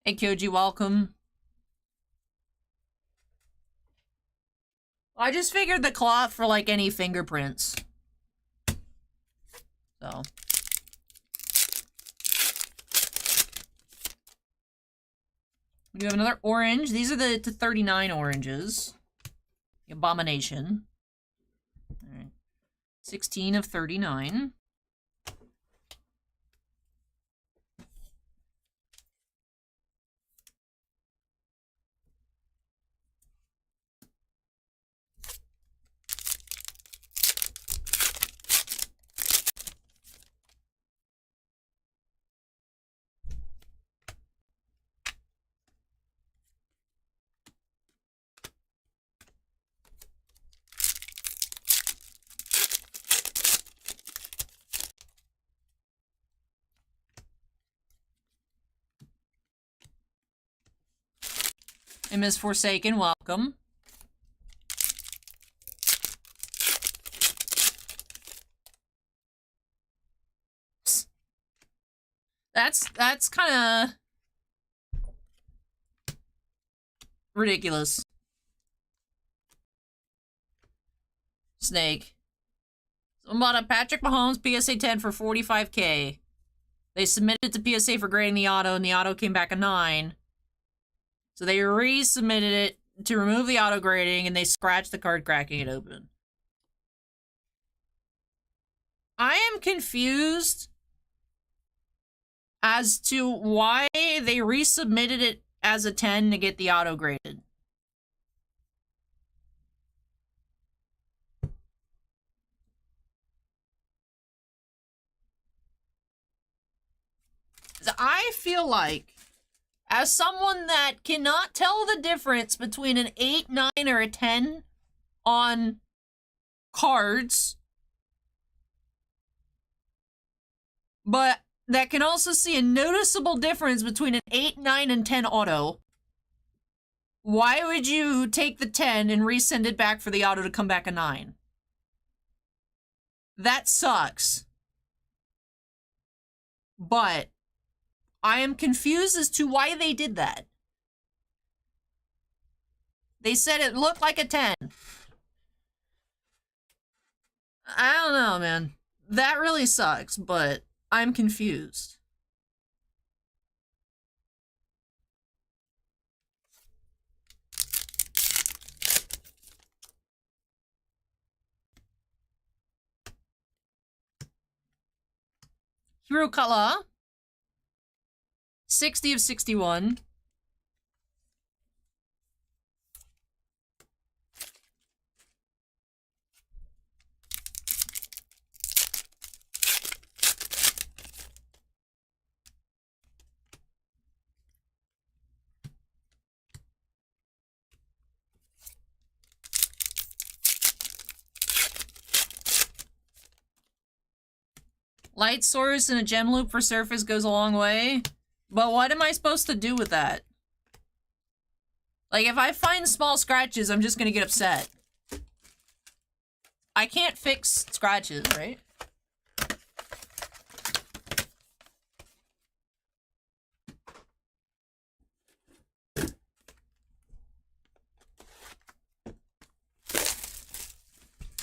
Hey, Kyoji, welcome. I just figured the cloth for, like, any fingerprints. So. We do have another orange. These are the 39 oranges. The Abomination. Alright. 16 of 39. And Miss Forsaken, welcome. That's kind of ridiculous. Snake. Someone bought a Patrick Mahomes PSA 10 for $45K. They submitted it to PSA for grading the auto, and the auto came back a 9. So they resubmitted it to remove the auto grading, and they scratched the card, cracking it open. I am confused as to why they resubmitted it as a 10 to get the auto graded. I feel like, as someone that cannot tell the difference between an 8, 9, or a 10 on cards, but that can also see a noticeable difference between an 8, 9, and 10 auto, why would you take the 10 and resend it back for the auto to come back a 9? That sucks. But I am confused as to why they did that. They said it looked like a 10. I don't know, man. That really sucks, but I'm confused. Hero Color. 60 of 61. Light source and a gem loop for surface goes a long way. But what am I supposed to do with that? Like, if I find small scratches, I'm just gonna get upset. I can't fix scratches, right?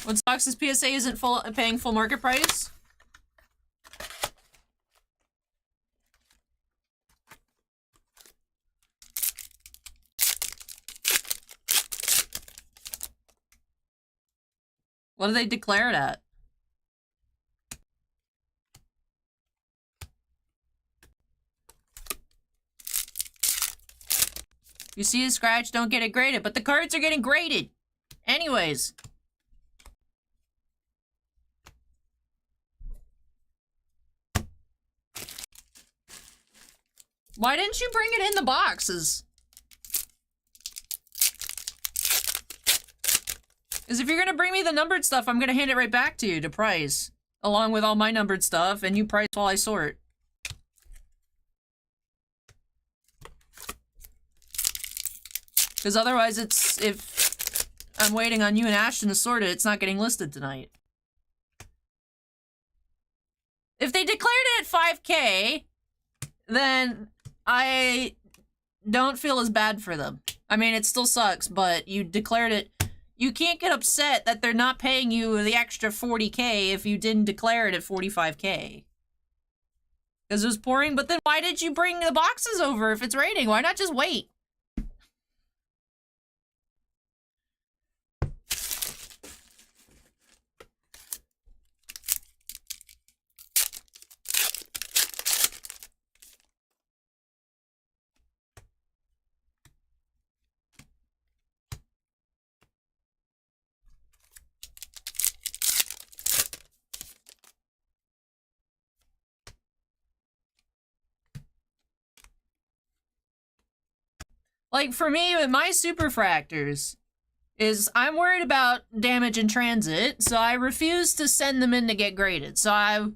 What sucks is PSA isn't paying full market price. What do they declare it at? You see a scratch, don't get it graded, but the cards are getting graded. Anyways. Why didn't you bring it in the boxes? Because if you're gonna bring me the numbered stuff, I'm gonna hand it right back to you to price. Along with all my numbered stuff, and you price while I sort. Because otherwise it's, if I'm waiting on you and Ashton to sort it, it's not getting listed tonight. If they declared it at 5K, then I don't feel as bad for them. I mean, it still sucks, but you declared it. You can't get upset that they're not paying you the extra 40K if you didn't declare it at 45K. Because it was pouring, but then why did you bring the boxes over if it's raining? Why not just wait? Like, for me, with my superfractors, is I'm worried about damage in transit, so I refuse to send them in to get graded. So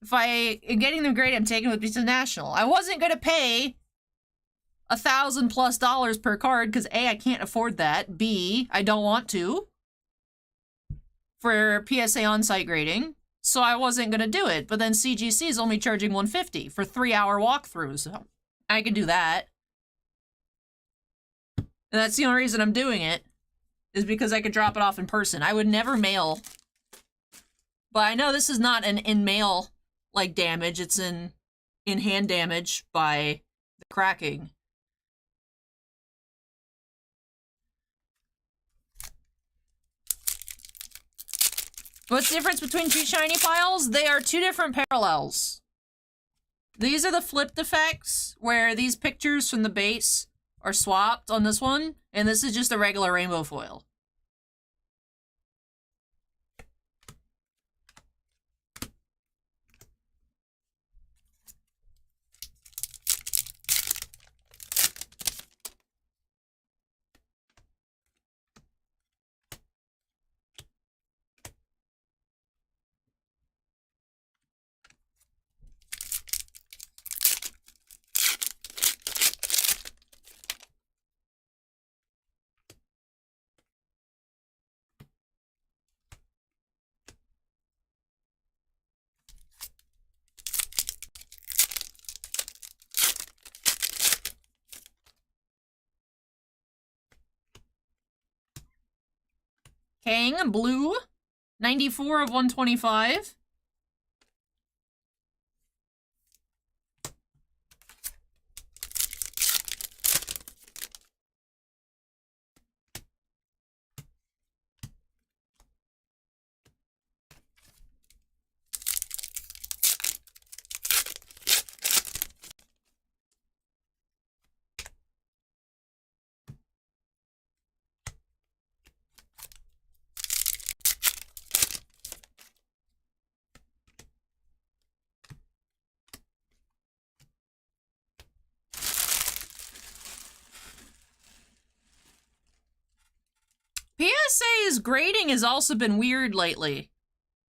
if I am getting them graded, I'm taking them with me to National. I wasn't going to pay $1,000+ per card, because A, I can't afford that. B, I don't want to, for PSA on-site grading. So I wasn't going to do it. But then CGC is only charging $150 for 3-hour walkthroughs, so I can do that. And that's the only reason I'm doing it, is because I could drop it off in person. I would never mail. But I know this is not an in-mail, like, damage. It's in-hand damage by the cracking. What's the difference between two shiny piles? They are two different parallels. These are the flipped effects, where these pictures from the base are swapped on this one, and this is just a regular rainbow foil. Kang, blue, 94 of 125. PSA's grading has also been weird lately.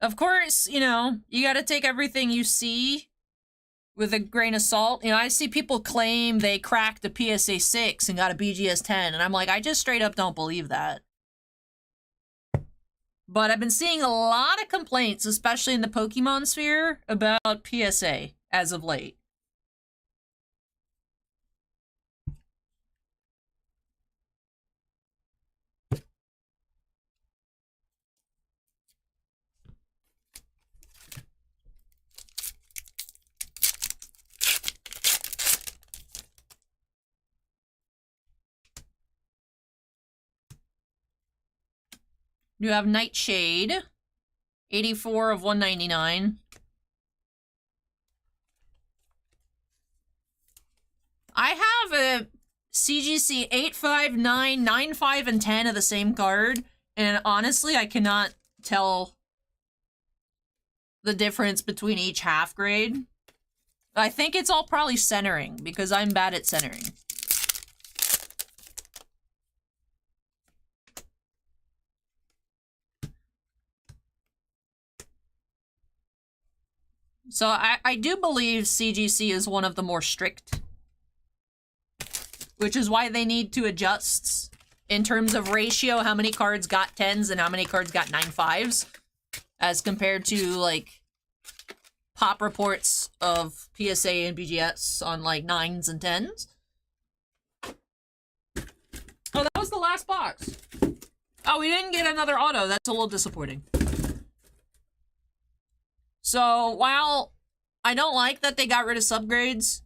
Of course, you know, you gotta take everything you see with a grain of salt. You know, I see people claim they cracked a PSA 6 and got a BGS 10, and I'm like, I just straight up don't believe that. But I've been seeing a lot of complaints, especially in the Pokemon sphere, about PSA as of late. You have Nightshade, 84 of 199. I have a CGC 8, 5, 9, 9, 5, and 10 of the same card, and honestly, I cannot tell the difference between each half grade. I think it's all probably centering, because I'm bad at centering. So I do believe CGC is one of the more strict, which is why they need to adjust in terms of ratio, how many cards got 10s and how many cards got 9 5s, as compared to, like, pop reports of PSA and BGS on, like, 9s and 10s. Oh, that was the last box. Oh, we didn't get another auto. That's a little disappointing. So, while I don't like that they got rid of subgrades,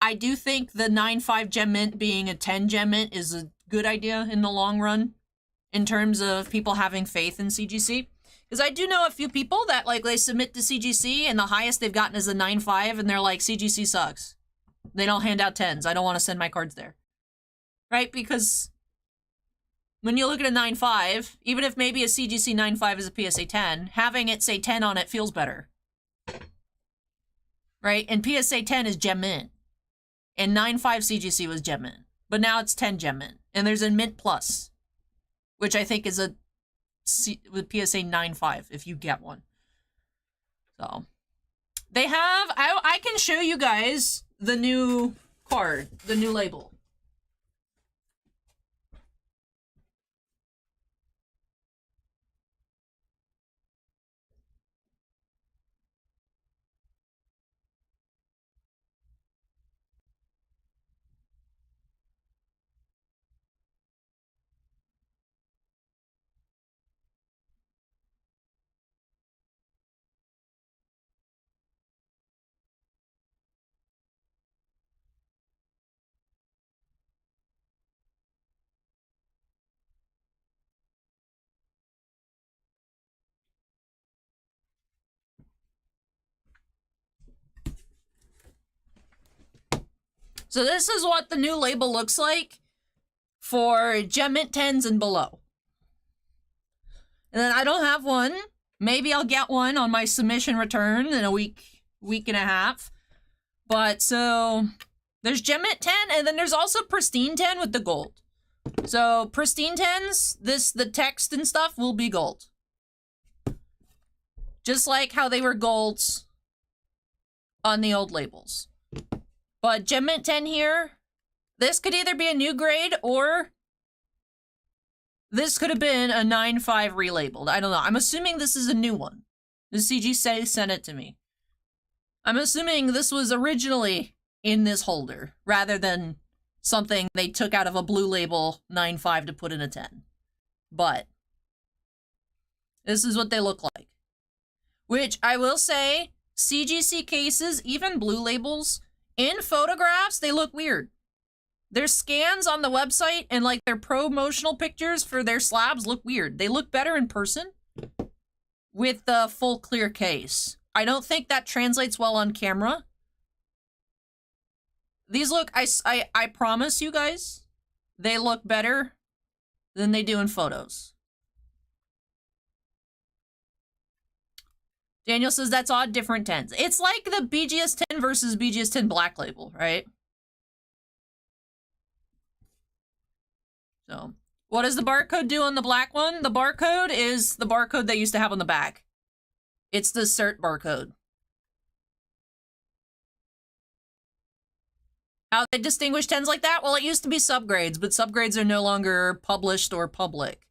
I do think the 9.5 gem mint being a 10 gem mint is a good idea in the long run in terms of people having faith in CGC. Because I do know a few people that, like, they submit to CGC and the highest they've gotten is a 9.5 and they're like, CGC sucks. They don't hand out 10s. I don't want to send my cards there. Right? Because when you look at a 9.5, even if maybe a CGC 9.5 is a PSA 10, having it say 10 on it feels better. Right? And PSA 10 is gem mint. And 9.5 CGC was gem mint. But now it's 10 gem mint. And there's a mint plus, which I think is a with PSA 9.5 if you get one. So they have, I can show you guys the new card, the new label. So this is what the new label looks like for Gem Mint 10s and below. And then I don't have one. Maybe I'll get one on my submission return in a week and a half. But so there's Gem Mint 10 and then there's also Pristine 10 with the gold. So Pristine 10s, the text and stuff will be gold. Just like how they were golds on the old labels. But Gem Mint 10 here, this could either be a new grade or this could have been a 9.5 relabeled. I don't know. I'm assuming this is a new one. The CG sent it to me. I'm assuming this was originally in this holder rather than something they took out of a blue label 9.5 to put in a 10. But this is what they look like. Which I will say, CGC cases, even blue labels, in photographs, they look weird. Their scans on the website and like their promotional pictures for their slabs look weird. They look better in person with the full clear case. I don't think that translates well on camera. These look, I promise you guys, they look better than they do in photos. Daniel says that's odd, different 10s. It's like the BGS 10 versus BGS 10 black label, right? So, what does the barcode do on the black one? The barcode is the barcode they used to have on the back. It's the cert barcode. How they distinguish 10s like that? Well, it used to be subgrades, but subgrades are no longer published or public.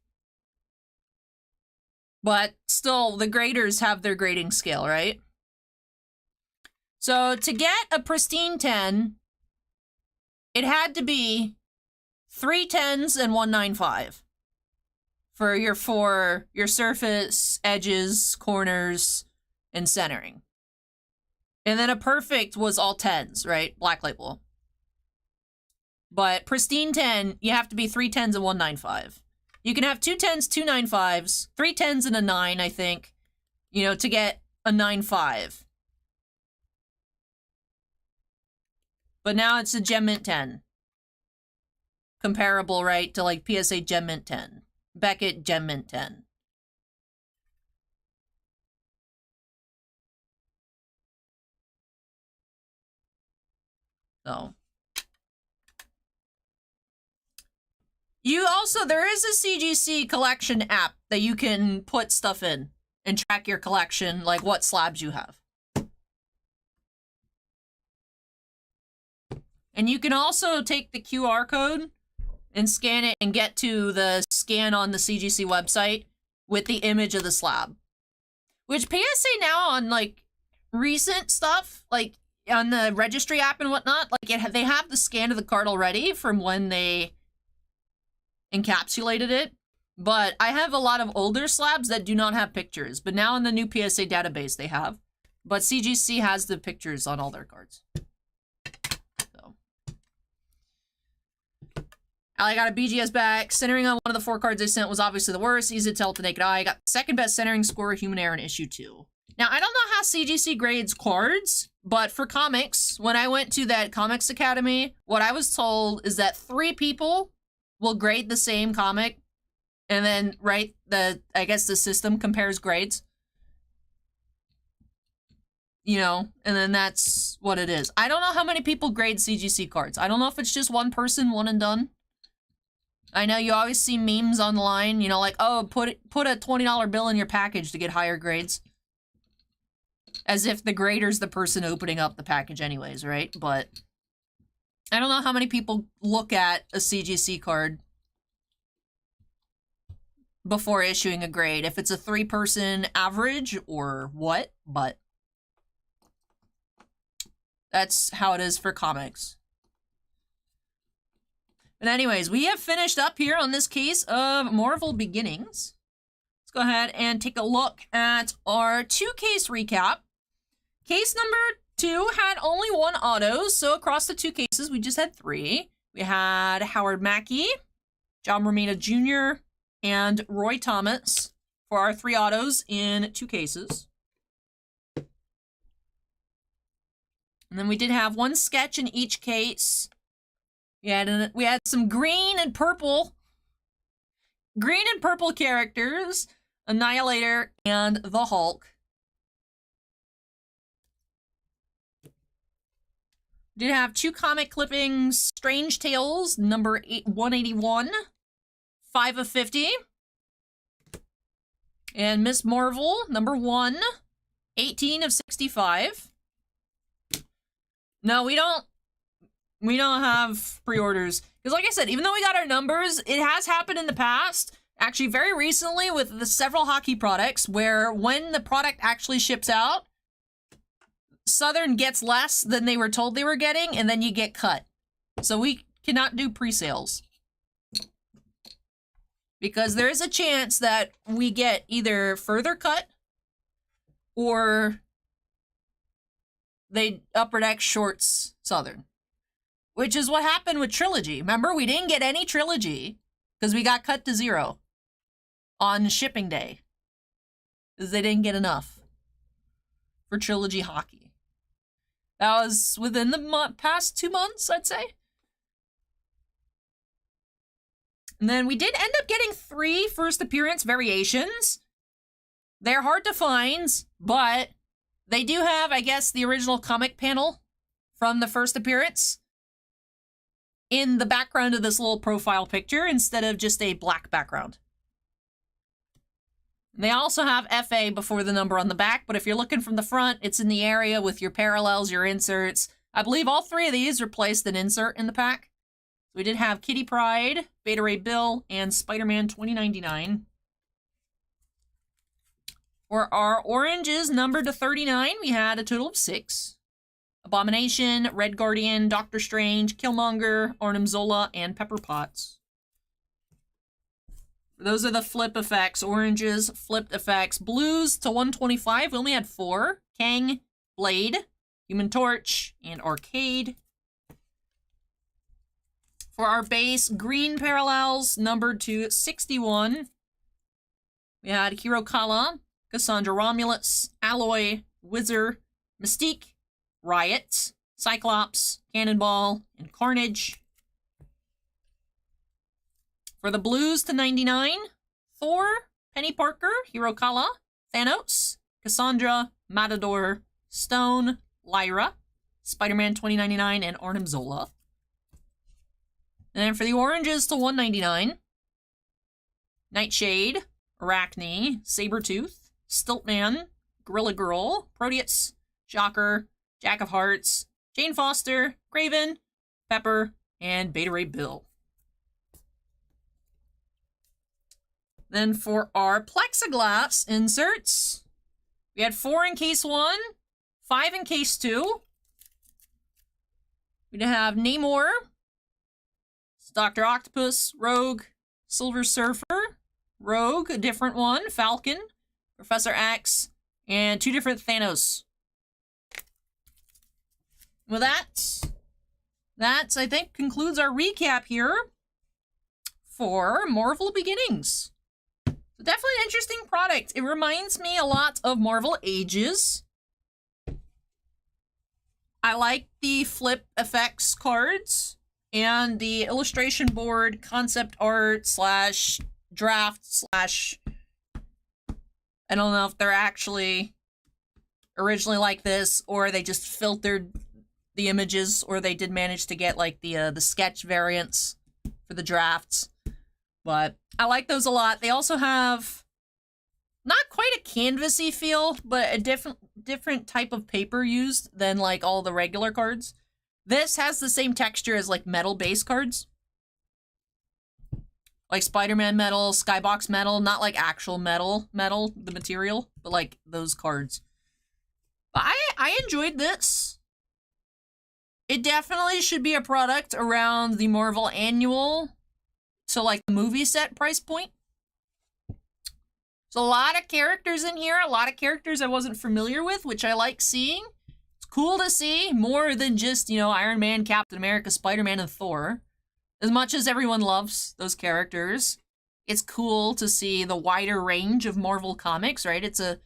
But still, the graders have their grading scale, right? So to get a pristine 10, it had to be 3 10s and 1 9.5 for your surface, edges, corners, and centering. And then a perfect was all 10s, right? Black label. But pristine 10, you have to be 3 10s and 1 9.5. You can have 2 10s, 2 9.5s, 3 10s and a 9, I think, you know, to get a 9.5. But now it's a Gem Mint 10. Comparable, right, to like PSA Gem Mint 10. Beckett Gem Mint 10. So. You also, there is a CGC collection app that you can put stuff in and track your collection, like what slabs you have. And you can also take the QR code and scan it and get to the scan on the CGC website with the image of the slab. Which PSA now on like recent stuff, like on the registry app and whatnot, like they have the scan of the card already from when they encapsulated it. But I have a lot of older slabs that do not have pictures. But now in the new PSA database, they have. But CGC has the pictures on all their cards. So. I got a BGS back. Centering on one of the 4 cards I sent was obviously the worst. Easy to tell with the naked eye. I got second best centering score, human error in issue 2. Now, I don't know how CGC grades cards, but for comics, when I went to that Comics Academy, what I was told is that 3 people will grade the same comic. And then, right, I guess the system compares grades. You know, and then that's what it is. I don't know how many people grade CGC cards. I don't know if it's just one person, one and done. I know you always see memes online, you know, like, oh, put a $20 bill in your package to get higher grades. As if the grader's the person opening up the package anyways, right? But I don't know how many people look at a CGC card before issuing a grade, if it's a 3-person average or what, but that's how it is for comics. But anyways, we have finished up here on this case of Marvel Beginnings. Let's go ahead and take a look at our 2-case recap. Case number 2 had only 1 auto, so across the 2 cases, we just had 3. We had Howard Mackey, John Romita Jr., and Roy Thomas for our 3 autos in 2 cases. And then we did have 1 sketch in each case. We had some green and purple characters, Annihilator and the Hulk. We did have 2 comic clippings, Strange Tales, number 181. 5 of 50. And Miss Marvel, number 1, 18 of 65. No, we don't have pre-orders. Because like I said, even though we got our numbers, it has happened in the past, actually very recently with the several hockey products, where when the product actually ships out, Southern gets less than they were told they were getting, and then you get cut. So we cannot do pre-sales. Because there is a chance that we get either further cut or they Upper Deck shorts Southern. Which is what happened with Trilogy. Remember, we didn't get any Trilogy because we got cut to 0 on shipping day. Because they didn't get enough for Trilogy hockey. That was within the past 2 months, I'd say. And then we did end up getting 3 first appearance variations. They're hard to find, but they do have, I guess, the original comic panel from the first appearance in the background of this little profile picture instead of just a black background. They also have FA before the number on the back, but if you're looking from the front, it's in the area with your parallels, your inserts. I believe all 3 of these replaced an insert in the pack. We did have Kitty Pryde, Beta Ray Bill, and Spider-Man 2099. For our oranges numbered to 39, we had a total of 6. Abomination, Red Guardian, Doctor Strange, Killmonger, Arnim Zola, and Pepper Potts. Those are the flip effects. Oranges, flipped effects. Blues to 125, we only had 4. Kang, Blade, Human Torch, and Arcade. For our base, green parallels, numbered to 61. We had Hirokala, Cassandra Romulus, Alloy, Wizard, Mystique, Riot, Cyclops, Cannonball, and Carnage. For the blues to 99, Thor, Penny Parker, Hirokala, Thanos, Cassandra, Matador, Stone, Lyra, Spider-Man 2099, and Arnim Zola. And then for the oranges to 199, Nightshade, Arachne, Sabretooth, Stiltman, Gorilla Girl, Proteus, Shocker, Jack of Hearts, Jane Foster, Craven, Pepper, and Beta Ray Bill. Then for our plexiglass inserts, we had 4 in case 1, 5 in case 2. We have Namor, Dr. Octopus, Rogue, Silver Surfer, Rogue, a different one, Falcon, Professor X, and 2 different Thanos. Well, that I think concludes our recap here for Marvel Beginnings. So definitely an interesting product. It reminds me a lot of Marvel Ages. I like the flip effects cards and the illustration board concept art slash draft slash, I don't know if they're actually originally like this or they just filtered the images, or they did manage to get like the sketch variants for the drafts. But I like those a lot. They also have not quite a canvasy feel, but a different type of paper used than like all the regular cards. This has the same texture as like metal base cards. Like Spider-Man metal, Skybox metal, not like actual metal, the material, but like those cards. But I enjoyed this. It definitely should be a product around the Marvel Annual to like the movie set price point. There's a lot of characters in here, a lot of characters I wasn't familiar with, which I like seeing. It's cool to see more than just, you know, Iron Man, Captain America, Spider-Man, and Thor. As much as everyone loves those characters, it's cool to see the wider range of Marvel Comics, right? It's a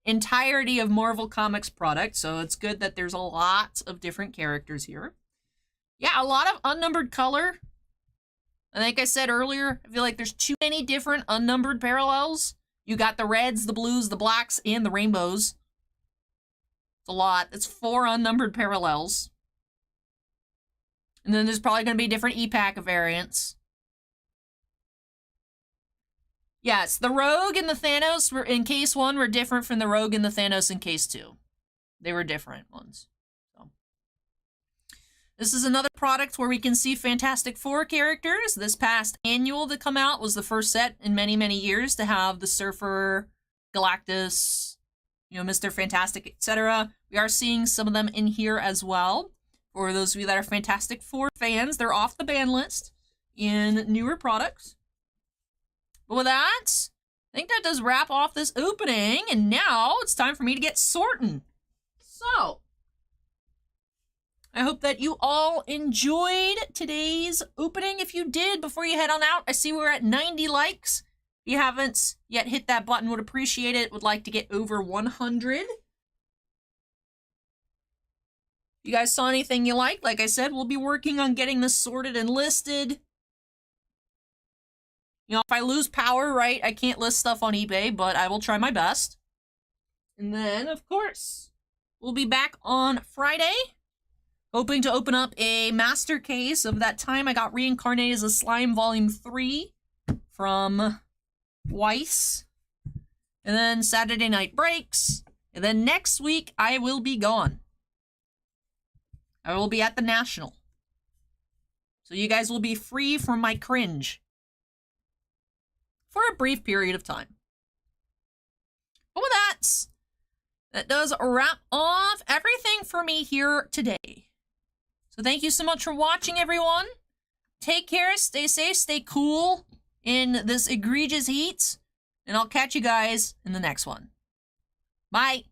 entirety of Marvel Comics product, so it's good that there's a lot of different characters here. Yeah, a lot of unnumbered color. I think I said earlier, I feel like there's too many different unnumbered parallels. You got the reds, the blues, the blacks, and the rainbows. It's a lot. It's 4 unnumbered parallels. And then there's probably going to be different E-Pack variants. Yes, the Rogue and the Thanos were in case 1 were different from the Rogue and the Thanos in case 2. They were different ones. So. This is another product where we can see Fantastic Four characters. This past annual to come out was the first set in many, many years to have the Surfer, Galactus, you know, Mr. Fantastic, etc. We are seeing some of them in here as well. For those of you that are Fantastic Four fans, they're off the ban list in newer products. But with that, I think that does wrap off this opening, and now it's time for me to get sorting. So, I hope that you all enjoyed today's opening. If you did, before you head on out, I see we're at 90 likes. If you haven't yet hit that button, would appreciate it. Would like to get over 100. If you guys saw anything you liked, like I said, we'll be working on getting this sorted and listed. You know, if I lose power, right, I can't list stuff on eBay, but I will try my best. And then, of course, we'll be back on Friday, hoping to open up a master case of that time I got reincarnated as a slime volume 3 from Weiss. And then Saturday night breaks. And then next week, I will be gone. I will be at the National. So you guys will be free from my cringe. For a brief period of time. But with that does wrap off everything for me here today. So thank you so much for watching, everyone. Take care, stay safe, stay cool in this egregious heat. And I'll catch you guys in the next one. Bye.